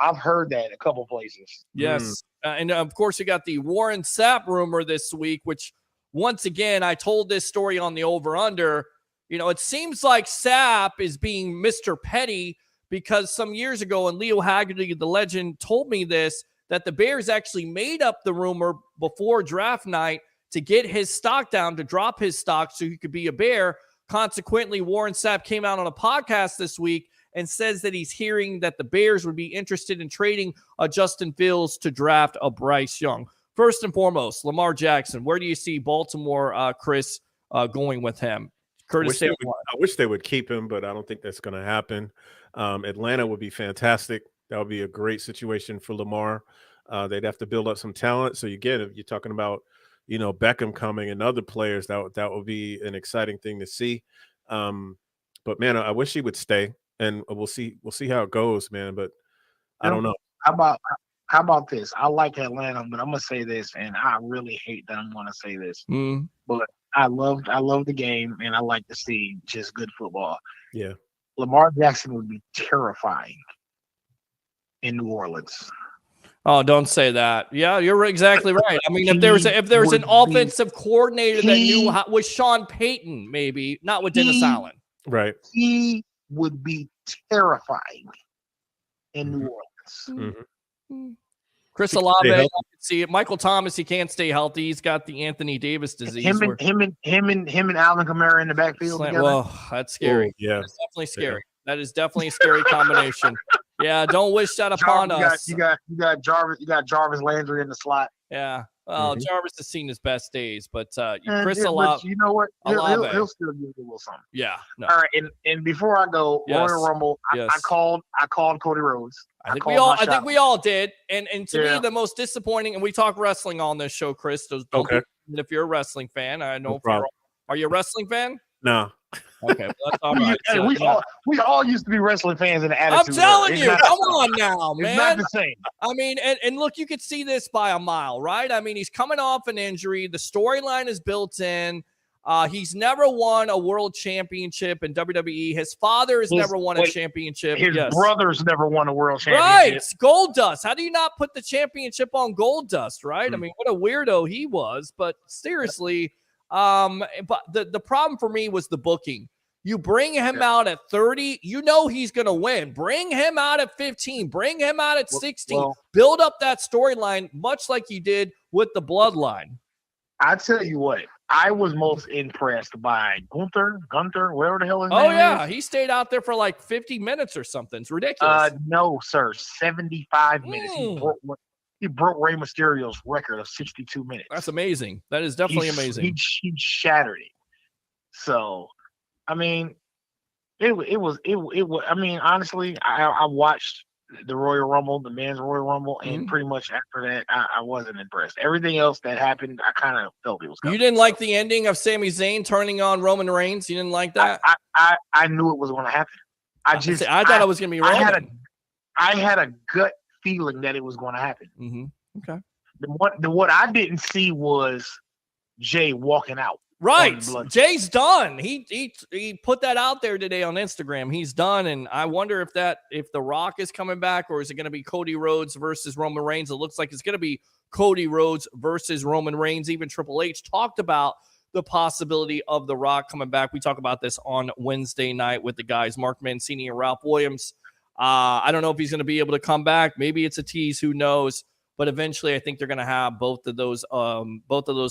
K: I've heard that a couple places.
B: Yes. And of course, you got the Warren Sapp rumor this week, which once again, I told this story on the over-under. It seems like Sapp is being Mr. Petty because some years ago, and Leo Haggerty, the legend, told me this, that the Bears actually made up the rumor before draft night to get his stock down, to drop his stock so he could be a Bear. Consequently, Warren Sapp came out on a podcast this week and says that he's hearing that the Bears would be interested in trading Justin Fields to draft a Bryce Young. First and foremost, Lamar Jackson, where do you see Baltimore, Chris, going with him? Curtis,
H: I wish they would keep him, but I don't think that's going to happen. Atlanta would be fantastic. That would be a great situation for Lamar. They'd have to build up some talent. So again, if you're talking about, Beckham coming and other players, that would be an exciting thing to see. But man, I wish he would stay, and we'll see how it goes, man. But I don't know.
K: How about this? I like Atlanta, but I'm gonna say this, and I really hate that I'm gonna say this, but I love the game, and I like to see just good football.
H: Yeah,
K: Lamar Jackson would be terrifying in New Orleans.
B: Oh, don't say that. Yeah, you're exactly right. If there was an offensive coordinator that knew with Sean Payton, maybe not with Dennis Allen.
H: Right.
K: He would be terrifying in New Orleans.
B: Chris Olave, I can see it. Michael Thomas, he can't stay healthy. He's got the Anthony Davis disease.
K: Him and Alvin Kamara in the backfield together.
B: Well, that's scary.
H: Yeah,
B: that's definitely scary. That is definitely a scary combination. Yeah, don't wish that upon us.
K: You got Jarvis Landry in the slot.
B: Yeah. Well, Jarvis has seen his best days, but Chris Olave.
K: You know what? He'll still give you a little something.
B: Yeah. No.
K: All right, and before I go, Royal Rumble, I called Cody Rhodes.
B: I think we all did. And to me, the most disappointing, and we talk wrestling on this show, Chris. Don't if you're a wrestling fan, I know.
H: No
B: are you a wrestling fan?
H: No.
B: Okay, well, that's all right.
K: Hey, we all used to be wrestling fans in the
B: I'm
K: attitude.
B: telling you, come on now, man.
K: It's not the same.
B: I mean, and look, you could see this by a mile, right? I mean, he's coming off an injury. The storyline is built in. He's never won a world championship in WWE. His father has never won a championship.
K: His brothers never won a world championship.
B: Right. Goldust. How do you not put the championship on Goldust, right? I mean, what a weirdo he was. But seriously, but the problem for me was the booking. You bring him out at 30, you know he's going to win. Bring him out at 15. Bring him out at 16. Build up that storyline, much like you did with the Bloodline.
K: I tell you what, I was most impressed by Gunther, whatever the hell his name is.
B: Oh, yeah. He stayed out there for like 50 minutes or something. It's ridiculous.
K: No, sir. 75 minutes. He broke Rey Mysterio's record of 62 minutes.
B: That's amazing. That is definitely amazing.
K: He shattered it. So, I mean, it was. I mean, honestly, I watched the Royal Rumble, the men's Royal Rumble, and pretty much after that, I wasn't impressed. Everything else that happened, I kind of felt it was coming.
B: You didn't like the ending of Sami Zayn turning on Roman Reigns? You didn't like that?
K: I knew it was going to happen. I
B: thought it was going to be Roman.
K: I had a gut feeling that it was going to happen.
B: Mm-hmm. Okay.
K: What I didn't see was Jay walking out.
B: Right. Jay's done. He put that out there today on Instagram. He's done. And I wonder if The Rock is coming back, or is it going to be Cody Rhodes versus Roman Reigns? It looks like it's going to be Cody Rhodes versus Roman Reigns. Even Triple H talked about the possibility of The Rock coming back. We talk about this on Wednesday night with the guys, Mark Mancini and Ralph Williams. I don't know if he's going to be able to come back. Maybe it's a tease. Who knows? But eventually, I think they're going to have both of those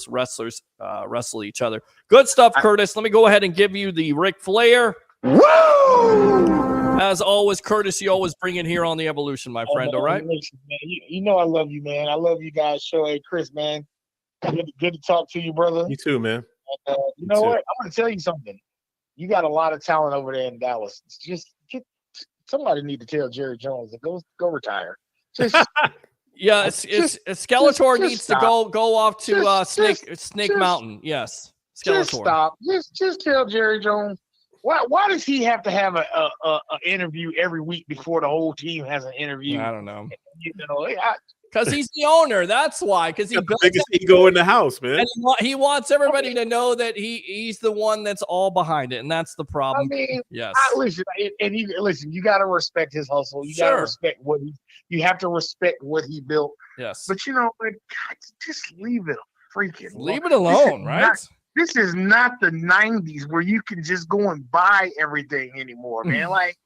B: wrestlers wrestle each other. Good stuff, Curtis. Let me go ahead and give you the Ric Flair. Woo! As always, Curtis, you always bring it here on the Evolution, my friend. All right.
K: Listen, man, you know I love you, man. I love you guys. Show, hey, Chris, man. Good to talk to you, brother.
H: You too, man.
K: You know what? I'm going to tell you something. You got a lot of talent over there in Dallas. Somebody need to tell Jerry Jones to go retire.
B: Yeah, Skeletor needs to go off to Snake Mountain. Yes, Skeletor.
K: Just tell Jerry Jones. Why does he have to have a interview every week before the whole team has an interview?
B: I don't know.
K: Because
B: he's the owner. That's why. Because he
H: built the biggest ego in the house, man.
B: And he wants everybody to know that he's the one that's all behind it, and that's the problem.
K: I mean,
B: yes.
K: Listen, you got to respect his hustle. You got to respect you have to respect what he built.
B: Yes.
K: But you know, just leave it
B: leave it alone, right?
K: This is not the 90s where you can just go and buy everything anymore, man. Like.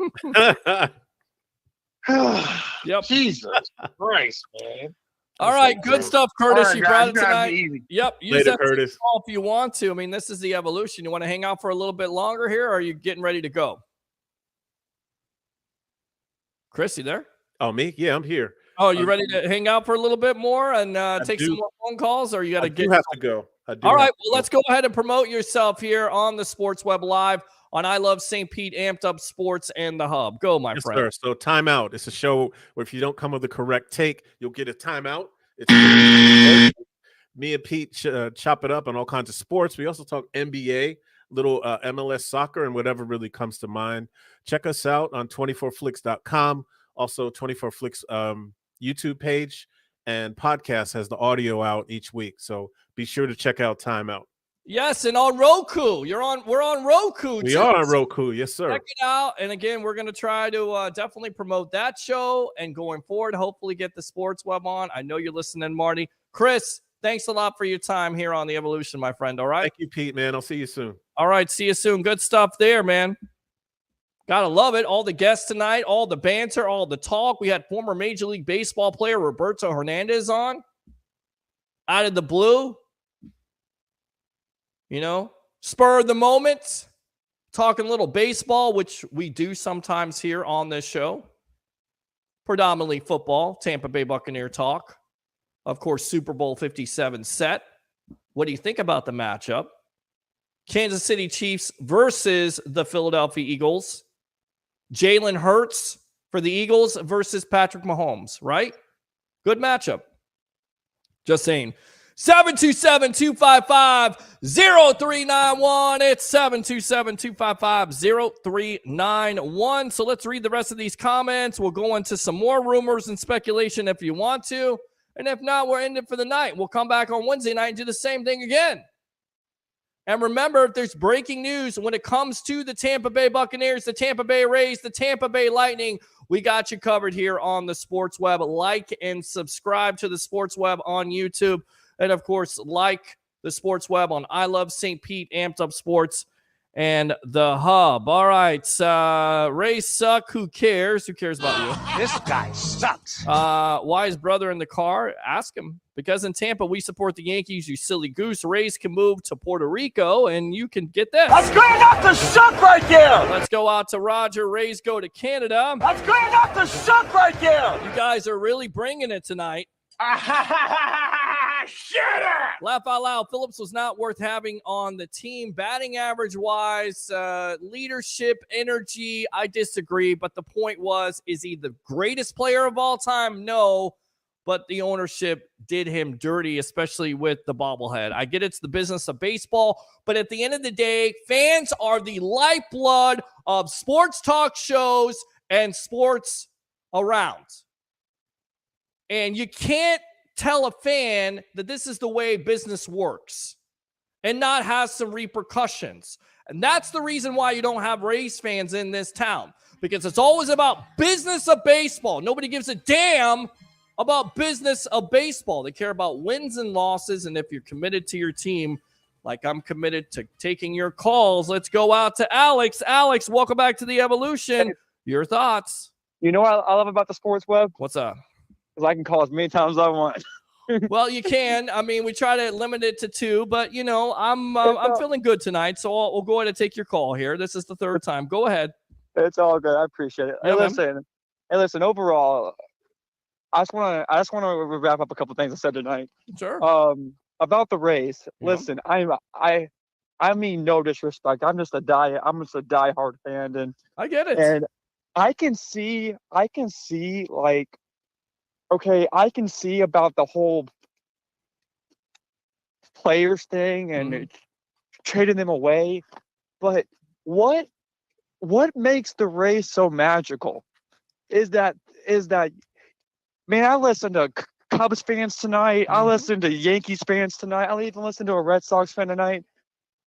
B: Yep.
K: Jesus Christ, man.
B: All right, good stuff, Curtis. You brought it tonight. Yep.
H: Use that Curtis.
B: If you want to. I mean, this is the Evolution. You want to hang out for a little bit longer here, or are you getting ready to go? Chris, you there?
H: Oh, me? Yeah, I'm here.
B: Oh, you ready to hang out for a little bit more and take some more phone calls, or you got to get?
H: You have to go.
B: All right, well, let's go ahead and promote yourself here on the Sports Web Live on I Love St. Pete, Amped Up Sports, and the Hub. Go, my friend.
H: Sir. So timeout. It's a show where if you don't come with the correct take, you'll get a timeout. It's me and Pete chop it up on all kinds of sports. We also talk NBA, little MLS soccer, and whatever really comes to mind. Check us out on 24flix.com. Also, 24flix YouTube page and podcast has the audio out each week. So be sure to check out Timeout.
B: Yes, and on Roku. We're on Roku.
H: We are on Roku. Yes, sir.
B: Check it out. And again, we're going to try to definitely promote that show and going forward, hopefully get the Sports Web on. I know you're listening, Marty. Chris, thanks a lot for your time here on the Evolution, my friend. All right.
H: Thank you, Pete, man. I'll see you soon.
B: All right. See you soon. Good stuff there, man. Gotta love it. All the guests tonight, all the banter, all the talk. We had former Major League Baseball player Roberto Hernandez on. Out of the blue. You know, spur of the moment. Talking little baseball, which we do sometimes here on this show. Predominantly football, Tampa Bay Buccaneer talk. Of course, Super Bowl 57 set. What do you think about the matchup? Kansas City Chiefs versus the Philadelphia Eagles. Jalen Hurts for the Eagles versus Patrick Mahomes, right? Good matchup. Just saying. 727-255-0391. It's 727-255-0391. So let's read the rest of these comments. We'll go into some more rumors and speculation if you want to. And if not, we're ending for the night. We'll come back on Wednesday night and do the same thing again. And remember, if there's breaking news when it comes to the Tampa Bay Buccaneers, the Tampa Bay Rays, the Tampa Bay Lightning, we got you covered here on the Sports Web. Like and subscribe to the Sports Web on YouTube. And, of course, like the Sports Web on I Love St. Pete, Amped Up Sports, and The Hub. All right, Rays suck. Who cares? Who cares about you?
C: This guy sucks.
B: Why is brother in the car? Ask him. Because in Tampa, we support the Yankees, you silly goose. Rays can move to Puerto Rico, and you can get this.
C: That's good enough to suck right there.
B: Let's go out to Roger. Rays go to Canada.
C: That's good enough to suck right there.
B: You guys are really bringing it tonight.
C: Shut up!
B: Laugh out loud. Phillips was not worth having on the team. Batting average wise, leadership, energy, I disagree. But the point was, is he the greatest player of all time? No. But the ownership did him dirty, especially with the bobblehead. I get it's the business of baseball, but at the end of the day, fans are the lifeblood of sports talk shows and sports around. And you can't tell a fan that this is the way business works and not have some repercussions. And that's the reason why you don't have Rays fans in this town, because it's always about business of baseball. Nobody gives a damn about business of baseball. They care about wins and losses. And if you're committed to your team, like I'm committed to taking your calls, let's go out to Alex. Alex, welcome back to the Evolution. Your thoughts?
E: You know what I love about the Sports Web?
B: What's up?
E: Because I can call as many times as I want.
B: Well, you can. I mean, we try to limit it to 2, but you know, I'm feeling good tonight, so we'll go ahead and take your call here. This is the 3rd time. Go ahead.
E: It's all good. I appreciate it.
B: Yeah,
E: Hey, listen. Overall, I just want to wrap up a couple things I said tonight.
B: Sure.
E: About the Rays.
B: Yeah.
E: Listen, I mean no disrespect. I'm just a diehard fan, and
B: I get it.
E: And I can see like, okay, I can see about the whole players thing and trading them away, but what makes the Rays so magical is that man, I listened to Cubs fans tonight. I listened to Yankees fans tonight. I even listened to a Red Sox fan tonight.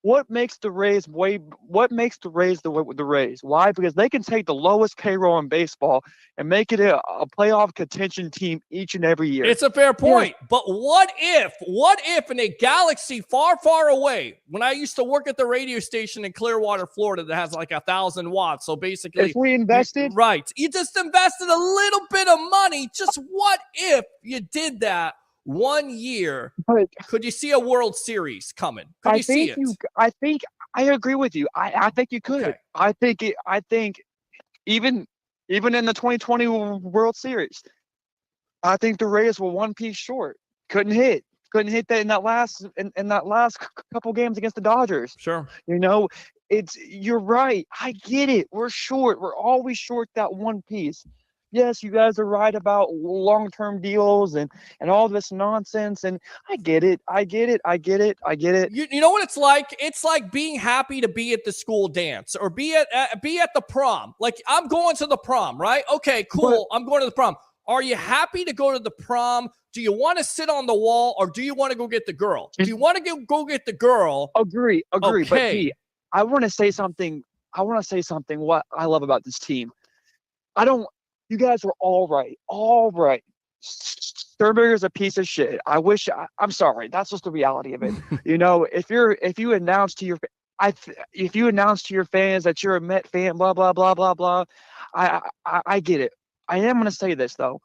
E: What makes the Rays the Rays? Why? Because they can take the lowest payroll in baseball and make it a playoff contention team each and every year.
B: It's a fair point. Yeah. But what if in a galaxy far, far away, when I used to work at the radio station in Clearwater, Florida, that has like 1,000 watts. So basically,
E: if we invested,
B: you just invested a little bit of money. Just what if you did that? 1 year, could you see a World Series coming? Could you see it?
E: I think I agree with you. I think you could. Okay. I think even in the 2020 World Series, I think the Rays were one piece short. Couldn't hit that in that last couple games against the Dodgers.
B: Sure.
E: You know, you're right. I get it. We're short. We're always short that one piece. Yes, you guys are right about long-term deals and all this nonsense, and I get it.
B: You know what it's like? It's like being happy to be at the school dance or be at the prom. Like, I'm going to the prom, right? Okay, cool. I'm going to the prom. Are you happy to go to the prom? Do you want to sit on the wall, or do you want to go get the girl? Do you want to go get the girl?
E: Agree.
B: Okay.
E: But Pete, I want to say something. What I love about this team. You guys were all right. Sternberger's a piece of shit. I'm sorry. That's just the reality of it. You know, if you announce to your fans that you're a Met fan, blah blah blah blah blah, I get it. I am going to say this though.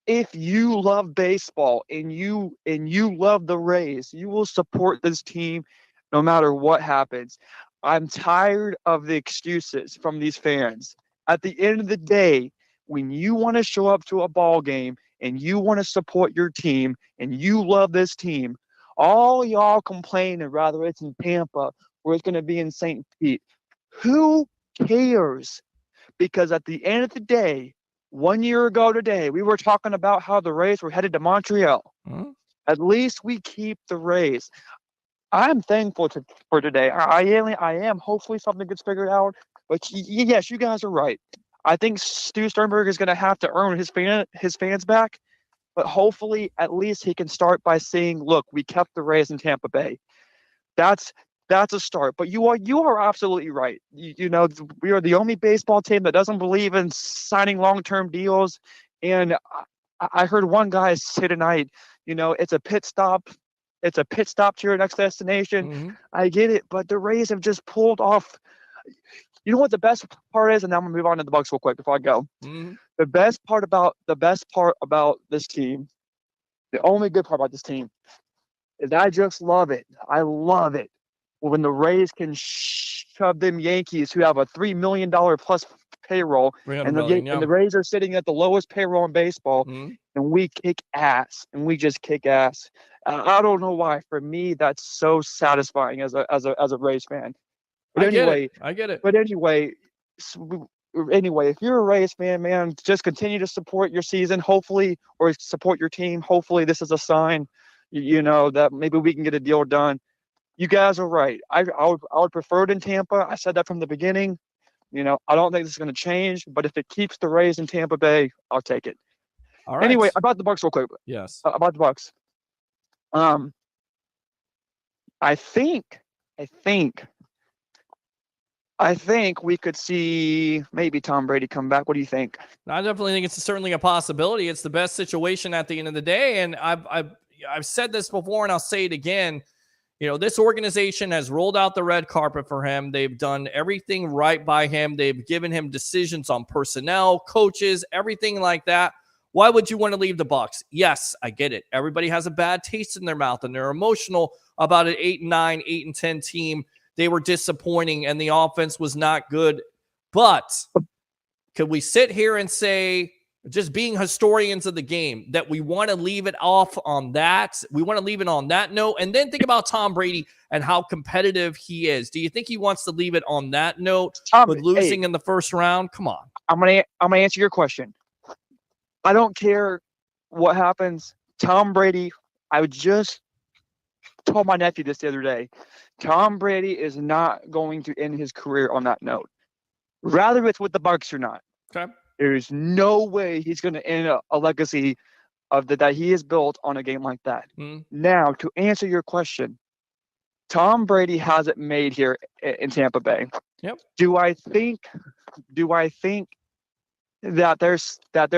E: If you love baseball and you love the Rays, you will support this team no matter what happens. I'm tired of the excuses from these fans. At the end of the day, when you want to show up to a ball game and you want to support your team and you love this team, all y'all complaining, whether it's in Tampa or it's going to be in St. Pete, who cares? Because at the end of the day, 1 year ago today, we were talking about how the Rays were headed to Montreal. At least we keep the Rays. I'm thankful for today. I am. Hopefully something gets figured out. But yes, you guys are right. I think Stu Sternberg is going to have to earn his fans back. But hopefully, at least he can start by saying, "Look, we kept the Rays in Tampa Bay." That's a start. But you are absolutely right. You know, we are the only baseball team that doesn't believe in signing long-term deals. And I heard one guy say tonight, you know, it's a pit stop. It's a pit stop to your next destination.
B: Mm-hmm.
E: I get it, but the Rays have just pulled off. You know what the best part is, and now I'm gonna move on to the Bucks real quick before I go.
B: Mm-hmm.
E: The best part about this team, the only good part about this team, is I just love it. I love it when the Rays can shove them Yankees, who have a $3 million plus payroll, and the Rays are sitting at the lowest payroll in baseball,
B: mm-hmm.
E: and we kick ass, and we just kick ass. I don't know why. For me, that's so satisfying as a Rays fan. But
B: I get it.
E: But anyway, if you're a Rays fan, man, just continue to support your season, hopefully, or support your team. Hopefully, this is a sign, you know, that maybe we can get a deal done. You guys are right. I would prefer it in Tampa. I said that from the beginning. You know, I don't think this is going to change, but if it keeps the Rays in Tampa Bay, I'll take it.
B: All right.
E: Anyway, about the Bucks real quick.
B: Yes.
E: About the Bucks. I think we could see maybe Tom Brady come back. What do you think?
B: I definitely think it's certainly a possibility. It's the best situation at the end of the day. And I've said this before and I'll say it again. You know, this organization has rolled out the red carpet for him. They've done everything right by him. They've given him decisions on personnel, coaches, everything like that. Why would you want to leave the Bucs? Yes, I get it. Everybody has a bad taste in their mouth and they're emotional about an 8-9, 8-10 team. They were disappointing and the offense was not good. But could we sit here and say, just being historians of the game, that we want to leave it off on that? We want to leave it on that note. And then think about Tom Brady and how competitive he is. Do you think he wants to leave it on that note with losing in the first round? Come on.
E: I'm gonna answer your question. I don't care what happens. Tom Brady, I just told my nephew this the other day. Tom Brady is not going to end his career on that note. Rather it's with the Bucs or not.
B: Okay.
E: There's no way he's going to end a legacy of that he has built on a game like that. Now, to answer your question, Tom Brady has it made here in Tampa Bay.
B: Yep.
E: Do I think that there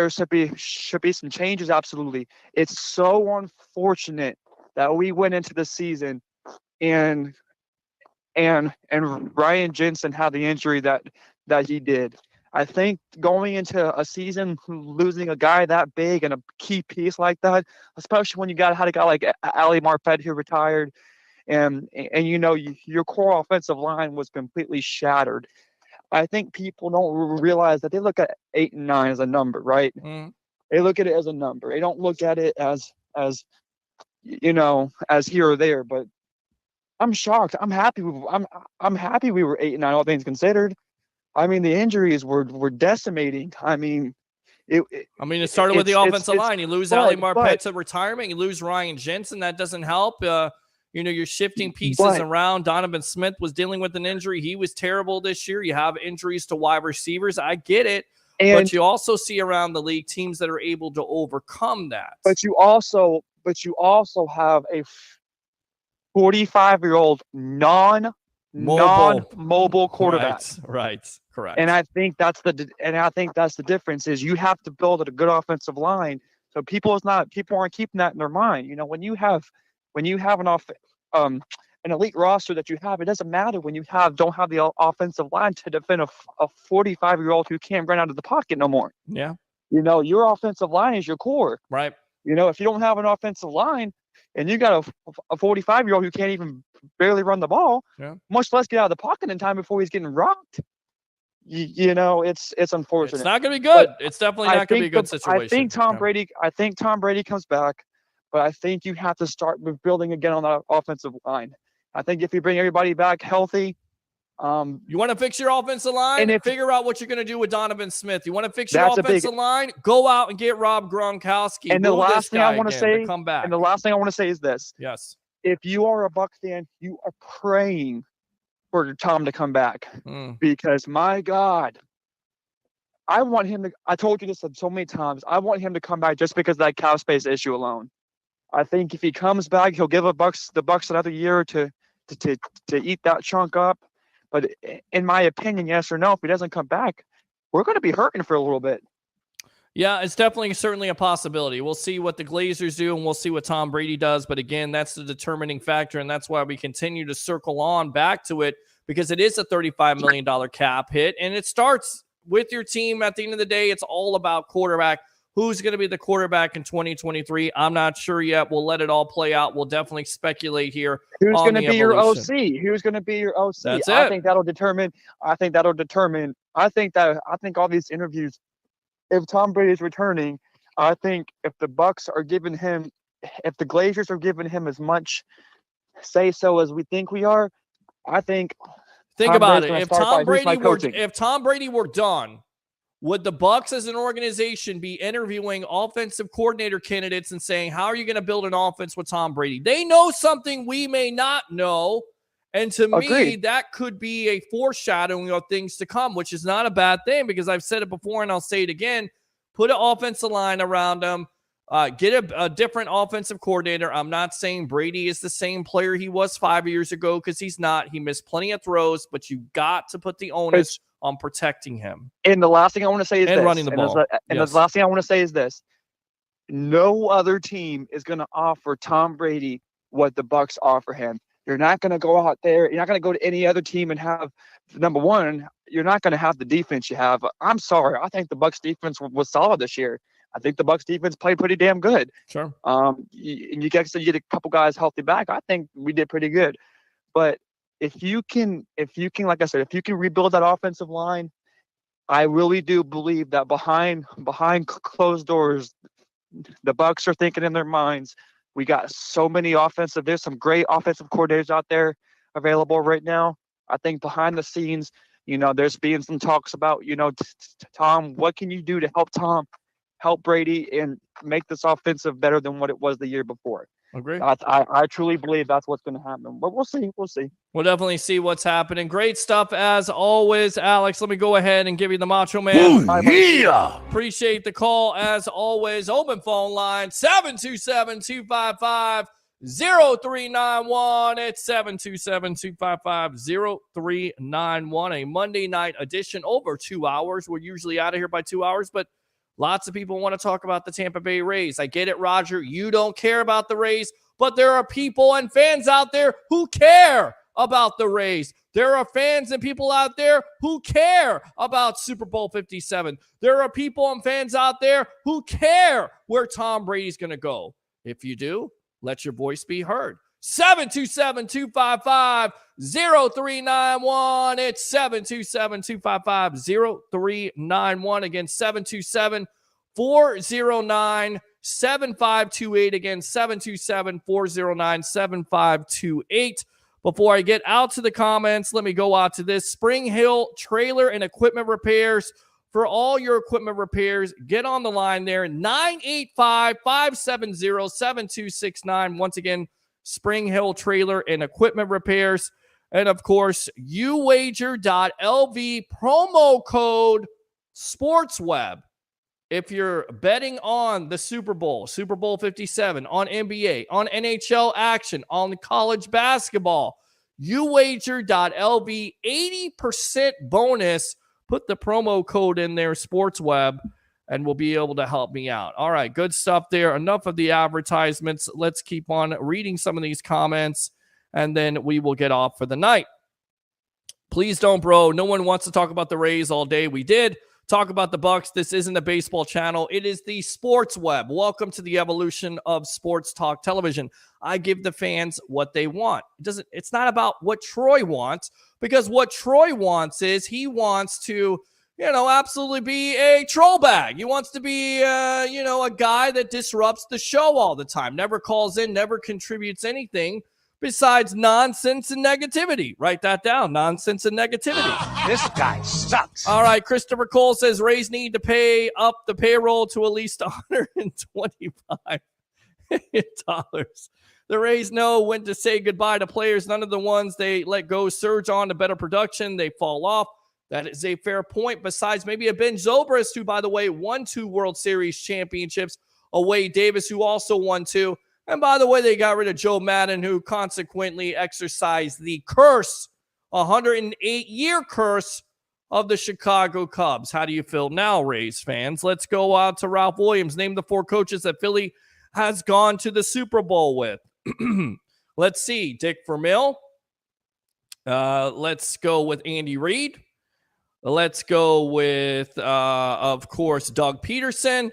E: should be some changes? Absolutely. It's so unfortunate that we went into the season and Ryan Jensen had the injury that he did. I think going into a season losing a guy that big and a key piece like that, especially when you had a guy like Ali Marpet who retired, and you know your core offensive line was completely shattered. I think people don't realize that they look at 8 and 9 as a number, right? They look at it as a number. They don't look at it as you know, as here or there. But I'm shocked. I'm happy. I'm happy we were 8 and 9, all things considered. I mean, the injuries were decimating. I mean, it
B: started with the offensive line. You lose Ali Marpet to retirement. You lose Ryan Jensen. That doesn't help. You know, you're shifting pieces around. Donovan Smith was dealing with an injury. He was terrible this year. You have injuries to wide receivers. I get it. But you also see around the league teams that are able to overcome that.
E: But you also have a 45-year-old non-mobile quarterback.
B: Right. Correct.
E: And I think that's the difference is you have to build a good offensive line. So people aren't keeping that in their mind. You know, when you have an elite roster that you have, it doesn't matter when you don't have the offensive line to defend a 45-year-old who can't run out of the pocket no more.
B: Yeah.
E: You know, your offensive line is your core.
B: Right.
E: You know, if you don't have an offensive line and you got a 45-year-old who can't even barely run the ball, much less get out of the pocket in time before he's getting rocked, you know, it's unfortunate.
B: It's not going to be good. It's definitely not going to be a good situation.
E: I think Tom Brady comes back, but I think you have to start building again on that offensive line. I think if you bring everybody back healthy,
B: You want to fix your offensive line and figure out what you're going to do with Donovan Smith. You want to fix your offensive line? Go out and get Rob Gronkowski.
E: And the last thing I want to say,
B: come back.
E: And the last thing I want to say is this.
B: Yes.
E: If you are a Buck fan, you are praying for Tom to come back because my God, I want him to. I told you this so many times. I want him to come back just because of that cap space issue alone. I think if he comes back, he'll give the Bucks another year to eat that chunk up. But in my opinion, yes or no, if he doesn't come back, we're going to be hurting for a little bit.
B: Yeah, it's certainly a possibility. We'll see what the Glazers do, and we'll see what Tom Brady does. But again, that's the determining factor, and that's why we continue to circle on back to it, because it is a $35 million cap hit, and it starts with your team. At the end of the day, it's all about quarterback. Who's going to be the quarterback in 2023? I'm not sure yet. We'll let it all play out. We'll definitely speculate here.
E: Who's going to be your OC? Who's going to be your OC?
B: That's it.
E: I think that'll determine. I think all these interviews, if Tom Brady is returning, I think if the Glazers are giving him as much say so as we think we are, I think.
B: Think about it. If Tom Brady were done, would the Bucs as an organization be interviewing offensive coordinator candidates and saying, how are you going to build an offense with Tom Brady? They know something we may not know. And to me, that could be a foreshadowing of things to come, which is not a bad thing, because I've said it before and I'll say it again. Put an offensive line around him. Get a different offensive coordinator. I'm not saying Brady is the same player he was 5 years ago, because he's not. He missed plenty of throws, but you got to put the onus on protecting him.
E: And the last thing I want to say is
B: running the ball.
E: The last thing I want to say is this. No other team is going to offer Tom Brady what the Bucs offer him. You're not going to go out there. You're not going to go to any other team and have, number one, you're not going to have the defense you have. I'm sorry. I think the Bucs defense was solid this year. I think the Bucs defense played pretty damn good.
B: Sure.
E: You get a couple guys healthy back. I think we did pretty good. But if you can, like I said, if you can rebuild that offensive line, I really do believe that behind closed doors, the Bucs are thinking in their minds, we got so many there's some great offensive coordinators out there available right now. I think behind the scenes, there's being some talks about, Tom, what can you do to help Brady and make this offensive better than what it was the year before?
B: Agree.
E: I truly believe that's what's going to happen, but we'll see.
B: We'll definitely see what's happening. Great stuff as always, Alex. Let me go ahead and give you the Macho Man.
I: Oh, yeah.
B: Appreciate the call as always. Open phone line 727-255-0391. It's 727-255-0391. A Monday night edition, over 2 hours. We're usually out of here by 2 hours, but lots of people want to talk about the Tampa Bay Rays. I get it, Roger. You don't care about the Rays, but there are people and fans out there who care about the Rays. There are fans and people out there who care about Super Bowl 57. There are people and fans out there who care where Tom Brady's going to go. If you do, let your voice be heard. 727-255-0391. It's 727-255-0391. Again, 727-409-7528. Again, 727-409-7528. Before I get out to the comments, let me go out to this. Spring Hill Trailer and Equipment Repairs. For all your equipment repairs, get on the line there. 985-570-7269. Once again, Spring Hill Trailer and Equipment Repairs. And of course, uwager.lv, promo code SportsWeb. If you're betting on the Super Bowl 57, on NBA, on NHL action, on college basketball, uwager.lv, 80% bonus. Put the promo code in there, SportsWeb, and we'll be able to help me out. All right, good stuff there. Enough of the advertisements. Let's keep on reading some of these comments, and then we will get off for the night. Please don't, bro. No one wants to talk about the Rays all day. We did talk about the Bucs. This isn't a baseball channel. It is the Sports Web. Welcome to the evolution of sports talk television. I give the fans what they want. It's not about what Troy wants, because what Troy wants is he wants to, absolutely be a troll bag. He wants to be, a guy that disrupts the show all the time, never calls in, never contributes anything. besides nonsense and negativity? Write that down. Nonsense and negativity.
C: This guy sucks.
B: All right. Christopher Cole says Rays need to pay up the payroll to at least $125. The Rays know when to say goodbye to players. None of the ones they let go surge on to better production. They fall off. That is a fair point. Besides maybe a Ben Zobrist, who, by the way, won 2 World Series championships. A Wade Davis, who also won 2. And by the way, they got rid of Joe Madden, who consequently exercised the curse, 108-year curse of the Chicago Cubs. How do you feel now, Rays fans? Let's go out to Ralph Williams. Name the 4 coaches that Philly has gone to the Super Bowl with. Let's see. Dick Vermeil. Let's go with Andy Reid. Let's go with, of course, Doug Peterson.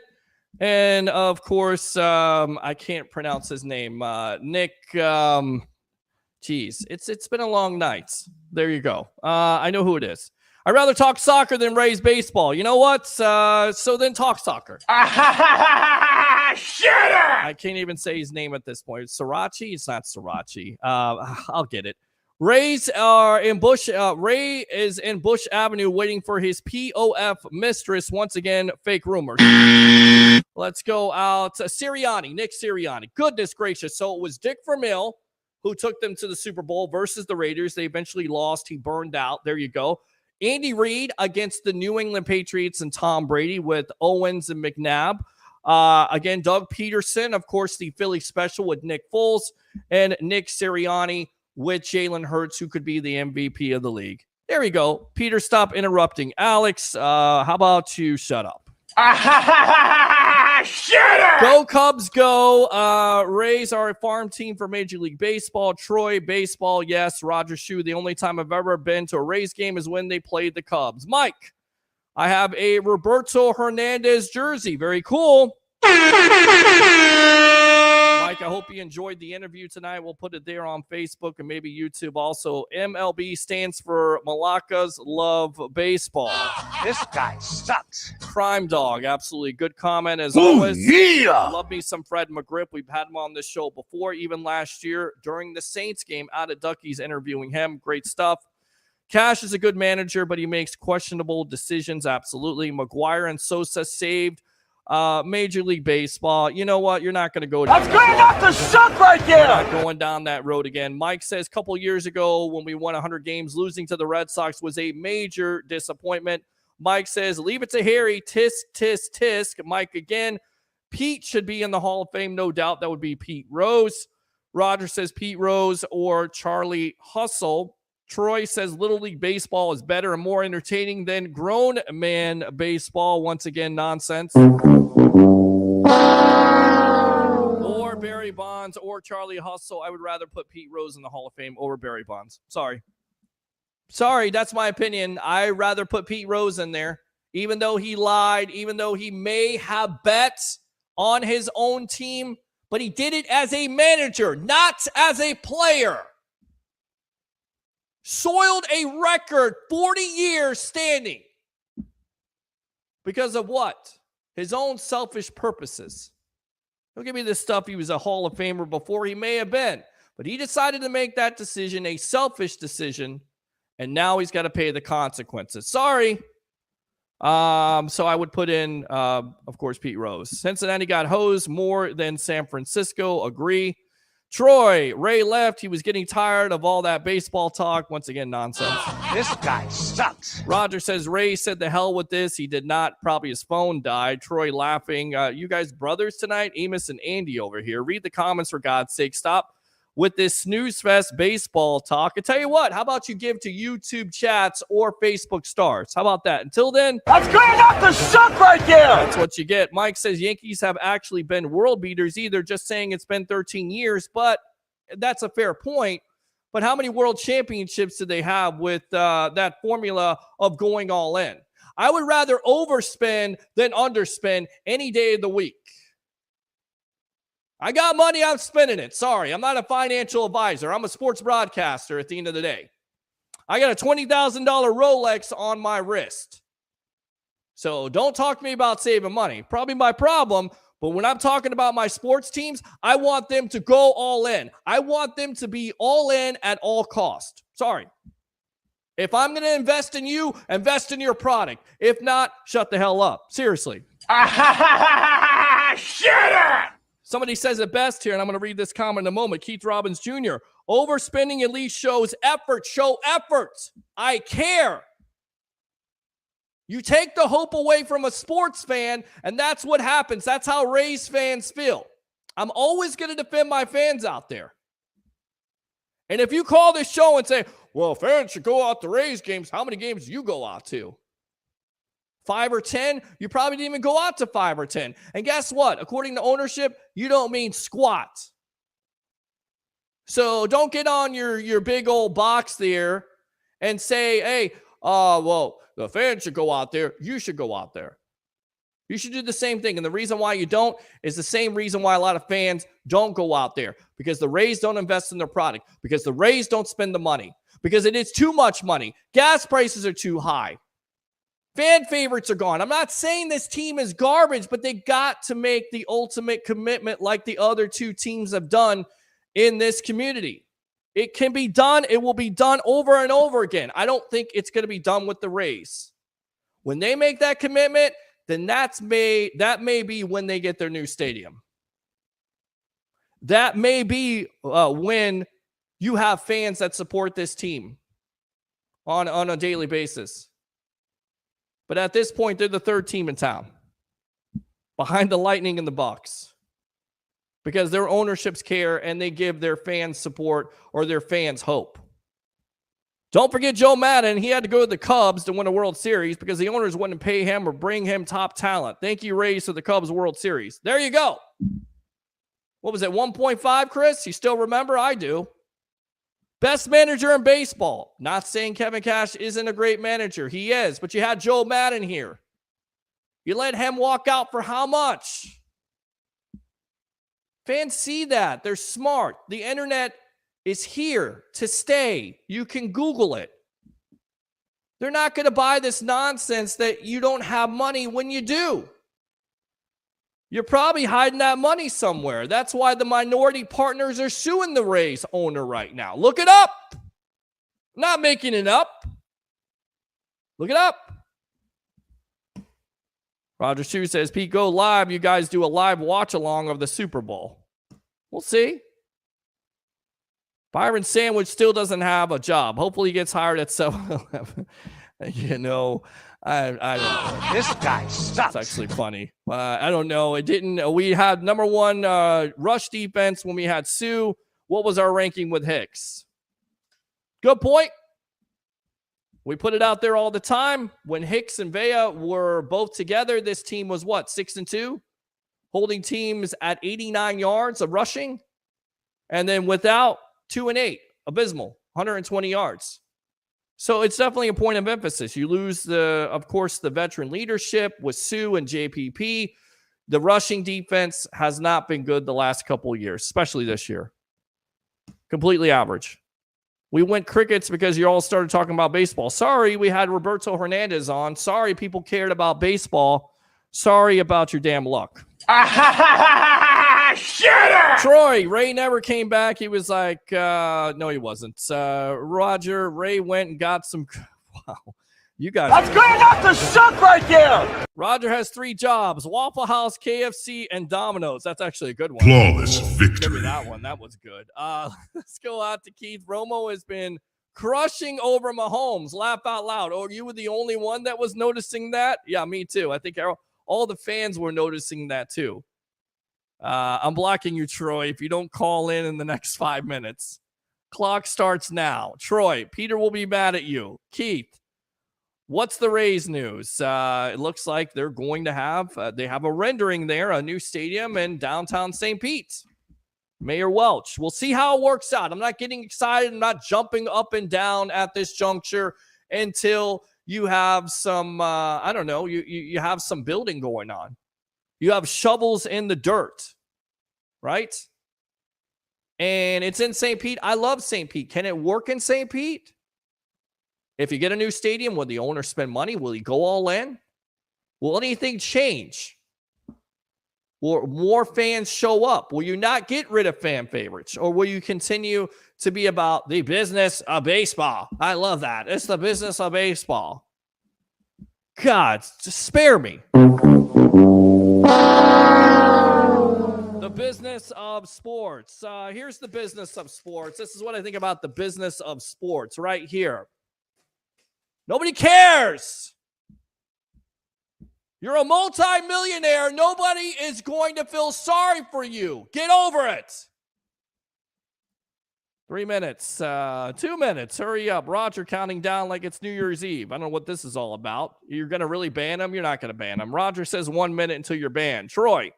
B: And, of course, I can't pronounce his name. Nick, it's been a long night. There you go. I know who it is. I'd rather talk soccer than Rays baseball. You know what? So then talk soccer. I can't even say his name at this point. It's Sriracha? It's not Sriracha. I'll get it. Rays are in Bush. Ray is in Bush Avenue waiting for his POF mistress. Once again, fake rumors. Let's go out. Sirianni, Nick Sirianni. Goodness gracious. So it was Dick Vermeil who took them to the Super Bowl versus the Raiders. They eventually lost. He burned out. There you go. Andy Reid against the New England Patriots and Tom Brady with Owens and McNabb. Again, Doug Peterson, of course, the Philly special with Nick Foles, and Nick Sirianni with Jalen Hurts, who could be the MVP of the league. There you go. Peter, stop interrupting. Alex, how about you shut up?
C: Shut up!
B: Go Cubs, go. Rays are a farm team for Major League Baseball. Troy, baseball, yes. Roger Shue, the only time I've ever been to a Rays game is when they played the Cubs. Mike, I have a Roberto Hernandez jersey. Very cool. Mike, I hope you enjoyed the interview tonight. We'll put it there on Facebook and maybe YouTube also. MLB stands for Malacca's Love Baseball.
C: This guy sucks.
B: Crime Dog, absolutely. Good comment as always.
C: Yeah.
B: Love me some Fred McGriff. We've had him on this show before, even last year during the Saints game out at Ducky's interviewing him. Great stuff. Cash is a good manager, but he makes questionable decisions. Absolutely. McGuire and Sosa saved Major League Baseball. You know what? You're not going to go down.
C: That's good enough to suck right there.
B: Not going down that road again. Mike says a couple years ago when we won 100 games, losing to the Red Sox was a major disappointment. Mike says, leave it to Harry. Tisk, tisk, tisk. Mike again. Pete should be in the Hall of Fame, no doubt. That would be Pete Rose. Roger says Pete Rose or Charlie Hustle. Troy says Little League Baseball is better and more entertaining than grown man baseball. Once again, nonsense. Or Barry Bonds or Charlie Hustle. I would rather put Pete Rose in the Hall of Fame over Barry Bonds. Sorry, that's my opinion. I'd rather put Pete Rose in there, even though he lied, even though he may have bets on his own team, but he did it as a manager, not as a player. Soiled a record 40 years standing because of what? His own selfish purposes. Don't give me this stuff. He was a Hall of Famer before. He may have been, but he decided to make that decision, a selfish decision, and now he's got to pay the consequences. Sorry. So I would put in, of course, Pete Rose. Cincinnati got hosed more than San Francisco. Agree. Troy, Ray left. He was getting tired of all that baseball talk. Once again, nonsense.
C: This guy sucks.
B: Roger says Ray said the hell with this. He did not. Probably his phone died. Troy laughing. You guys brothers tonight? Amos and Andy over here. Read the comments for God's sake. Stop with this snooze fest baseball talk. I tell you what, how about you give to YouTube chats or Facebook stars? How about that? Until then,
C: that's good enough to suck right there.
B: That's what you get. Mike says Yankees have actually been world beaters either, just saying it's been 13 years, but that's a fair point. But how many world championships do they have with that formula of going all in? I would rather overspend than underspend any day of the week. I got money, I'm spending it. Sorry, I'm not a financial advisor. I'm a sports broadcaster at the end of the day. I got a $20,000 Rolex on my wrist. So don't talk to me about saving money. Probably my problem, But when I'm talking about my sports teams, I want them to go all in. I want them to be all in at all cost. Sorry. If I'm going to invest in you, invest in your product. If not, shut the hell up. Seriously.
C: Shut up!
B: Somebody says it best here, and I'm going to read this comment in a moment. Keith Robbins Jr. Overspending at least shows effort. Show effort. I care. You take the hope away from a sports fan, and that's what happens. That's how Rays fans feel. I'm always going to defend my fans out there. And if you call this show and say, well, fans should go out to Rays games, how many games do you go out to? 5 or 10? You probably didn't even go out to 5 or 10. And guess what? According to ownership, you don't mean squat. So don't get on your big old box there and say, hey, well, the fans should go out there. You should go out there. You should do the same thing. And the reason why you don't is the same reason why a lot of fans don't go out there. Because the Rays don't invest in their product. Because the Rays don't spend the money. Because it is too much money. Gas prices are too high. Fan favorites are gone. I'm not saying this team is garbage, but they got to make the ultimate commitment like the other two teams have done in this community. It can be done. It will be done over and over again. I don't think it's going to be done with the Rays. When they make that commitment, then that may be when they get their new stadium. That may be when you have fans that support this team on a daily basis. But at this point, they're the third team in town, behind the Lightning and the Bucks, because their ownerships care and they give their fans support or their fans hope. Don't forget Joe Madden. He had to go to the Cubs to win a World Series because the owners wouldn't pay him or bring him top talent. Thank you, Rays, for the Cubs World Series. There you go. What was it, 1.5, Chris? You still remember? I do. Best manager in baseball. Not saying Kevin Cash isn't a great manager. He is, but you had Joe Madden here. You let him walk out for how much? Fans see that. They're smart. The internet is here to stay. You can Google it. They're not going to buy this nonsense that you don't have money when you do. You're probably hiding that money somewhere. That's why the minority partners are suing the Rays owner right now. Look it up. I'm not making it up. Look it up. Roger Sue says, Pete, go live. You guys do a live watch along of the Super Bowl. We'll see. Byron Sandwich still doesn't have a job. Hopefully he gets hired at 7-Eleven. You know, I don't know.
C: This guy sucks.
B: It's actually funny. I don't know. It didn't. We had number one rush defense when we had Sue. What was our ranking with Hicks? Good point. We put it out there all the time. When Hicks and Vea were both together, this team was what, 6-2? Holding teams at 89 yards of rushing. And then without, 2-8. Abysmal. 120 yards. So it's definitely a point of emphasis. You lose, of course, the veteran leadership with Sue and JPP. The rushing defense has not been good the last couple of years, especially this year. Completely average. We went crickets because you all started talking about baseball. Sorry, we had Roberto Hernandez on. Sorry, people cared about baseball. Sorry about your damn luck.
C: Shut up!
B: Troy, Ray never came back. He was like, no, he wasn't. Roger, Ray went and got some. Wow. You guys.
C: That's good enough to suck right there!
B: Roger has 3 jobs: Waffle House, KFC, and Domino's. That's actually a good one.
I: Flawless victory.
B: Give me that one. That was good. Let's go out to Keith. Romo has been crushing over Mahomes. Laugh out loud. Oh, you were the only one that was noticing that? Yeah, me too. I think all the fans were noticing that too. I'm blocking you, Troy, if you don't call in the next 5 minutes. Clock starts now. Troy, Peter will be mad at you. Keith, what's the Rays news? It looks like they're going to have, they have a rendering there, a new stadium in downtown St. Pete. Mayor Welch. We'll see how it works out. I'm not getting excited. I'm not jumping up and down at this juncture until you have some, I don't know, you have some building going on. You have shovels in the dirt, right? And it's in St. Pete. I love St. Pete. Can it work in St. Pete? If you get a new stadium, will the owner spend money? Will he go all in? Will anything change? Will more fans show up? Will you not get rid of fan favorites? Or will you continue to be about the business of baseball? I love that. It's the business of baseball. God, just spare me. The business of sports. Here's the business of sports. This is what I think about the business of sports right here. Nobody cares. You're a multi-millionaire. Nobody is going to feel sorry for you. Get over it. 3 minutes, 2 minutes. Hurry up. Roger counting down like it's New Year's Eve. I don't know what this is all about. You're going to really ban him? You're not going to ban him. Roger says 1 minute until you're banned. Troy,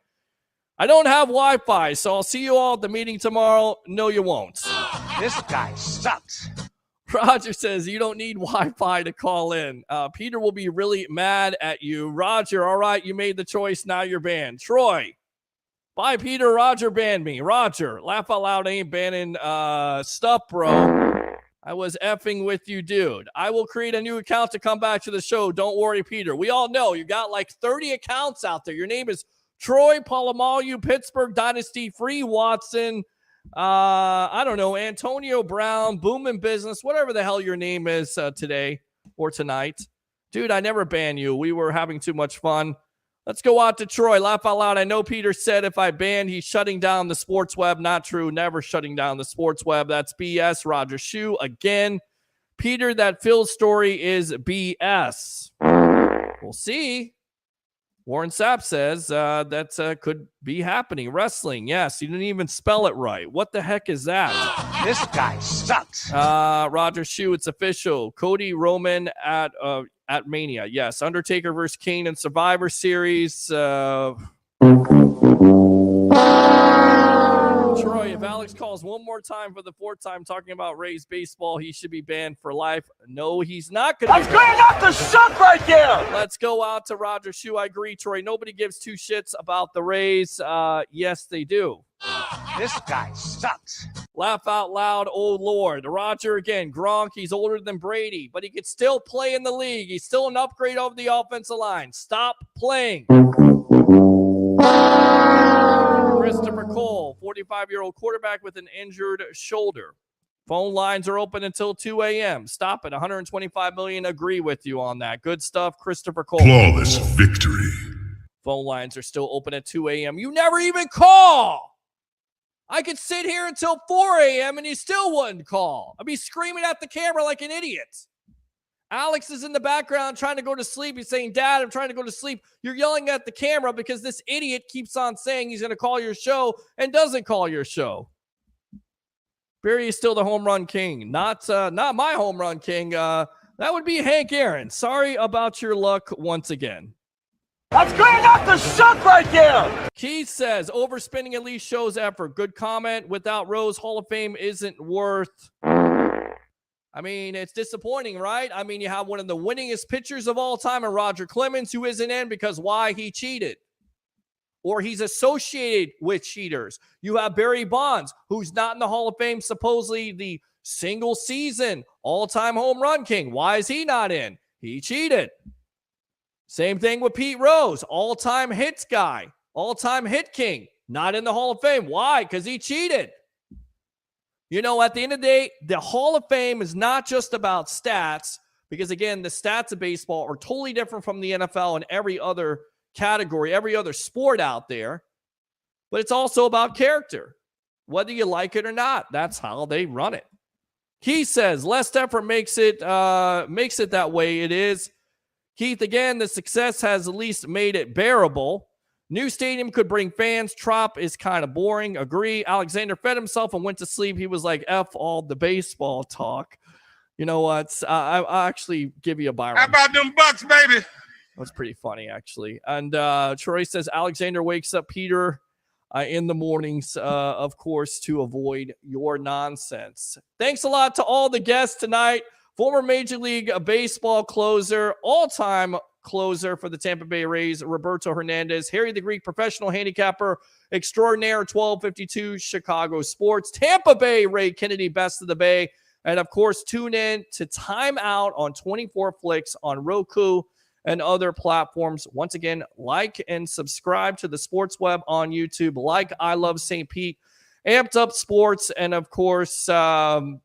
B: I don't have Wi-Fi, so I'll see you all at the meeting tomorrow. No, you won't.
C: This guy sucks.
B: Roger says you don't need Wi-Fi to call in. Peter will be really mad at you. Roger, all right, you made the choice. Now you're banned. Troy, bye, Peter. Roger banned me. Roger, laugh out loud. Ain't banning stuff, bro. I was effing with you, dude. I will create a new account to come back to the show. Don't worry, Peter. We all know you got like 30 accounts out there. Your name is Troy Polamalu, Pittsburgh Dynasty, Free Watson. I don't know, Antonio Brown, Boom in Business, whatever the hell your name is today or tonight. Dude, I never ban you. We were having too much fun. Let's go out to Troy. Laugh out loud. I know Peter said if I ban, he's shutting down the sports web. Not true. Never shutting down the sports web. That's BS. Roger Shue again. Peter, that Phil story is BS. We'll see. Warren Sapp says that could be happening. Wrestling, yes. You didn't even spell it right. What the heck is that?
C: This guy sucks.
B: Roger Shue, it's official. Cody Roman at Mania. Yes. Undertaker versus Kane in Survivor Series. Troy, if Alex calls one more time for the fourth time talking about Rays baseball, he should be banned for life. No, he's not going to.
C: That's great enough to suck right there.
B: Let's go out to Roger Shue. I agree, Troy. Nobody gives two shits about the Rays. Yes, they do.
C: This guy sucks.
B: Laugh out loud, oh Lord. Roger again. Gronk, he's older than Brady, but he could still play in the league. He's still an upgrade over the offensive line. Stop playing. Christopher Cole, 45-year-old quarterback with an injured shoulder. Phone lines are open until 2 a.m. Stop it. $125 million. Agree with you on that. Good stuff, Christopher Cole.
I: Flawless victory.
B: Phone lines are still open at 2 a.m. You never even call. I could sit here until 4 a.m. and you still wouldn't call. I'd be screaming at the camera like an idiot. Alex is in the background trying to go to sleep. He's saying, Dad, I'm trying to go to sleep. You're yelling at the camera because this idiot keeps on saying he's going to call your show and doesn't call your show. Barry is still the home run king. Not my home run king. That would be Hank Aaron. Sorry about your luck once again.
C: That's great enough to suck right there.
B: Keith says, overspending at least shows effort. Good comment. Without Rose, Hall of Fame isn't worth... I mean, it's disappointing, right? I mean, you have one of the winningest pitchers of all time, and Roger Clemens, who isn't in because why? He cheated. Or he's associated with cheaters. You have Barry Bonds, who's not in the Hall of Fame, supposedly the single season all-time home run king. Why is he not in? He cheated. Same thing with Pete Rose, all-time hits guy, all-time hit king, not in the Hall of Fame. Why? Because he cheated. You know, at the end of the day, the Hall of Fame is not just about stats, because, again, the stats of baseball are totally different from the NFL and every other category, every other sport out there. But it's also about character, whether you like it or not. That's how they run it. He says, less effort makes it that way. It is. Keith, again, the success has at least made it bearable. New stadium could bring fans. Trop is kind of boring. Agree. Alexander fed himself and went to sleep. He was like, F all the baseball talk. You know what? I'll actually give you a Byron.
C: How about them Bucks, baby?
B: That's pretty funny, actually. And Troy says, Alexander wakes up Peter in the mornings, of course, to avoid your nonsense. Thanks a lot to all the guests tonight. Former Major League Baseball closer, all-time closer for the Tampa Bay Rays, Roberto Hernandez. Harry the Greek, professional handicapper extraordinaire, 1252 Chicago Sports. Tampa Bay, Ray Kennedy, best of the Bay. And, of course, tune in to Time Out on 24 Flix on Roku and other platforms. Once again, like and subscribe to the Sports Web on YouTube, like I Love St. Pete, Amped Up Sports, and of course, The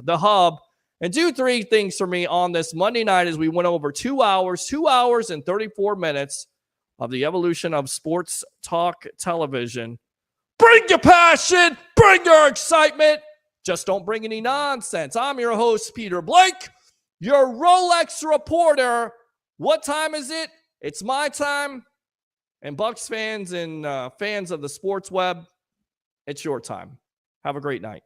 B: Hub. And do 3 things for me on this Monday night as we went over 2 hours and 34 minutes of the evolution of sports talk television. Bring your passion, bring your excitement. Just don't bring any nonsense. I'm your host, Peter Blake, your Rolex reporter. What time is it? It's my time. And Bucks fans and fans of the Sports Web, it's your time. Have a great night.